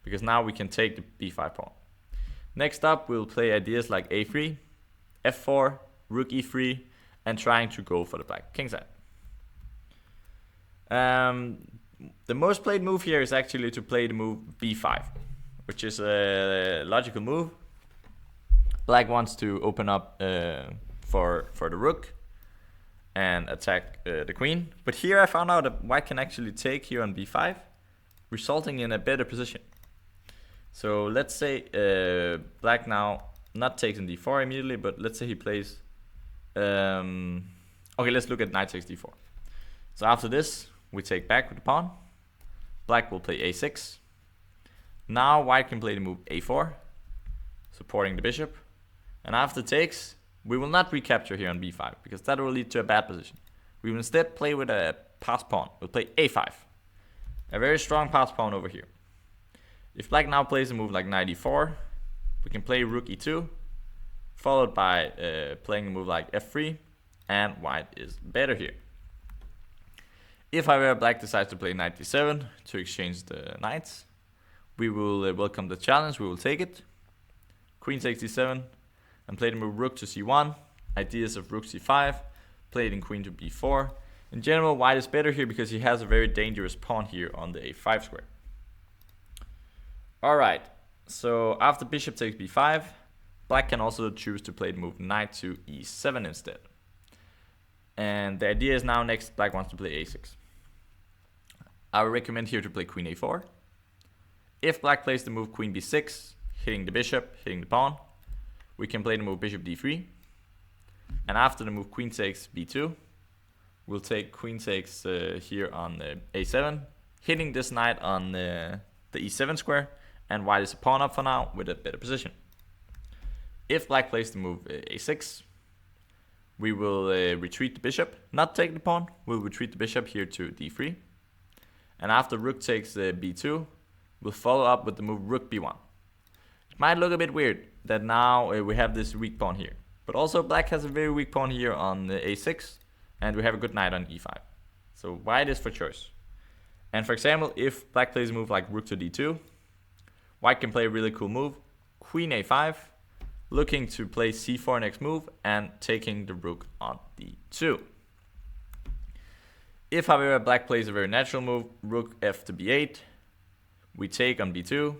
because now we can take the b5 pawn. Next up, we'll play ideas like a3, f4, rook e3, and trying to go for the black kingside. The most played move here is actually to play the move b5, which is a logical move. Black wants to open up for the rook and attack the queen. But here I found out that white can actually take here on b5, resulting in a better position. So let's say black now not takes on d4 immediately, but let's say he plays... okay, let's look at knight takes d4. So after this, we take back with the pawn. Black will play a6. Now white can play the move a4, supporting the bishop. And after takes, we will not recapture here on b5, because that will lead to a bad position. We will instead play with a passed pawn. We'll play a5. A very strong passed pawn over here. If black now plays a move like knight e4, we can play rook e2, followed by playing a move like f3, and white is better here. If, however, black decides to play knight d7 to exchange the knights, we will welcome the challenge, we will take it. Queen takes d7, and play the move rook to c1, ideas of rook c5, playing queen to b4. In general, white is better here because he has a very dangerous pawn here on the a5 square. Alright, so after bishop takes b5, black can also choose to play the move knight to e7 instead. And the idea is now next black wants to play a6. I would recommend here to play queen a4. If black plays the move queen b6, hitting the bishop, hitting the pawn, we can play the move bishop d3. And after the move queen takes b2, we'll take queen takes here on a7, hitting this knight on the e7 square, and white is a pawn up for now with a better position. If black plays the move a6, we will retreat the bishop, not take the pawn, we'll retreat the bishop here to d3. And after rook takes b2, we'll follow up with the move rook b1. It might look a bit weird that now we have this weak pawn here. But also black has a very weak pawn here on a6, and we have a good knight on e5. So white is for choice. And for example, if black plays a move like rook to d2, white can play a really cool move, queen a5, looking to play c4 next move and taking the rook on d2. If, however, black plays a very natural move, rook f to b8, we take on b2,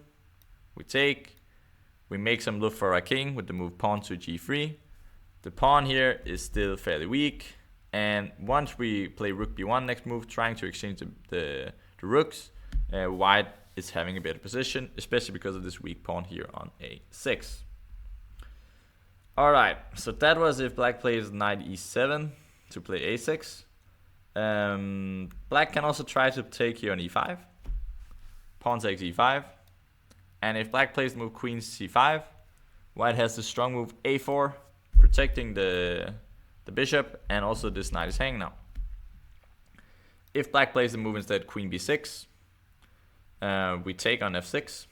we make some look for our king with the move pawn to g3. The pawn here is still fairly weak, and once we play rook b1 next move, trying to exchange the rooks, white is having a better position, especially because of this weak pawn here on a6. Alright, so that was if black plays knight e7 to play a6. Black can also try to take here on e5. Pawn takes e5. And if black plays the move queen c5, white has the strong move a4, protecting the bishop, and also this knight is hanging now. If black plays the move instead queen b6, we take on f6.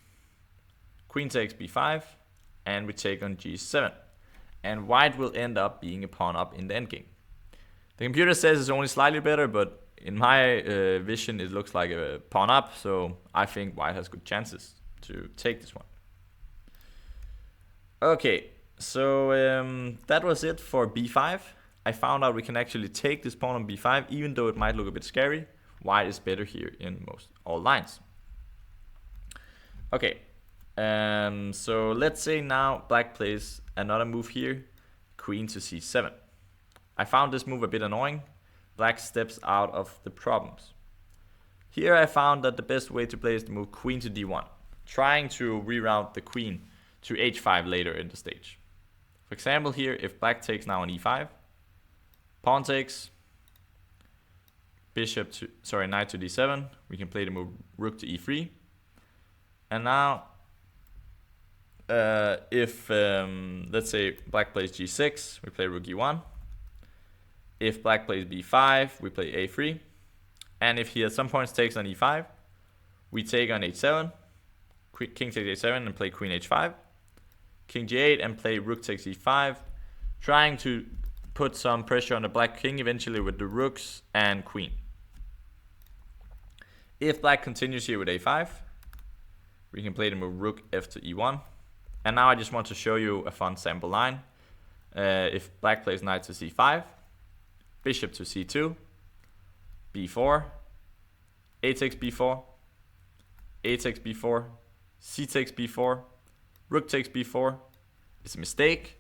Queen takes b5, and we take on g7. And white will end up being a pawn up in the endgame. The computer says it's only slightly better, but in my vision it looks like a pawn up, so I think white has good chances to take this one. Okay, so that was it for b5. I found out we can actually take this pawn on b5, even though it might look a bit scary. White is better here in most all lines. Okay, so let's say now black plays another move here, queen to c7. I found this move a bit annoying. Black steps out of the problems. Here I found that the best way to play is to move queen to d1, trying to reroute the queen to h5 later in the stage. For example, here if black takes now on e5, pawn takes, knight to d7, we can play the move rook to e3. And now if let's say black plays g6, we play rook e1. If black plays b5, we play a3. And if he at some points takes on e5, we take on h7. King takes a7 and play queen h5. King g8 and play rook takes e5. Trying to put some pressure on the black king eventually with the rooks and queen. If black continues here with a5, we can play the move rook f to e1. And now I just want to show you a fun sample line. If black plays knight to c5, bishop to c2, b4, a takes b4, a takes b4, c takes b4, rook takes b4. It's a mistake.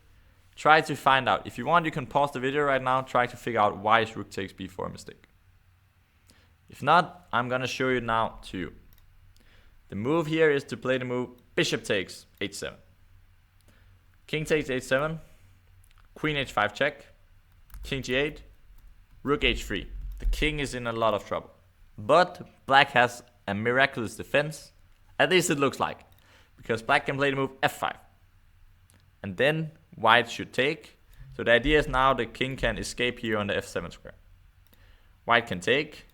Try to find out. If you want, you can pause the video right now. Try to figure out why is rook takes b4 a mistake. If not, I'm gonna show you now to you. The move here is to play the move bishop takes h7. King takes h7, queen h5 check, king g8, rook h3. The king is in a lot of trouble. But black has a miraculous defense. At least it looks like. Because black can play the move f5. And then white should take. So the idea is now the king can escape here on the f7 square. White can take.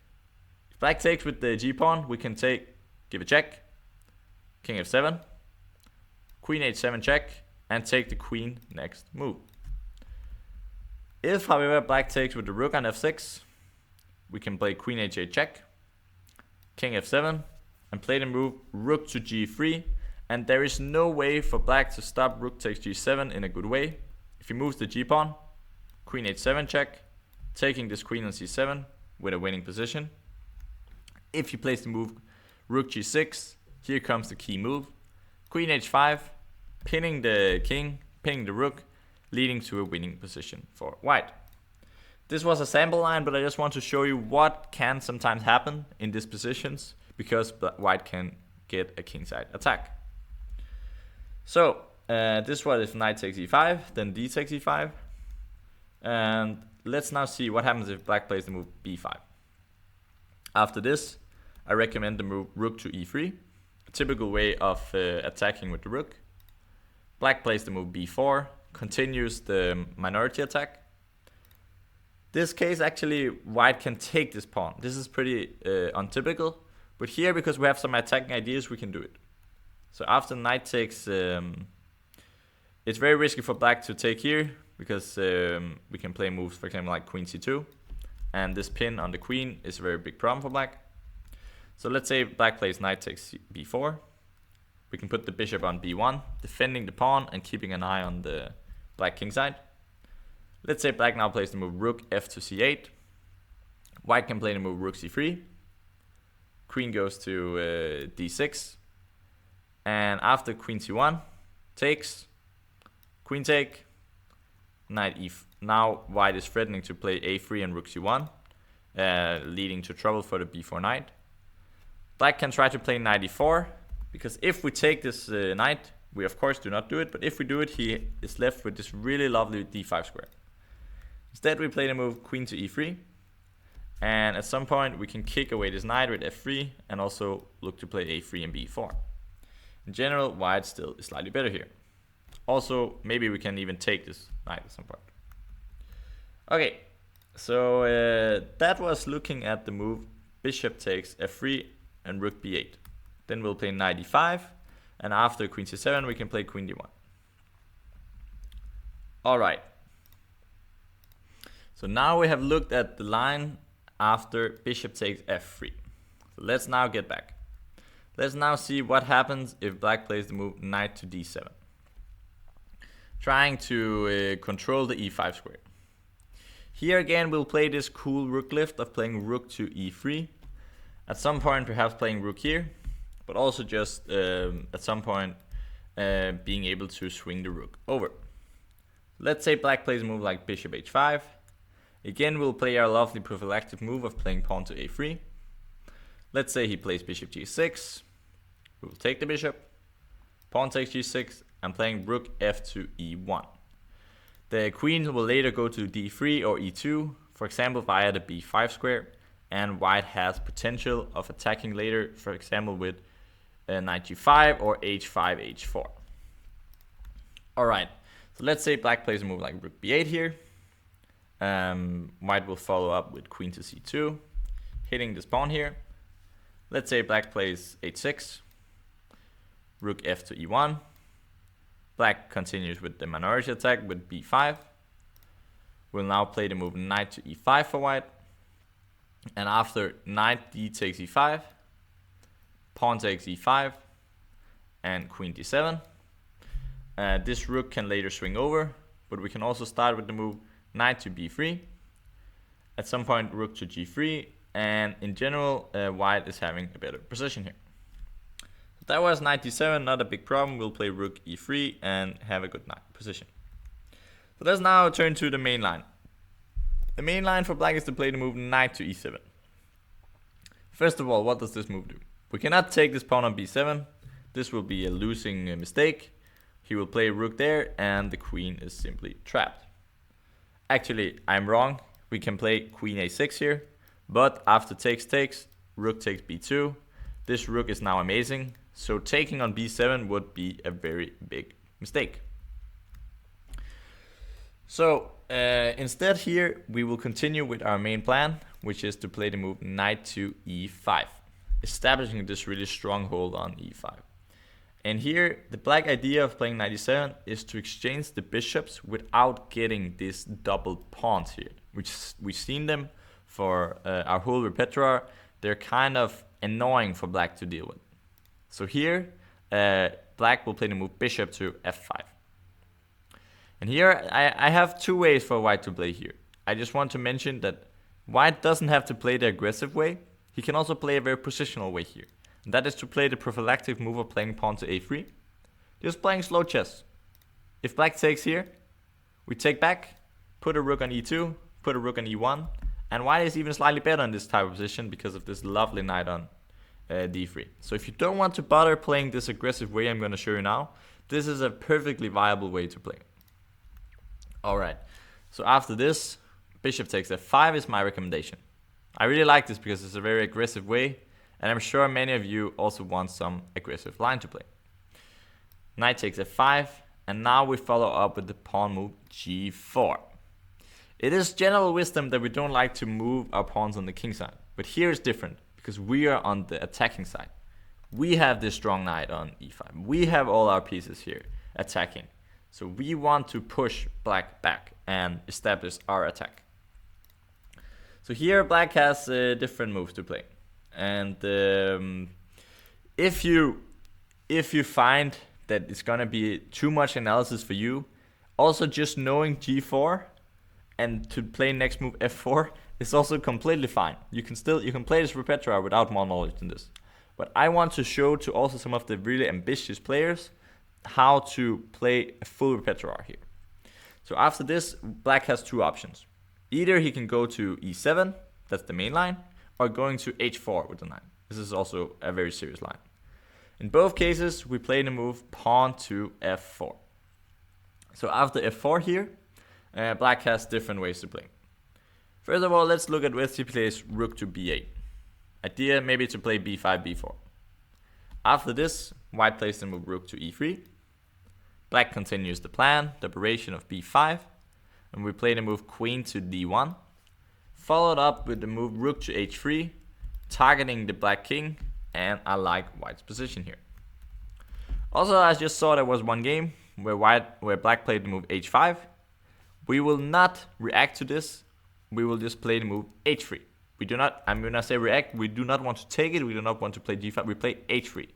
If black takes with the g-pawn, we can take, give a check. King f7. Queen h7 check. And take the queen next move. If, however, black takes with the rook on f6, we can play queen h8 check, king f7, and play the move rook to g3. And there is no way for black to stop rook takes g7 in a good way. If he moves the g-pawn, queen h7 check, taking this queen on c7 with a winning position. If he plays the move rook g6, here comes the key move. Queen h5, pinning the king, pinning the rook, leading to a winning position for white. This was a sample line, but I just want to show you what can sometimes happen in these positions because white can get a kingside attack. So this was if knight takes e5, then d takes e5. And let's now see what happens if black plays the move b5. After this, I recommend the move rook to e3, a typical way of attacking with the rook. Black plays the move b4, continues the minority attack. This case actually white can take this pawn. This is pretty untypical, but here because we have some attacking ideas we can do it. So after knight takes, it's very risky for black to take here because we can play moves, for example, like queen c2, and this pin on the queen is a very big problem for black. So let's say black plays knight takes b4. We can put the bishop on b1, defending the pawn and keeping an eye on the black king side. Let's say black now plays the move rook f to c8. White can play the move rook c3. Queen goes to d6. And after queen c1 takes, queen take, knight e. Now white is threatening to play a3 and rook c1, leading to trouble for the b4 knight. Black can try to play knight e4, because if we take this knight, we of course do not do it, but if we do it, he is left with this really lovely d5 square. Instead we play the move queen to e3, and at some point we can kick away this knight with f3 and also look to play a3 and b4. In general, white still is slightly better here. Also, maybe we can even take this knight at some point. Okay, so that was looking at the move bishop takes f3 and rook b8. Then we'll play knight e5, and after queen c7 we can play queen d1. Alright. So now we have looked at the line after bishop takes f3. So let's now get back. Let's now see what happens if black plays the move knight to d7. Trying to control the e5 square. Here again we'll play this cool rook lift of playing rook to e3. At some point perhaps playing rook here, but also just at some point being able to swing the rook over. Let's say black plays a move like bishop h5. Again we'll play our lovely prophylactic move of playing pawn to a3. Let's say he plays bishop g6. We'll take the bishop. Pawn takes g6 and playing rook f to e1. The queen will later go to d3 or e2, for example via the b5 square, and white has potential of attacking later, for example with knight g5 or h5, h4. Alright, so let's say black plays a move like rook b8 here. White will follow up with queen to c2, hitting this pawn here. Let's say black plays h6, rook f to e1. Black continues with the minority attack with b5. We'll now play the move knight to e5 for white. And after knight d takes e5, pawn takes e5, and queen d7. This rook can later swing over, but we can also start with the move knight to b3. At some point rook to g3, and in general white is having a better position here. So that was knight d7, not a big problem. We'll play rook e3 and have a good knight position. So let's now turn to the main line. The main line for black is to play the move knight to e7. First of all, what does this move do? We cannot take this pawn on b7. This will be a losing mistake. He will play rook there and the queen is simply trapped. Actually, I'm wrong. We can play queen a6 here, but after takes, rook takes b2. This rook is now amazing, so taking on b7 would be a very big mistake. So instead here we will continue with our main plan, which is to play the move knight to e5, establishing this really strong hold on e5. And here the black idea of playing knight e7 is to exchange the bishops without getting these double pawns here, which we've seen them for our whole repertoire, they're kind of annoying for black to deal with. So here, black will play the move bishop to f5. And here, I have two ways for white to play here. I just want to mention that white doesn't have to play the aggressive way. He can also play a very positional way here. And that is to play the prophylactic move of playing pawn to a3. Just playing slow chess. If black takes here, we take back, put a rook on e2, put a rook on e1, and white is even slightly better in this type of position because of this lovely knight on d3. So if you don't want to bother playing this aggressive way I'm going to show you now, this is a perfectly viable way to play. Alright, so after this, bishop takes f5 is my recommendation. I really like this because it's a very aggressive way, and I'm sure many of you also want some aggressive line to play. Knight takes f5, and now we follow up with the pawn move g4. It is general wisdom that we don't like to move our pawns on the king side, but here it's different because we are on the attacking side. We have this strong knight on e5. We have all our pieces here attacking. So we want to push black back and establish our attack. So here black has different moves to play. And if you find that it's gonna be too much analysis for you, also just knowing g4 and to play next move f4 is also completely fine. You can play this repertoire without more knowledge than this. But I want to show to also some of the really ambitious players how to play a full repertoire here. So after this, black has two options. Either he can go to e7, that's the main line, or going to h4 with the knight. This is also a very serious line. In both cases, we play the move pawn to f4. So after f4 here, black has different ways to play. First of all, let's look at where he plays rook to b8. Idea maybe to play b5, b4. After this, white plays the move rook to e3. Black continues the plan, the operation of b5, and we play the move queen to d1, followed up with the move rook to h3, targeting the black king, and I like white's position here. Also, I just saw there was one game where black played the move h5. We will not react to this. We will just play the move h3. We do not, I'm gonna say react, we do not want to take it, we do not want to play g5, we play h3.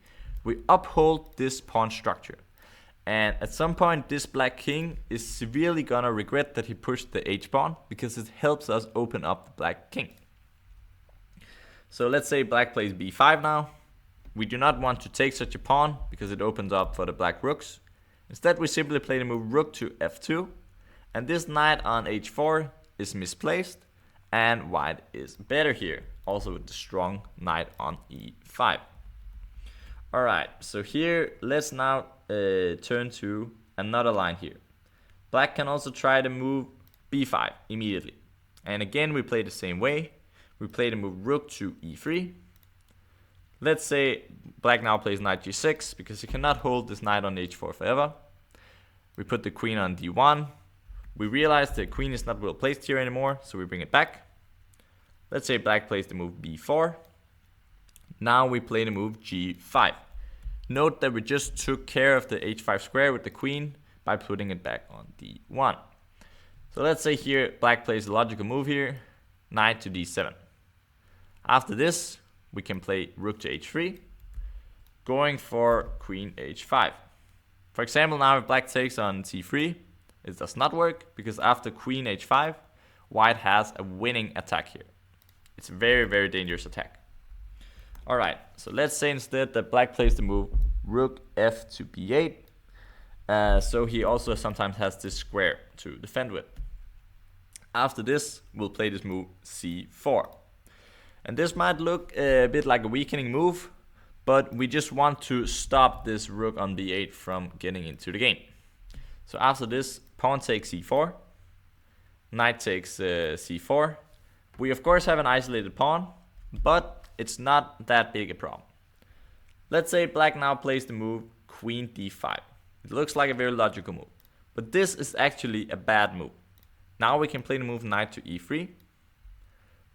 We uphold this pawn structure. And at some point, this black king is severely gonna regret that he pushed the h-pawn because it helps us open up the black king. So let's say black plays b5 now. We do not want to take such a pawn because it opens up for the black rooks. Instead, we simply play the move rook to f2. And this knight on h4 is misplaced. And white is better here, also with the strong knight on e5. Alright, so here, let's now turn to another line here. Black can also try to move b5 immediately. And again, we play the same way. We play the move rook to e3. Let's say black now plays knight g6 because he cannot hold this knight on h4 forever. We put the queen on d1. We realize the queen is not well placed here anymore, so we bring it back. Let's say black plays the move b4. Now we play the move g5. Note that we just took care of the h5 square with the queen by putting it back on d1. So let's say here black plays the logical move here, knight to d7. After this, we can play rook to h3, going for queen h5. For example, now if black takes on c3, it does not work because after queen h5, white has a winning attack here. It's a very, very dangerous attack. Alright, so let's say instead that black plays the move rook f to b8. So he also sometimes has this square to defend with. After this, we'll play this move c4. And this might look a bit like a weakening move, but we just want to stop this rook on b8 from getting into the game. So after this, pawn takes c4, knight takes c4. We of course have an isolated pawn, but it's not that big a problem. Let's say black now plays the move queen d5. It looks like a very logical move, but this is actually a bad move. Now we can play the move knight to e3.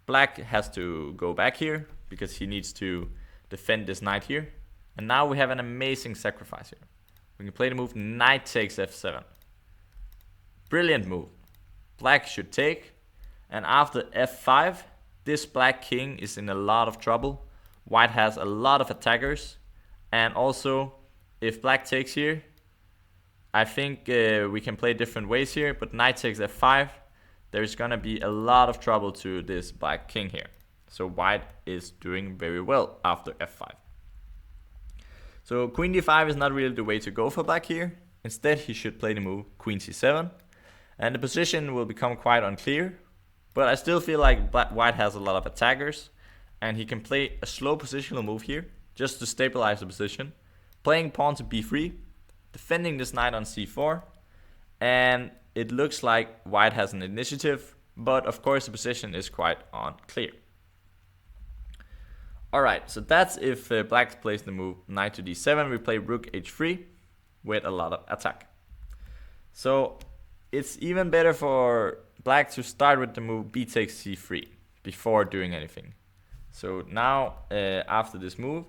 Black has to go back here because he needs to defend this knight here. And now we have an amazing sacrifice here. We can play the move knight takes f7. Brilliant move. Black should take, and after f5, this black king is in a lot of trouble. White has a lot of attackers, and also if black takes here, I think we can play different ways here, but knight takes f5, there's gonna be a lot of trouble to this black king here. So white is doing very well after f5. So queen d5 is not really the way to go for black here. Instead, he should play the move queen c7, and the position will become quite unclear, but I still feel like white has a lot of attackers, and he can play a slow positional move here just to stabilize the position, playing pawn to b3, defending this knight on c4, and it looks like white has an initiative, but of course the position is quite unclear. Alright, so that's if black plays the move knight to d7, we play rook h3 with a lot of attack. So it's even better for black to start with the move b takes c3 before doing anything. So now after this move,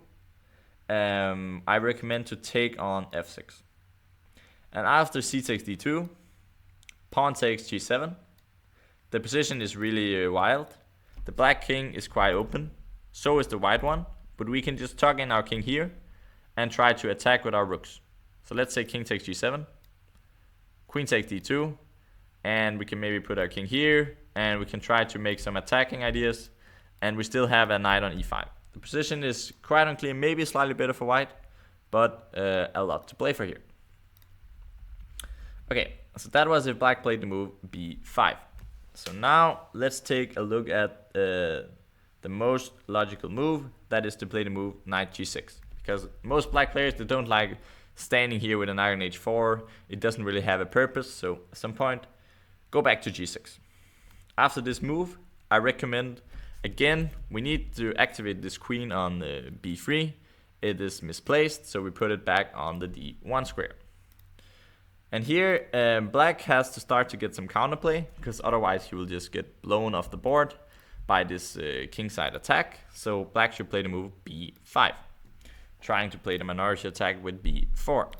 I recommend to take on f6. And after c takes d2, pawn takes g7. The position is really wild. The black king is quite open, so is the white one, but we can just tuck in our king here and try to attack with our rooks. So let's say king takes g7, queen takes d2, and we can maybe put our king here, and we can try to make some attacking ideas, and we still have a knight on e5. The position is quite unclear, maybe slightly better for white, but a lot to play for here. Okay, so that was if black played the move b5. So now let's take a look at the most logical move, that is to play the move knight g6. Because most black players, they don't like standing here with a knight on h4. It doesn't really have a purpose, so at some point, go back to g6. After this move, I recommend, again, we need to activate this queen on the b3. It is misplaced, so we put it back on the d1 square. And here, black has to start to get some counterplay, because otherwise he will just get blown off the board by this kingside attack. So black should play the move b5, trying to play the minority attack with b4.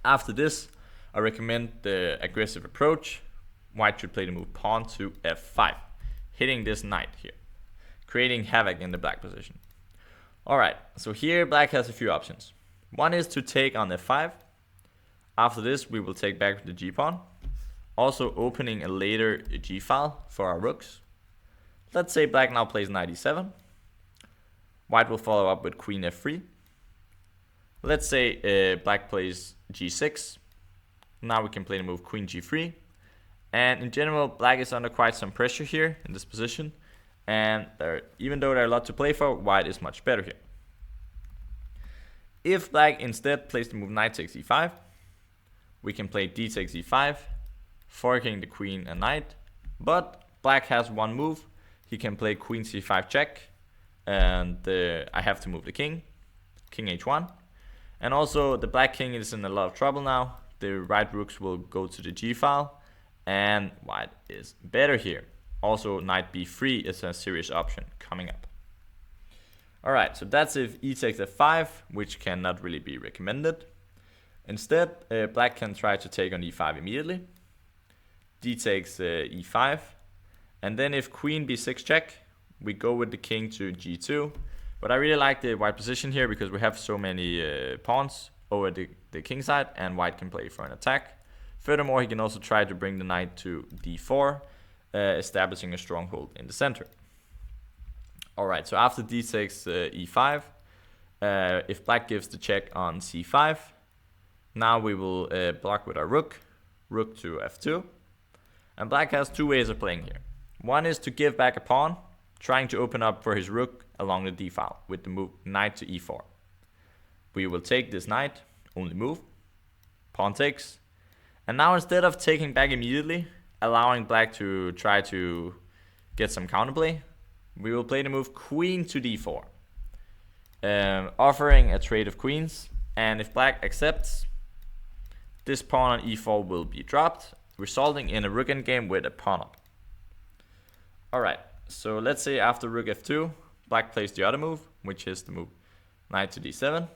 After this, I recommend the aggressive approach. White should play the move pawn to f5, hitting this knight here, creating havoc in the black position. Alright, so here black has a few options. One is to take on f5. After this, we will take back the g-pawn, also opening a later g-file for our rooks. Let's say black now plays knight e7. White will follow up with queen f3. Let's say black plays g6. Now we can play the move queen g3. And in general, black is under quite some pressure here in this position. And even though there are a lot to play for, white is much better here. If black instead plays the move knight takes e5, we can play d takes e5, forking the queen and knight. But black has one move. He can play queen c5 check, and I have to move the king h1. And also the black king is in a lot of trouble now. The right rooks will go to the g file, and white is better here. Also knight b3 is a serious option coming up. Alright, so that's if e takes f5, which cannot really be recommended. Instead, black can try to take on e5 immediately. D takes e5. And then if queen b6 check, we go with the king to g2. But I really like the white position here because we have so many pawns over the king side, and white can play for an attack. Furthermore, he can also try to bring the knight to d4, establishing a stronghold in the center. Alright, so after d takes e5, if black gives the check on c5, now we will block with our rook to f2. And black has two ways of playing here. One is to give back a pawn, trying to open up for his rook along the d file with the move knight to e4. We will take this knight, only move, pawn takes, and now instead of taking back immediately, allowing black to try to get some counterplay, we will play the move queen to d4, offering a trade of queens. And if black accepts, this pawn on e4 will be dropped, resulting in a rook endgame with a pawn up. Alright, so let's say after rook f2, black plays the other move, which is the move knight to d7.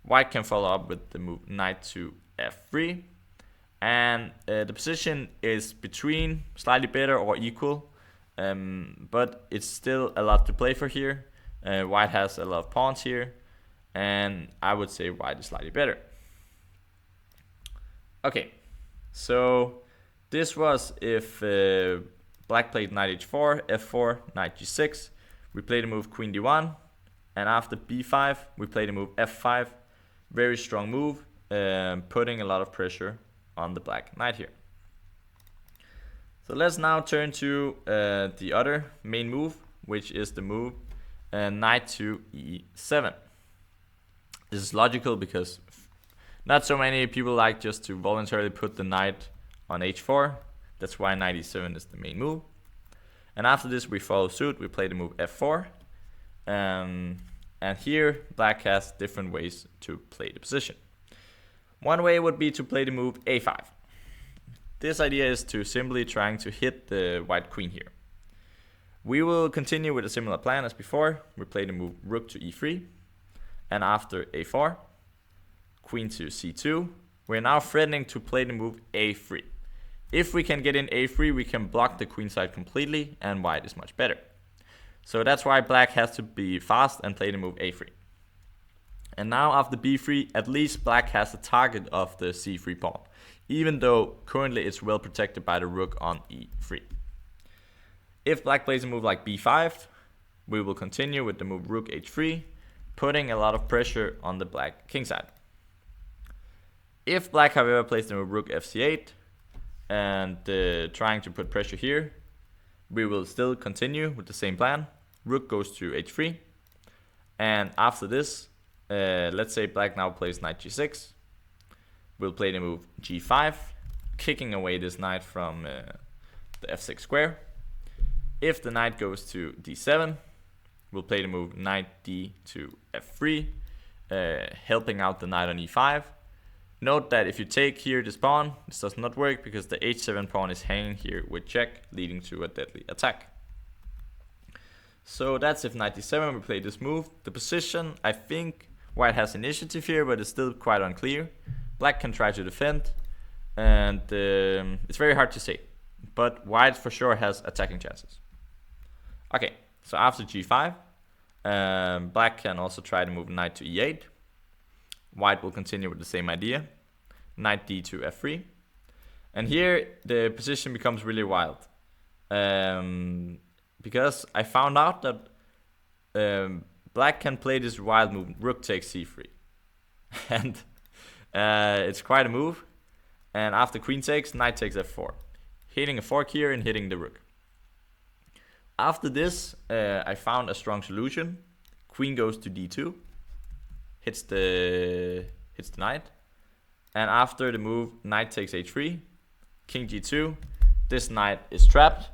White can follow up with the move knight to f3. And the position is between slightly better or equal. but it's still a lot to play for here. White has a lot of pawns here, and I would say white is slightly better. Okay, so this was if black played knight h4, f4, knight g6. We played a move queen d1, and after b5 we played a move f5. Very strong move, putting a lot of pressure on the black knight here. So let's now turn to the other main move, which is the move knight to e7. This is logical because not so many people like just to voluntarily put the knight on h4. That's why knight e7 is the main move. And after this we follow suit. We play the move f4. And here black has different ways to play the position. One way would be to play the move a5. This idea is to simply trying to hit the white queen here. We will continue with a similar plan as before. We play the move rook to e3. And after a4, queen to c2. We're now threatening to play the move a3. If we can get in a3, we can block the queen side completely, and white is much better. So that's why black has to be fast and play the move a3. And now after b3, at least black has the target of the c3 pawn, even though currently it's well protected by the rook on e3. If black plays a move like b5, we will continue with the move rook h3, putting a lot of pressure on the black king side. If black, however, plays the move rook fc8 and trying to put pressure here, we will still continue with the same plan. Rook goes to h3, and after this, let's say black now plays knight g6. We'll play the move g5, kicking away this knight from the f6 square. If the knight goes to d7, we'll play the move knight d to f3, helping out the knight on e5. Note that if you take here this pawn, this does not work because the h7 pawn is hanging here with check, leading to a deadly attack. So that's if knight d7 we play this move. The position, I think white has initiative here, but it's still quite unclear. Black can try to defend, and it's very hard to say. But white for sure has attacking chances. Okay, so after g5, black can also try to move knight to e8. White will continue with the same idea. Knight d to f3. And here the position becomes really wild. Because I found out that black can play this wild move, rook takes c3. And it's quite a move. And after queen takes, knight takes f4. Hitting a fork here and hitting the rook. After this, I found a strong solution. Queen goes to d2. Hits the knight. And after the move, knight takes h3. King g2. This knight is trapped.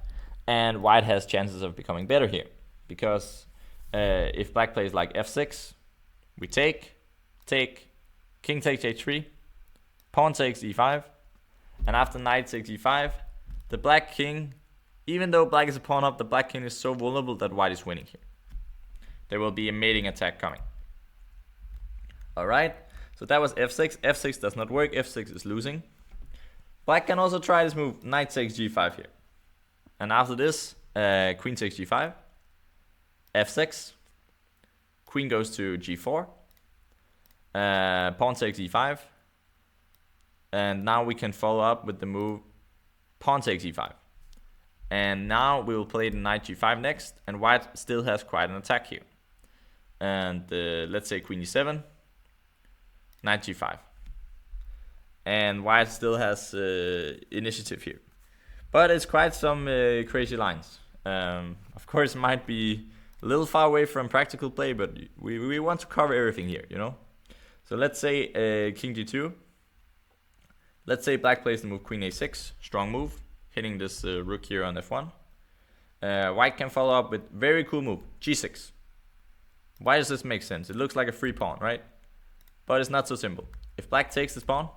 And white has chances of becoming better here. Because if black plays like f6, we take, king takes h3, pawn takes e5, and after knight takes e5, the black king, even though black is a pawn up, the black king is so vulnerable that white is winning here. There will be a mating attack coming. Alright, so that was f6. f6 does not work, f6 is losing. Black can also try this move, knight takes g5 here. And after this, queen takes g5, f6, queen goes to g4, pawn takes e5, and now we can follow up with the move pawn takes e5. And now we will play the knight g5 next, and white still has quite an attack here. And let's say queen e7, knight g5. And white still has initiative here. But it's quite some crazy lines. Of course, it might be a little far away from practical play, but we want to cover everything here, you know? So let's say king g2. Let's say black plays the move queen a6, strong move, hitting this rook here on f1. White can follow up with very cool move, g6. Why does this make sense? It looks like a free pawn, right? But it's not so simple. If black takes this pawn,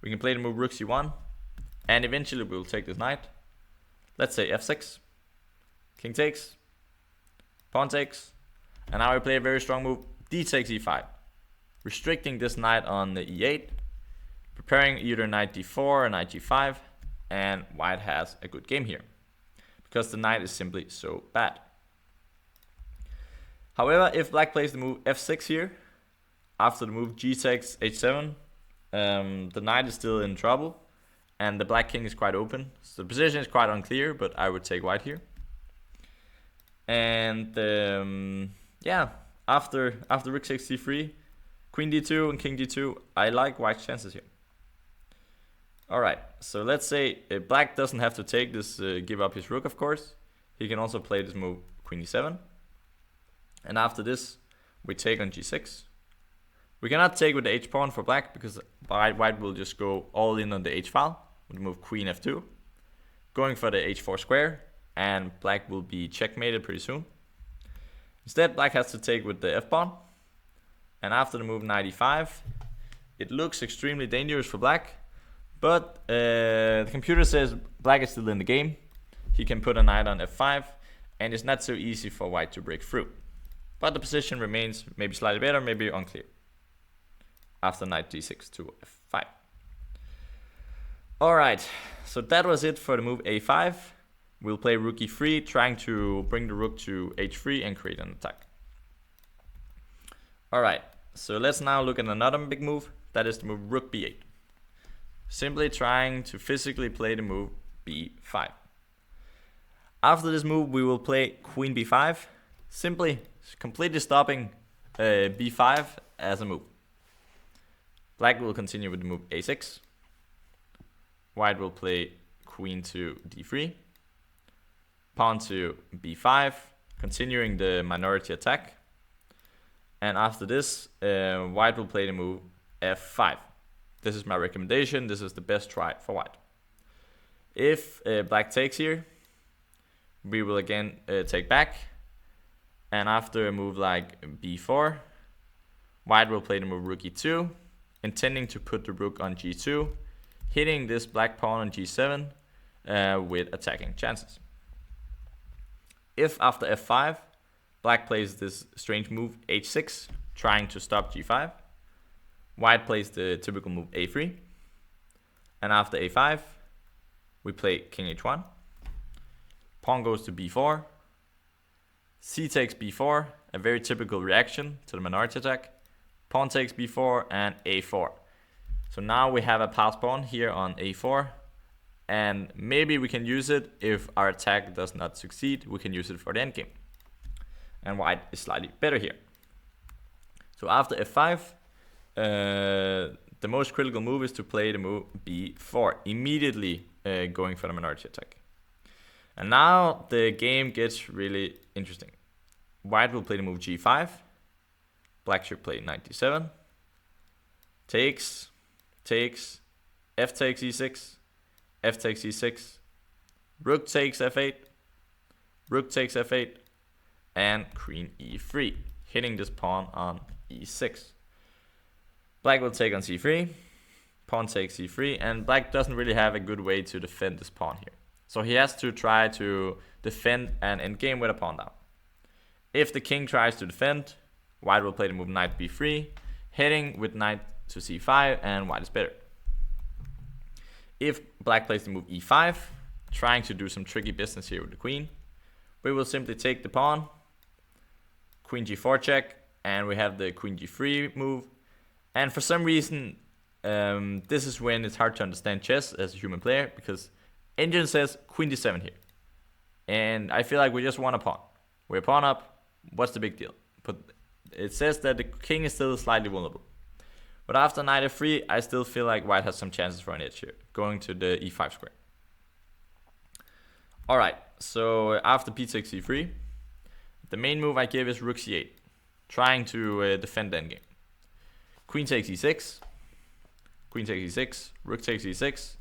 we can play the move rook c1, and eventually we'll take this knight. Let's say f6, king takes, pawn takes, and now we play a very strong move, d takes e5, restricting this knight on the e8, preparing either knight d4 or knight g5, and white has a good game here. because the knight is simply so bad. However, if black plays the move f6 here, after the move g takes h7, the knight is still in trouble, and the black king is quite open. So the position is quite unclear, but I would take white here. And yeah, after rook 6 c3, queen d2 and king d2, I like white's chances here. Alright, so let's say black doesn't have to take this, give up his rook, of course. He can also play this move queen e7. And after this, we take on g6. We cannot take with the h pawn for black, because white will just go all in on the h file with the move queen f2, going for the h4 square, and black will be checkmated pretty soon. Instead, black has to take with the f pawn, and after the move knight e5, it looks extremely dangerous for black, but the computer says black is still in the game. He can put a knight on f5, and it's not so easy for white to break through. But the position remains maybe slightly better, maybe unclear, after knight d6 to f5. Alright, so that was it for the move a5. We'll play rook e3, trying to bring the rook to h3 and create an attack. Alright, so let's now look at another big move, that is the move rook b8. Simply trying to physically play the move b5. After this move, we will play queen b5, simply completely stopping b5 as a move. Black will continue with the move a6. White will play queen to d3. Pawn to b5, continuing the minority attack. And after this, white will play the move f5. This is my recommendation. This is the best try for white. If black takes here, we will again take back. And after a move like b4, white will play the move rook e2, intending to put the rook on g2, hitting this black pawn on g7 with attacking chances. If after f5, black plays this strange move h6, trying to stop g5, white plays the typical move a3, and after a5, we play king h1, pawn goes to b4, c takes b4, a very typical reaction to the minority attack, pawn takes b4, and a4. So now we have a passed pawn here on a4, and maybe we can use it if our attack does not succeed. We can use it for the endgame, and white is slightly better here. So after f5, the most critical move is to play the move b4, immediately going for the minority attack. And now the game gets really interesting. White will play the move g5, black should play knight d7, takes, f takes e6, f takes e6, rook takes f8, rook takes f8, and queen e3, hitting this pawn on e6. Black will take on c3, pawn takes c3, and black doesn't really have a good way to defend this pawn here. So he has to try to defend and endgame with a pawn down. If the king tries to defend, white will play the move knight b3, hitting with knight to c5, and white is better. If black plays the move e5, trying to do some tricky business here with the queen, we will simply take the pawn, queen g4 check, and we have the queen g3 move. And for some reason, this is when it's hard to understand chess as a human player, because engine says queen d7 here. And I feel like we just want a pawn. We're pawn up, what's the big deal? But it says that the king is still slightly vulnerable. But after knight f3, I still feel like white has some chances for an edge here, going to the e5 square. Alright, so after p takes e3, the main move I give is rook c8, trying to defend the endgame. Queen takes e6, queen takes e6, rook takes e6,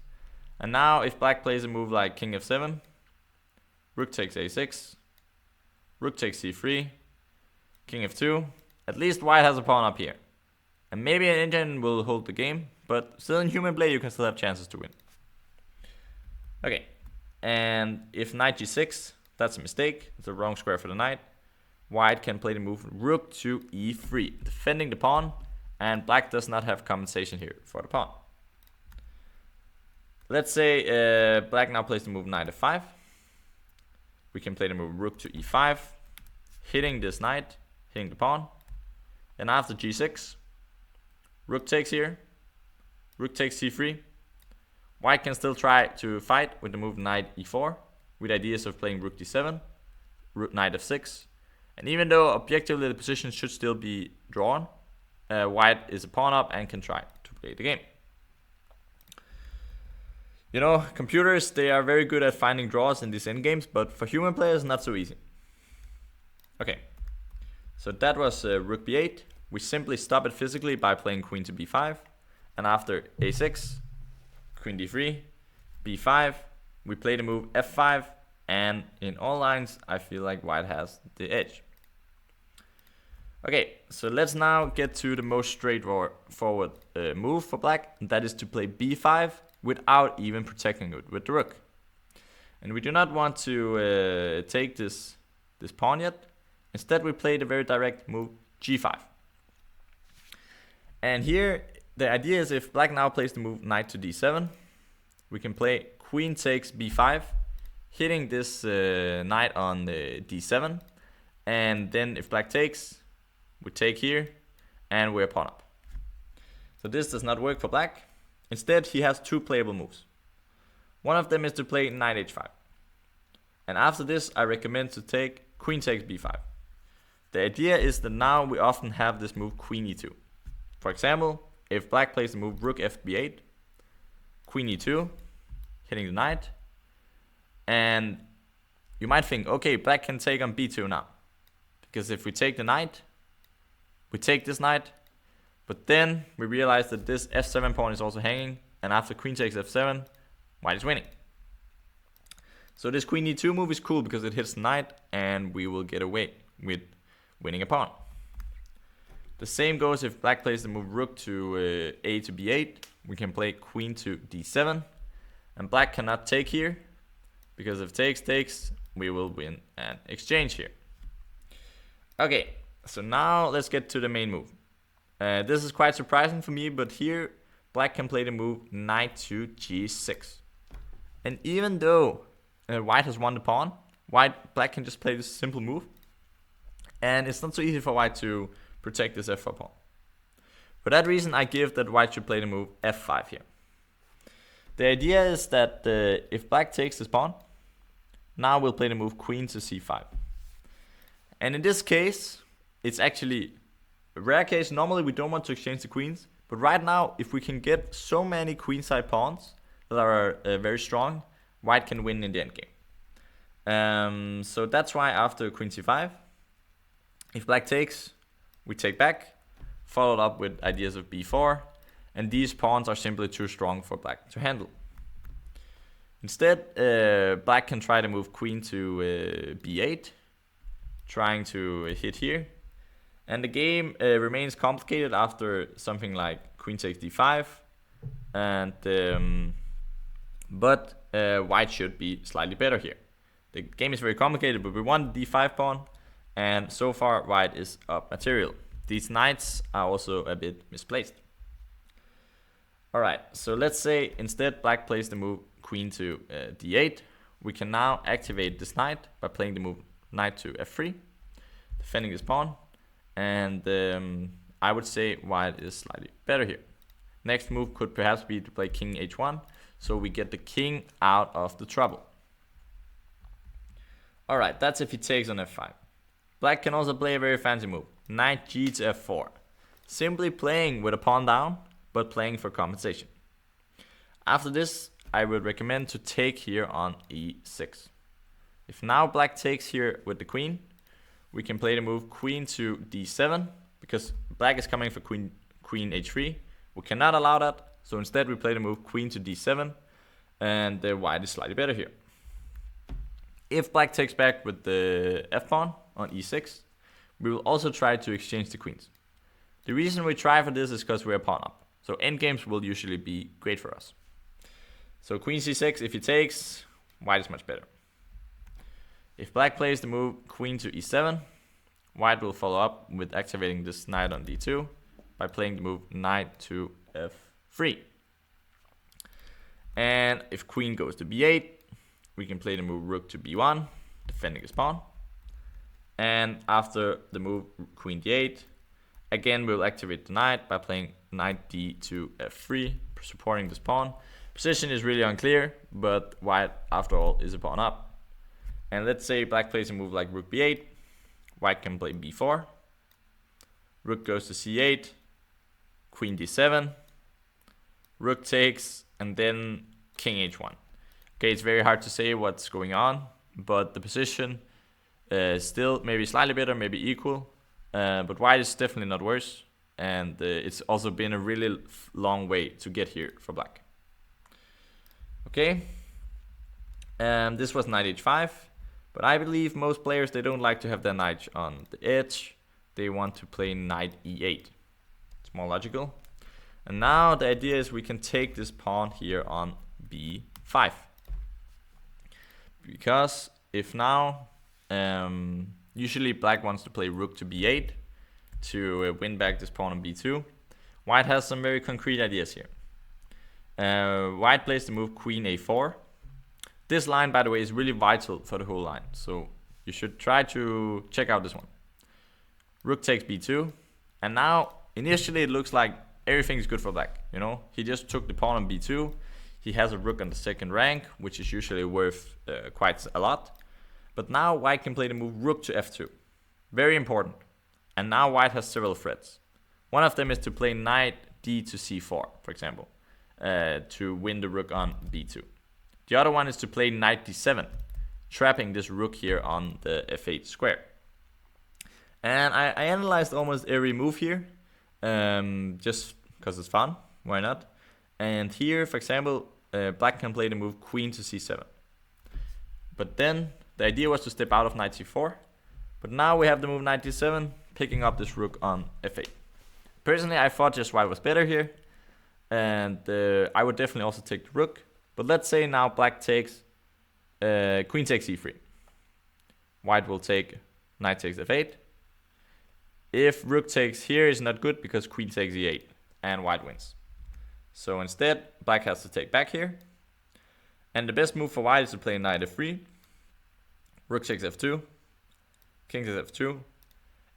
and now if black plays a move like king f7, rook takes a6, rook takes c3, king f2, at least white has a pawn up here. And maybe an engine will hold the game, but still in human play you can still have chances to win. Okay, and if knight g6, that's a mistake, it's the wrong square for the knight. White can play the move rook to e3, defending the pawn, and black does not have compensation here for the pawn. Let's say black now plays the move knight f5. we can play the move rook to e5, hitting this knight, hitting the pawn. And after g6, rook takes here, rook takes c3. White can still try to fight with the move knight e4, with ideas of playing rook d7, rook knight f6. And even though objectively the position should still be drawn, white is a pawn up and can try to play the game. You know, computers, they are very good at finding draws in these endgames, but for human players, not so easy. Okay, so that was rook b8. We simply stop it physically by playing queen to b5. And after a6, queen d3, b5, we play the move f5. And in all lines, I feel like white has the edge. Okay, so let's now get to the most straightforward move for black. And that is to play b5 without even protecting it with the rook. And we do not want to take this pawn yet. Instead, we play the very direct move g5. And here, the idea is if black now plays the move knight to d7, we can play queen takes b5, hitting this knight on d7. And then if black takes, we take here, and we're pawn up. So this does not work for black. Instead, he has two playable moves. One of them is to play knight h5. And after this, I recommend to take queen takes b5. The idea is that now we often have this move queen e2. For example, if black plays the move rook fb8, queen e2, hitting the knight, and you might think, okay, black can take on b2 now. Because if we take the knight, we take this knight, but then we realize that this f7 pawn is also hanging, and after queen takes f7, white is winning. So this queen e2 move is cool because it hits the knight, and we will get away with winning a pawn. The same goes if black plays the move rook to a to b8. We can play queen to d7, and black cannot take here, because if takes, we will win an exchange here. Okay, so now let's get to the main move. This is quite surprising for me, but here black can play the move knight to g6. And even though white has won the pawn, black can just play this simple move. And it's not so easy for white to protect this f4 pawn. For that reason, I give that white should play the move f5 here. The idea is that if black takes this pawn, now we'll play the move queen to c5. And in this case, it's actually a rare case. Normally we don't want to exchange the queens, but right now, if we can get so many queenside pawns that are very strong, white can win in the endgame. So that's why after queen c5, if black takes, we take back, followed up with ideas of b4, and these pawns are simply too strong for black to handle. Instead, black can try to move queen to b8, trying to hit here. And the game remains complicated after something like queen takes d5, and but white should be slightly better here. The game is very complicated, but we want the d5 pawn, and so far white is up material. These knights are also a bit misplaced. Alright, so let's say instead black plays the move queen to d8. We can now activate this knight by playing the move knight to f3, defending this pawn. And I would say white is slightly better here. Next move could perhaps be to play king h1, so we get the king out of the trouble. Alright, that's if he takes on f5. Black can also play a very fancy move, knight g to f4. Simply playing with a pawn down, but playing for compensation. After this, I would recommend to take here on e6. If now black takes here with the queen, we can play the move queen to d7, because black is coming for queen h3. We cannot allow that, so instead we play the move queen to d7, and the white is slightly better here. If black takes back with the f-pawn on e6, we will also try to exchange the queens. The reason we try for this is because we're pawn up, so endgames will usually be great for us. So queen c6, if he takes, white is much better. If black plays the move queen to e7, white will follow up with activating this knight on d2 by playing the move knight to f3. And if queen goes to b8, we can play the move rook to b1, defending his pawn. And after the move queen d8, again we'll activate the knight by playing knight d to f3, supporting this pawn. Position is really unclear, but white after all is a pawn up. And let's say black plays a move like rook b8, white can play b4, rook goes to c8, queen d7, rook takes, and then king h1. Okay, it's very hard to say what's going on, but the position still maybe slightly better, maybe equal, but white is definitely not worse, and it's also been a really long way to get here for black. Okay, this was knight h5, but I believe most players, they don't like to have their knight on the edge. They want to play knight e8. It's more logical. And now the idea is we can take this pawn here on b5. Because if now, usually black wants to play rook to b8 to win back this pawn on b2. White has some very concrete ideas here. White plays the move queen a4. This line, by the way, is really vital for the whole line, so you should try to check out this one. Rook takes b2, and now initially it looks like everything is good for black. You know, he just took the pawn on b2. He has a rook on the second rank, which is usually worth quite a lot. But now white can play the move rook to f2. Very important. And now white has several threats. One of them is to play knight d to c4, for example, to win the rook on b2. The other one is to play knight d7, trapping this rook here on the f8 square. And I analyzed almost every move here, just because it's fun. Why not? And here, for example, black can play the move queen to c7. But then the idea was to step out of knight c4. But now we have the move knight d7, picking up this rook on f8. Personally, I thought just white was better here. And I would definitely also take the rook. But let's say now black takes queen takes e3. White will take knight takes f8. If rook takes here is not good because queen takes e8 and white wins. So instead, black has to take back here. And the best move for white is to play knight f3. Rook takes f2. King takes f2.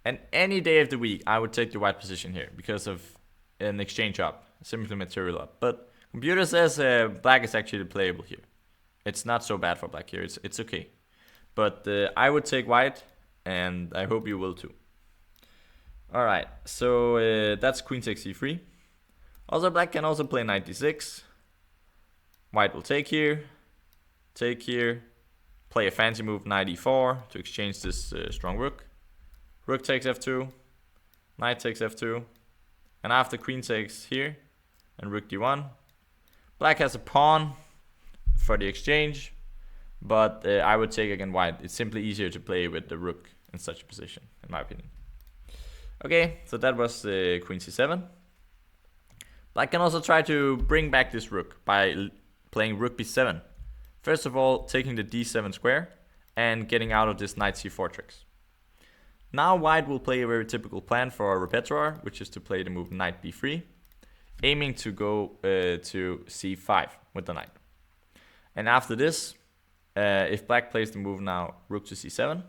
And any day of the week, I would take the white position here because of an exchange up, simply material up. But computer says black is actually playable here. It's not so bad for black here. It's okay. But I would take white, and I hope you will too. Alright, so that's queen takes c3. Also, black can also play knight d6. White will take here, play a fancy move knight e4 to exchange this strong rook. Rook takes f2, knight takes f2, and after queen takes here, and rook d1, black has a pawn for the exchange, but I would take again white. It's simply easier to play with the rook in such a position, in my opinion. Okay, so that was queen c7. Black can also try to bring back this rook by playing rook b7. First of all, taking the d7 square and getting out of this knight c4 tricks. Now white will play a very typical plan for our repertoire, which is to play the move knight b3, aiming to go to c5 with the knight. And after this, if black plays the move now rook to c7,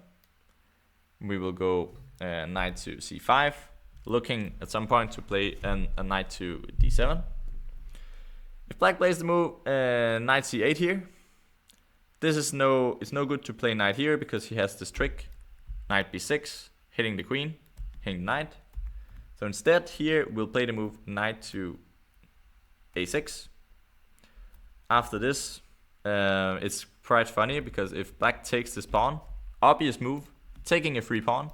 we will go knight to c5, looking at some point to play a knight to d7. If black plays the move knight c8 here, it's no good to play knight here because he has this trick, knight b6, hitting the queen, hitting the knight. So instead here we'll play the move knight to a6. After this, it's quite funny because if black takes this pawn, obvious move, taking a free pawn,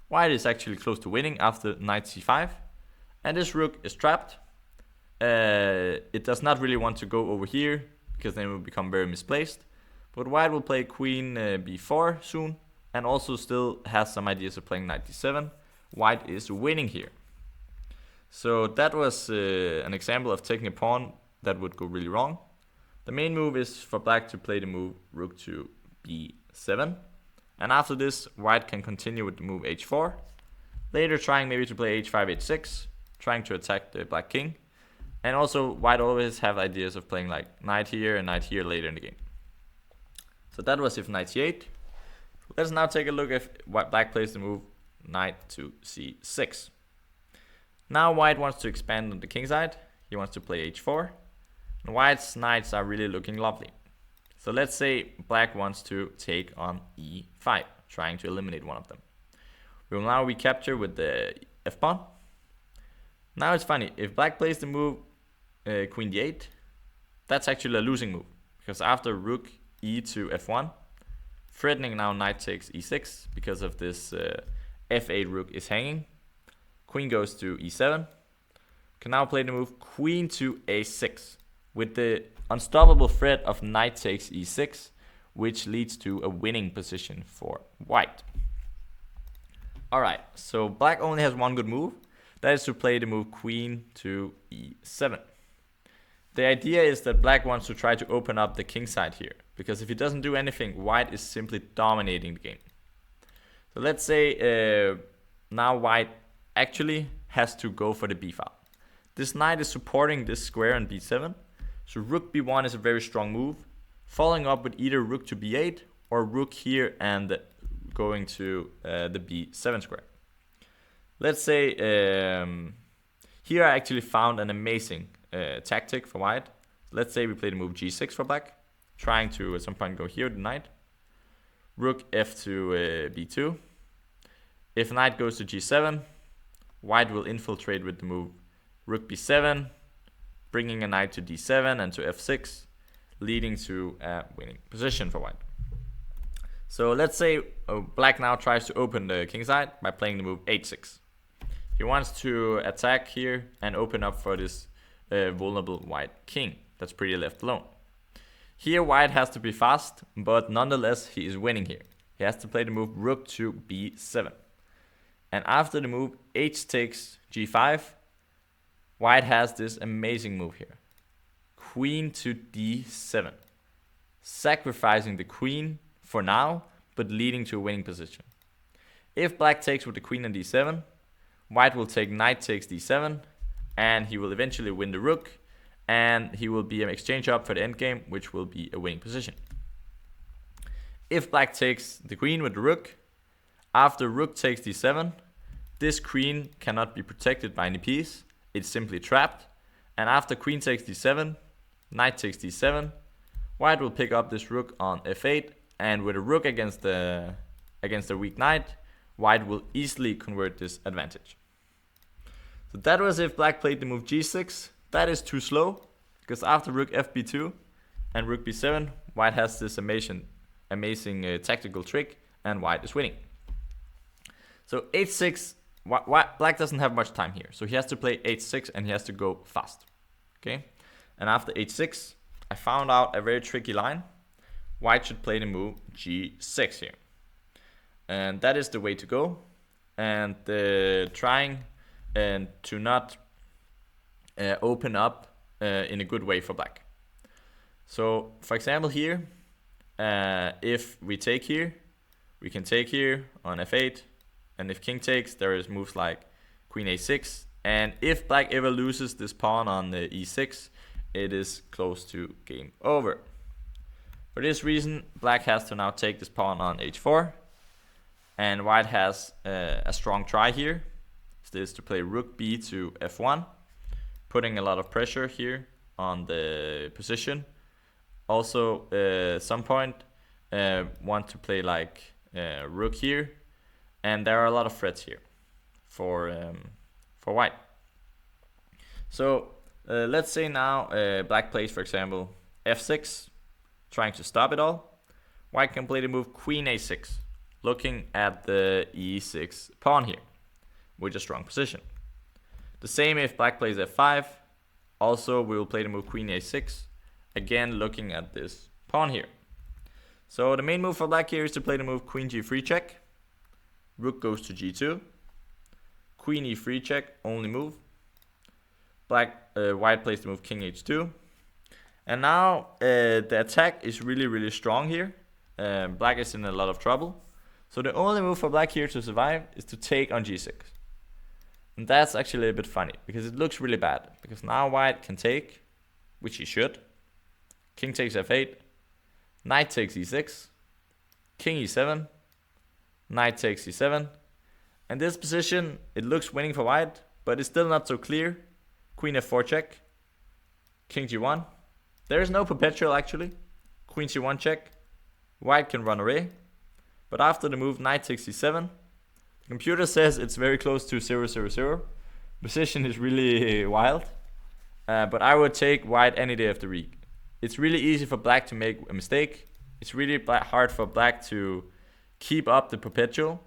white is actually close to winning after knight c5, and this rook is trapped. It does not really want to go over here because then it will become very misplaced. But white will play queen b4 soon, and also still has some ideas of playing knight d7. White is winning here. So that was an example of taking a pawn that would go really wrong. The main move is for black to play the move rook to b7. And after this, white can continue with the move h4. Later trying maybe to play h5, h6, trying to attack the black king. And also white always have ideas of playing like knight here and knight here later in the game. So that was if knight c8. let's now take a look if black plays the move knight to c6. Now white wants to expand on the king side. He wants to play h4. And white's knights are really looking lovely. So let's say black wants to take on e5, trying to eliminate one of them. We will now recapture with the f-pawn. Now it's funny, if black plays the move queen d8, that's actually a losing move. Because after rook e to f1, threatening now knight takes e6 because of this f8 rook is hanging. Queen goes to e7. Can now play the move queen to a6 with the unstoppable threat of knight takes e6, which leads to a winning position for white. Alright, so black only has one good move. That is to play the move queen to e7. The idea is that black wants to try to open up the king side here, because if he doesn't do anything, white is simply dominating the game. So let's say now white actually has to go for the b file. This knight is supporting this square on b7, so rook b1 is a very strong move, following up with either rook to b8 or rook here and going to the b7 square. Let's say here I actually found an amazing tactic for white. Let's say we play the move g6 for black, trying to at some point go here with the knight. Rook f to b2. If knight goes to g7, white will infiltrate with the move rook b7, bringing a knight to d7 and to f6, leading to a winning position for white. So let's say black now tries to open the king side by playing the move h6. He wants to attack here and open up for this vulnerable white king that's pretty left alone. Here white has to be fast, but nonetheless he is winning here. He has to play the move rook to b7. And after the move h takes g5, white has this amazing move here. Queen to d7. Sacrificing the queen for now, but leading to a winning position. If black takes with the queen on d7, white will take knight takes d7, and he will eventually win the rook, and he will be an exchange up for the endgame, which will be a winning position. If black takes the queen with the rook, after rook takes d7, this queen cannot be protected by any piece. It's simply trapped. And after queen takes d7, knight takes d7, white will pick up this rook on f8, and with a rook against the weak knight, white will easily convert this advantage. So that was if black played the move g6. That is too slow, because after rook fb2 and rook b7, white has this amazing tactical trick, and white is winning. So h6, black doesn't have much time here, so he has to play h6 and he has to go fast. Okay, and after h6, I found out a very tricky line. White should play the move g6 here, and that is the way to go. And trying to not open up in a good way for black. So for example here, if we take here, we can take here on f8, and if king takes, there is moves like queen a6, and if black ever loses this pawn on the e6, it is close to game over. For this reason, black has to now take this pawn on h4, and white has a strong try here. This is to play rook b to f1, putting a lot of pressure here on the position. Also, some point want to play like rook here, and there are a lot of threats here for white. So let's say now black plays, for example, f6, trying to stop it all. White can play the move queen a6, looking at the e6 pawn here, with a strong position. The same if black plays f5. Also, we will play the move queen a6, again looking at this pawn here. So the main move for black here is to play the move queen g3 check. Rook goes to g2. Queen e3 check, only move. White plays the move king h2. And now the attack is really strong here. Black is in a lot of trouble. So the only move for black here to survive is to take on g6. And that's actually a bit funny, because it looks really bad. Because now white can take, which he should. King takes f8. Knight takes e6. King e7. knight takes c7. And this position, it looks winning for white, but it's still not so clear. Queen f4 check, king g1. There is no perpetual actually. Queen c1 check, white can run away. But after the move knight takes c7, the computer says it's very close to 0-0-0. Position is really wild. But I would take white any day of the week. It's really easy for black to make a mistake. It's really hard for black to keep up the perpetual.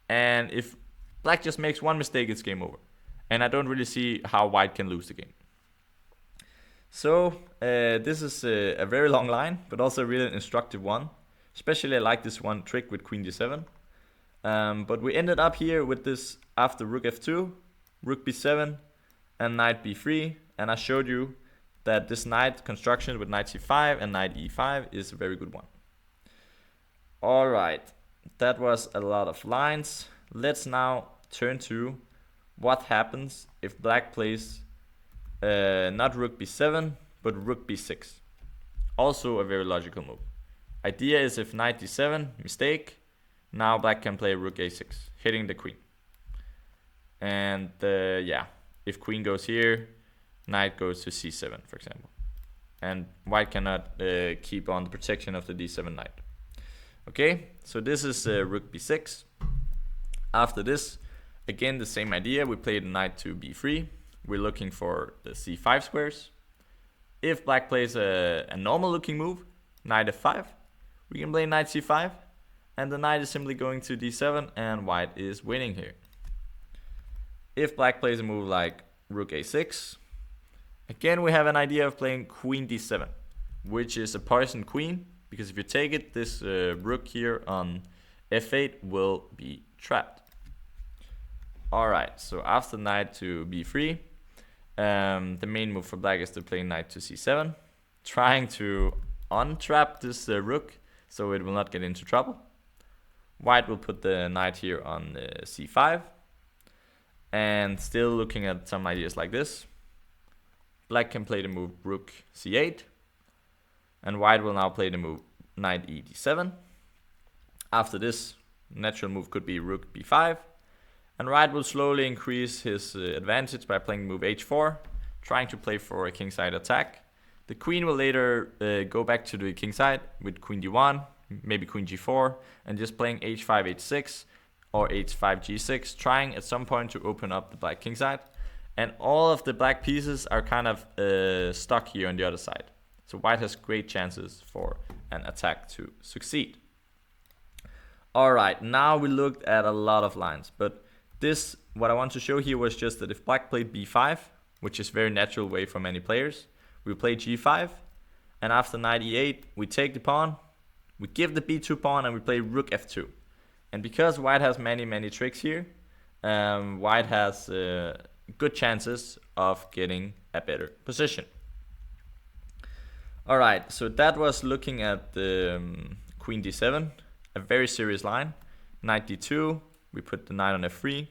And if black just makes one mistake, it's game over. And I don't really see how white can lose the game. So this is a very long line, but also really an instructive one. Especially I like this one trick with queen d7. But we ended up here with this after rook f2, rook b7, and knight b3. And I showed you that this knight construction with knight c5 and knight e5 is a very good one. Alright, that was a lot of lines. Let's now turn to what happens if black plays not rook b7, but rook b6. Also a very logical move. Idea is if knight d7, mistake, now black can play rook a6, hitting the queen. And yeah, if queen goes here, knight goes to c7, for example. And white cannot keep on the protection of the d7 knight. Okay, so this is rook b6. After this, again the same idea, we play the knight to b3. We're looking for the c5 squares. If black plays a normal looking move, knight f5, we can play knight c5. And the knight is simply going to d7 and white is winning here. If black plays a move like rook a6, again we have an idea of playing queen d7, which is a poisoned queen, because if you take it, this rook here on f8 will be trapped. Alright, so after knight to b3, the main move for black is to play knight to c7, trying to untrap this rook so it will not get into trouble. White will put the knight here on c5, and still looking at some ideas like this. Black can play the move rook c8, and white will now play the move knight e d7. After this, natural move could be rook b5, and white will slowly increase his advantage by playing move h4, trying to play for a kingside attack. The queen will later go back to the kingside with queen d1, maybe queen g4, and just playing h5 h6 or h5 g6, trying at some point to open up the black kingside. And all of the black pieces are kind of stuck here on the other side. So white has great chances for an attack to succeed. Alright, now we looked at a lot of lines, but this, what I want to show here was just that if black played b5, which is very natural way for many players, we play g5, and after knight e8, we take the pawn, we give the b2 pawn, and we play rook f2. And because white has many tricks here, white has good chances of getting a better position. Alright, so that was looking at the queen d7, a very serious line. Knight d2, we put the knight on f3,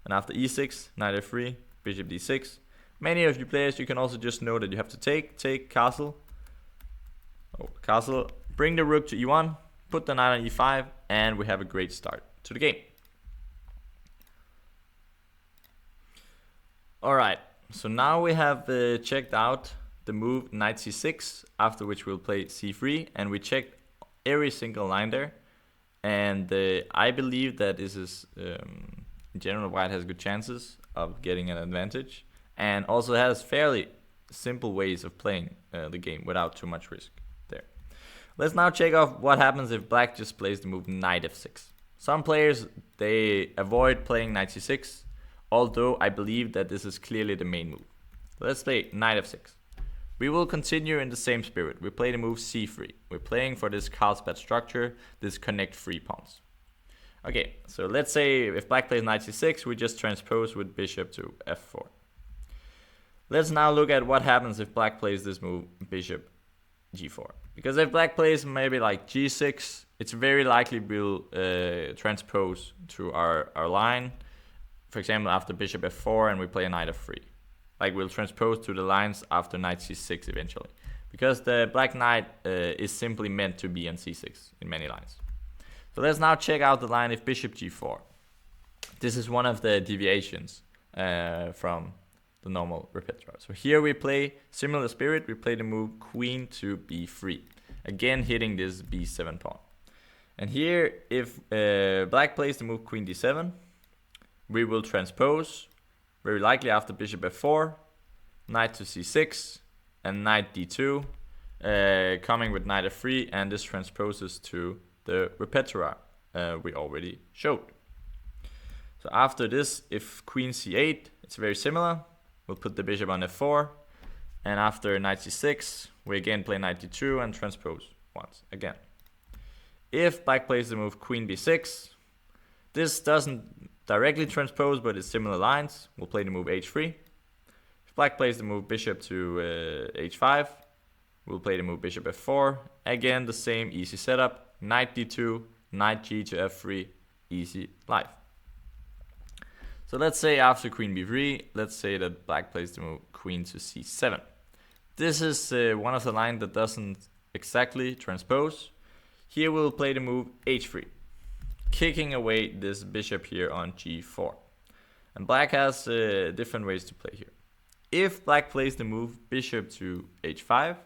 and after e6, knight f3, bishop d6. Many of you players, you can also just know that you have to take castle, bring the rook to e1, put the knight on e5, and we have a great start to the game. Alright, so now we have checked out the move knight c6, after which we'll play c3, and we checked every single line there. And I believe that this is, in general, white has good chances of getting an advantage, and also has fairly simple ways of playing the game without too much risk there. Let's now check off what happens if black just plays the move knight f6. Some players, they avoid playing knight c6, although I believe that this is clearly the main move. Let's play knight f6. We will continue in the same spirit. We play the move c3. We're playing for this Carlsbad structure, this connect free pawns. Okay, so let's say if black plays knight c6, we just transpose with bishop to f4. Let's now look at what happens if black plays this move bishop g4. Because if black plays maybe like g6, it's very likely we'll transpose to our line. For example, after bishop f4 and we play a knight f3. Like we'll transpose to the lines after knight c6 eventually. Because the black knight is simply meant to be on c6 in many lines. So let's now check out the line if bishop g4. This is one of the deviations from the normal repertoire. So here we play similar spirit. We play the move queen to b3, again hitting this b7 pawn. And here, if black plays the move queen d7, we will transpose, very likely after bishop f4, knight to c6, and knight d2, coming with knight f3, and this transposes to the repertoire we already showed. So after this, if queen c8, it's very similar. We'll put the bishop on f4, and after knight c6, we again play knight d2 and transpose once again. If black plays the move queen b6, this doesn't directly transpose, but it's similar lines. We'll play the move h3. If black plays the move bishop to h5, we'll play the move bishop f4. Again, the same easy setup. Knight d2, knight g to f3, easy life. So let's say after queen b3, let's say that black plays the move queen to c7. This is one of the lines that doesn't exactly transpose. Here we'll play the move h3, kicking away this bishop here on g4. And black has different ways to play here. If black plays the move bishop to h5,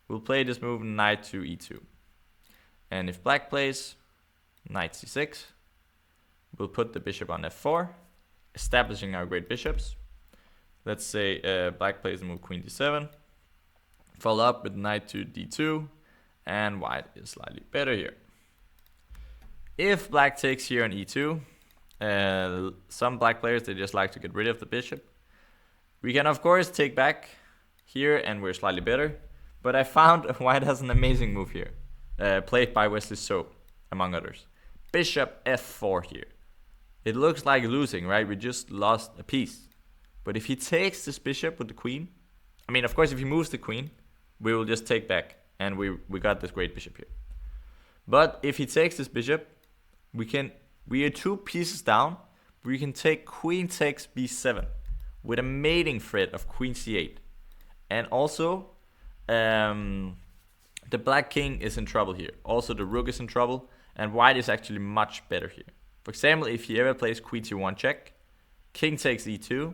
we'll play this move knight to e2. And if black plays knight c6, we'll put the bishop on f4, establishing our great bishops. Let's say black plays the move queen d7, follow up with knight to d2, and white is slightly better here. If black takes here on e2, some black players, they just like to get rid of the bishop. We can of course take back here and we're slightly better, but I found white has an amazing move here, played by Wesley So, among others. Bishop f4 here. It looks like losing, right? We just lost a piece. But if he takes this bishop with the queen, I mean, of course, if he moves the queen, we will just take back, and we got this great bishop here. But if he takes this bishop, we are 2 pieces down. We can take queen takes b7 with a mating threat of queen c8. And also, the black king is in trouble here. Also, the rook is in trouble, and white is actually much better here. For example, if he ever plays queen c1 check, king takes e2,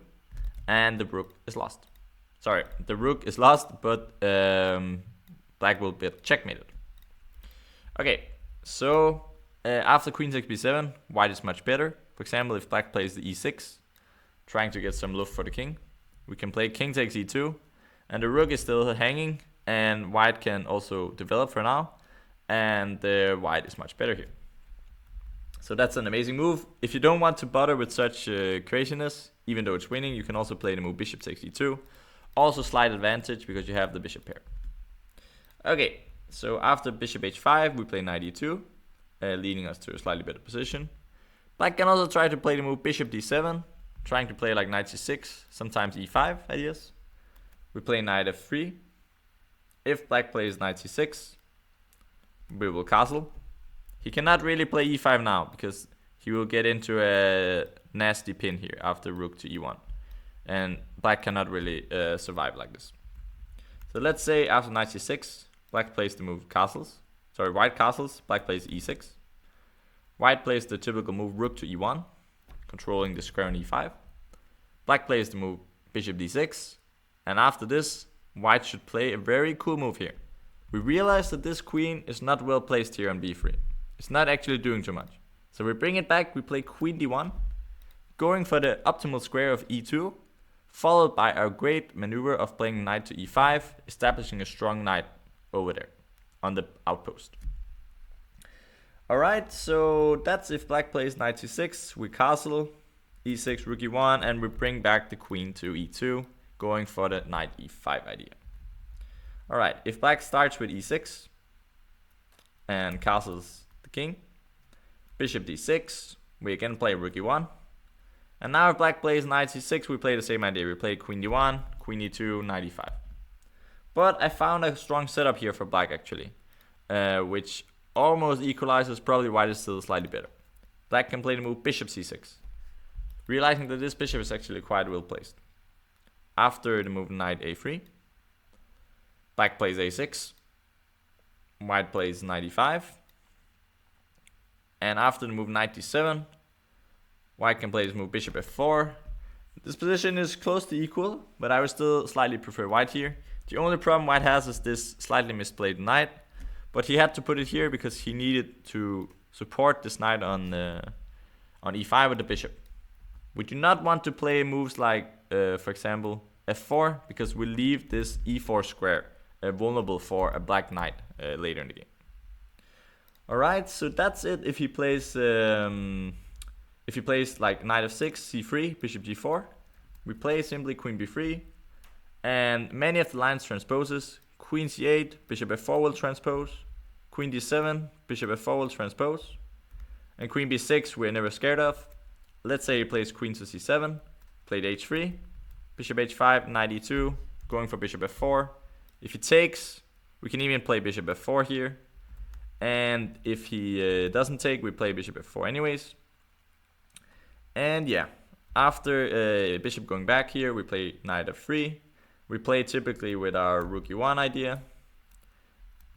and the rook is lost. Sorry, the rook is lost, but black will be checkmated. Okay, so after queen takes b7, white is much better. For example, if black plays the e6, trying to get some luft for the king, we can play king takes e2, and the rook is still hanging, and white can also develop for now, and white is much better here. So that's an amazing move. If you don't want to bother with such craziness, even though it's winning, you can also play the move bishop takes e2. Also slight advantage because you have the bishop pair. Okay, so after bishop h5, we play knight e2, leading us to a slightly better position. Black can also try to play the move bishop d7, trying to play like knight c6, sometimes e5 ideas. We play knight f3. If black plays knight c6, we will castle. He cannot really play e5 now because he will get into a nasty pin here after rook to e1. And black cannot really survive like this. So let's say after knight c6, black plays the move castles. Sorry, white castles, black plays e6. White plays the typical move rook to e1, controlling the square on e5. Black plays the move bishop d6. And after this, white should play a very cool move here. We realize that this queen is not well placed here on b3. It's not actually doing too much. So we bring it back, we play queen d1, going for the optimal square of e2, followed by our great maneuver of playing knight to e5, establishing a strong knight over there on the outpost. Alright, so that's if black plays knight c6, we castle, e6, rook e1, and we bring back the queen to e2, going for the knight e5 idea. Alright, if black starts with e6 and castles the king, bishop d6, we again play rook e1. And now if black plays knight c6, we play the same idea. We play queen d1, queen e2, knight e5. But I found a strong setup here for black actually, which almost equalizes. Probably white is still slightly better. Black can play the move bishop c6, realizing that this bishop is actually quite well placed. After the move knight a3, black plays a6, white plays knight e5, And after the move knight d7, white can play this move bishop f4. This position is close to equal, but I would still slightly prefer white here. The only problem white has is this slightly misplayed knight, but he had to put it here because he needed to support this knight on e5 with the bishop. We do not want to play moves like, for example, f4, because we leave this e4 square vulnerable for a black knight later in the game. Alright, so that's it. If he plays like knight f6, c3, bishop g4, we play simply queen b3, and many of the lines transposes. Queen c8, bishop f4 will transpose, queen d7, bishop f4 will transpose, and queen b6 we're never scared of. Let's say he plays queen to c7, played h3, bishop h5, knight e2, going for bishop f4. If he takes, we can even play bishop f4 here. And if he doesn't take, we play bishop f4 anyways. And yeah, after bishop going back here, we play knight f3. We play typically with our rook e1 idea.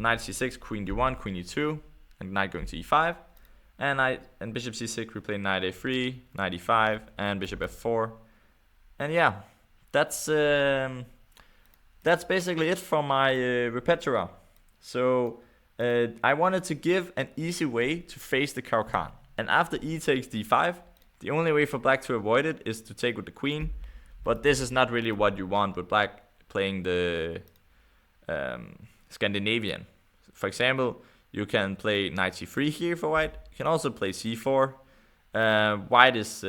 Knight c6, queen d1, queen e2, and knight going to e5. And bishop c6, we play knight a3, knight e5, and bishop f4. And yeah, that's basically it for my repertoire. So I wanted to give an easy way to face the Caro-Kann. And after e takes d5, the only way for black to avoid it is to take with the queen. But this is not really what you want with black playing the Scandinavian. For example, you can play knight c3 here for white. You can also play c4. White is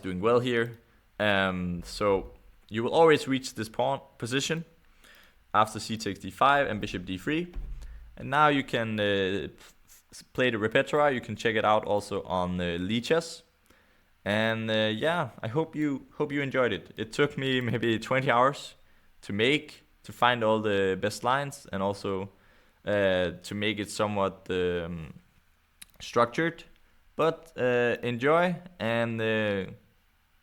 doing well here. So you will always reach this pawn position after c takes d5 and bishop d3. And now you can play the repertoire. You can check it out also on Lichess. And yeah, I hope you enjoyed it. It took me maybe 20 hours to find all the best lines, and also to make it somewhat structured. But enjoy and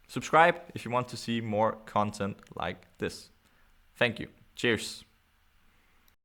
subscribe if you want to see more content like this. Thank you. Cheers.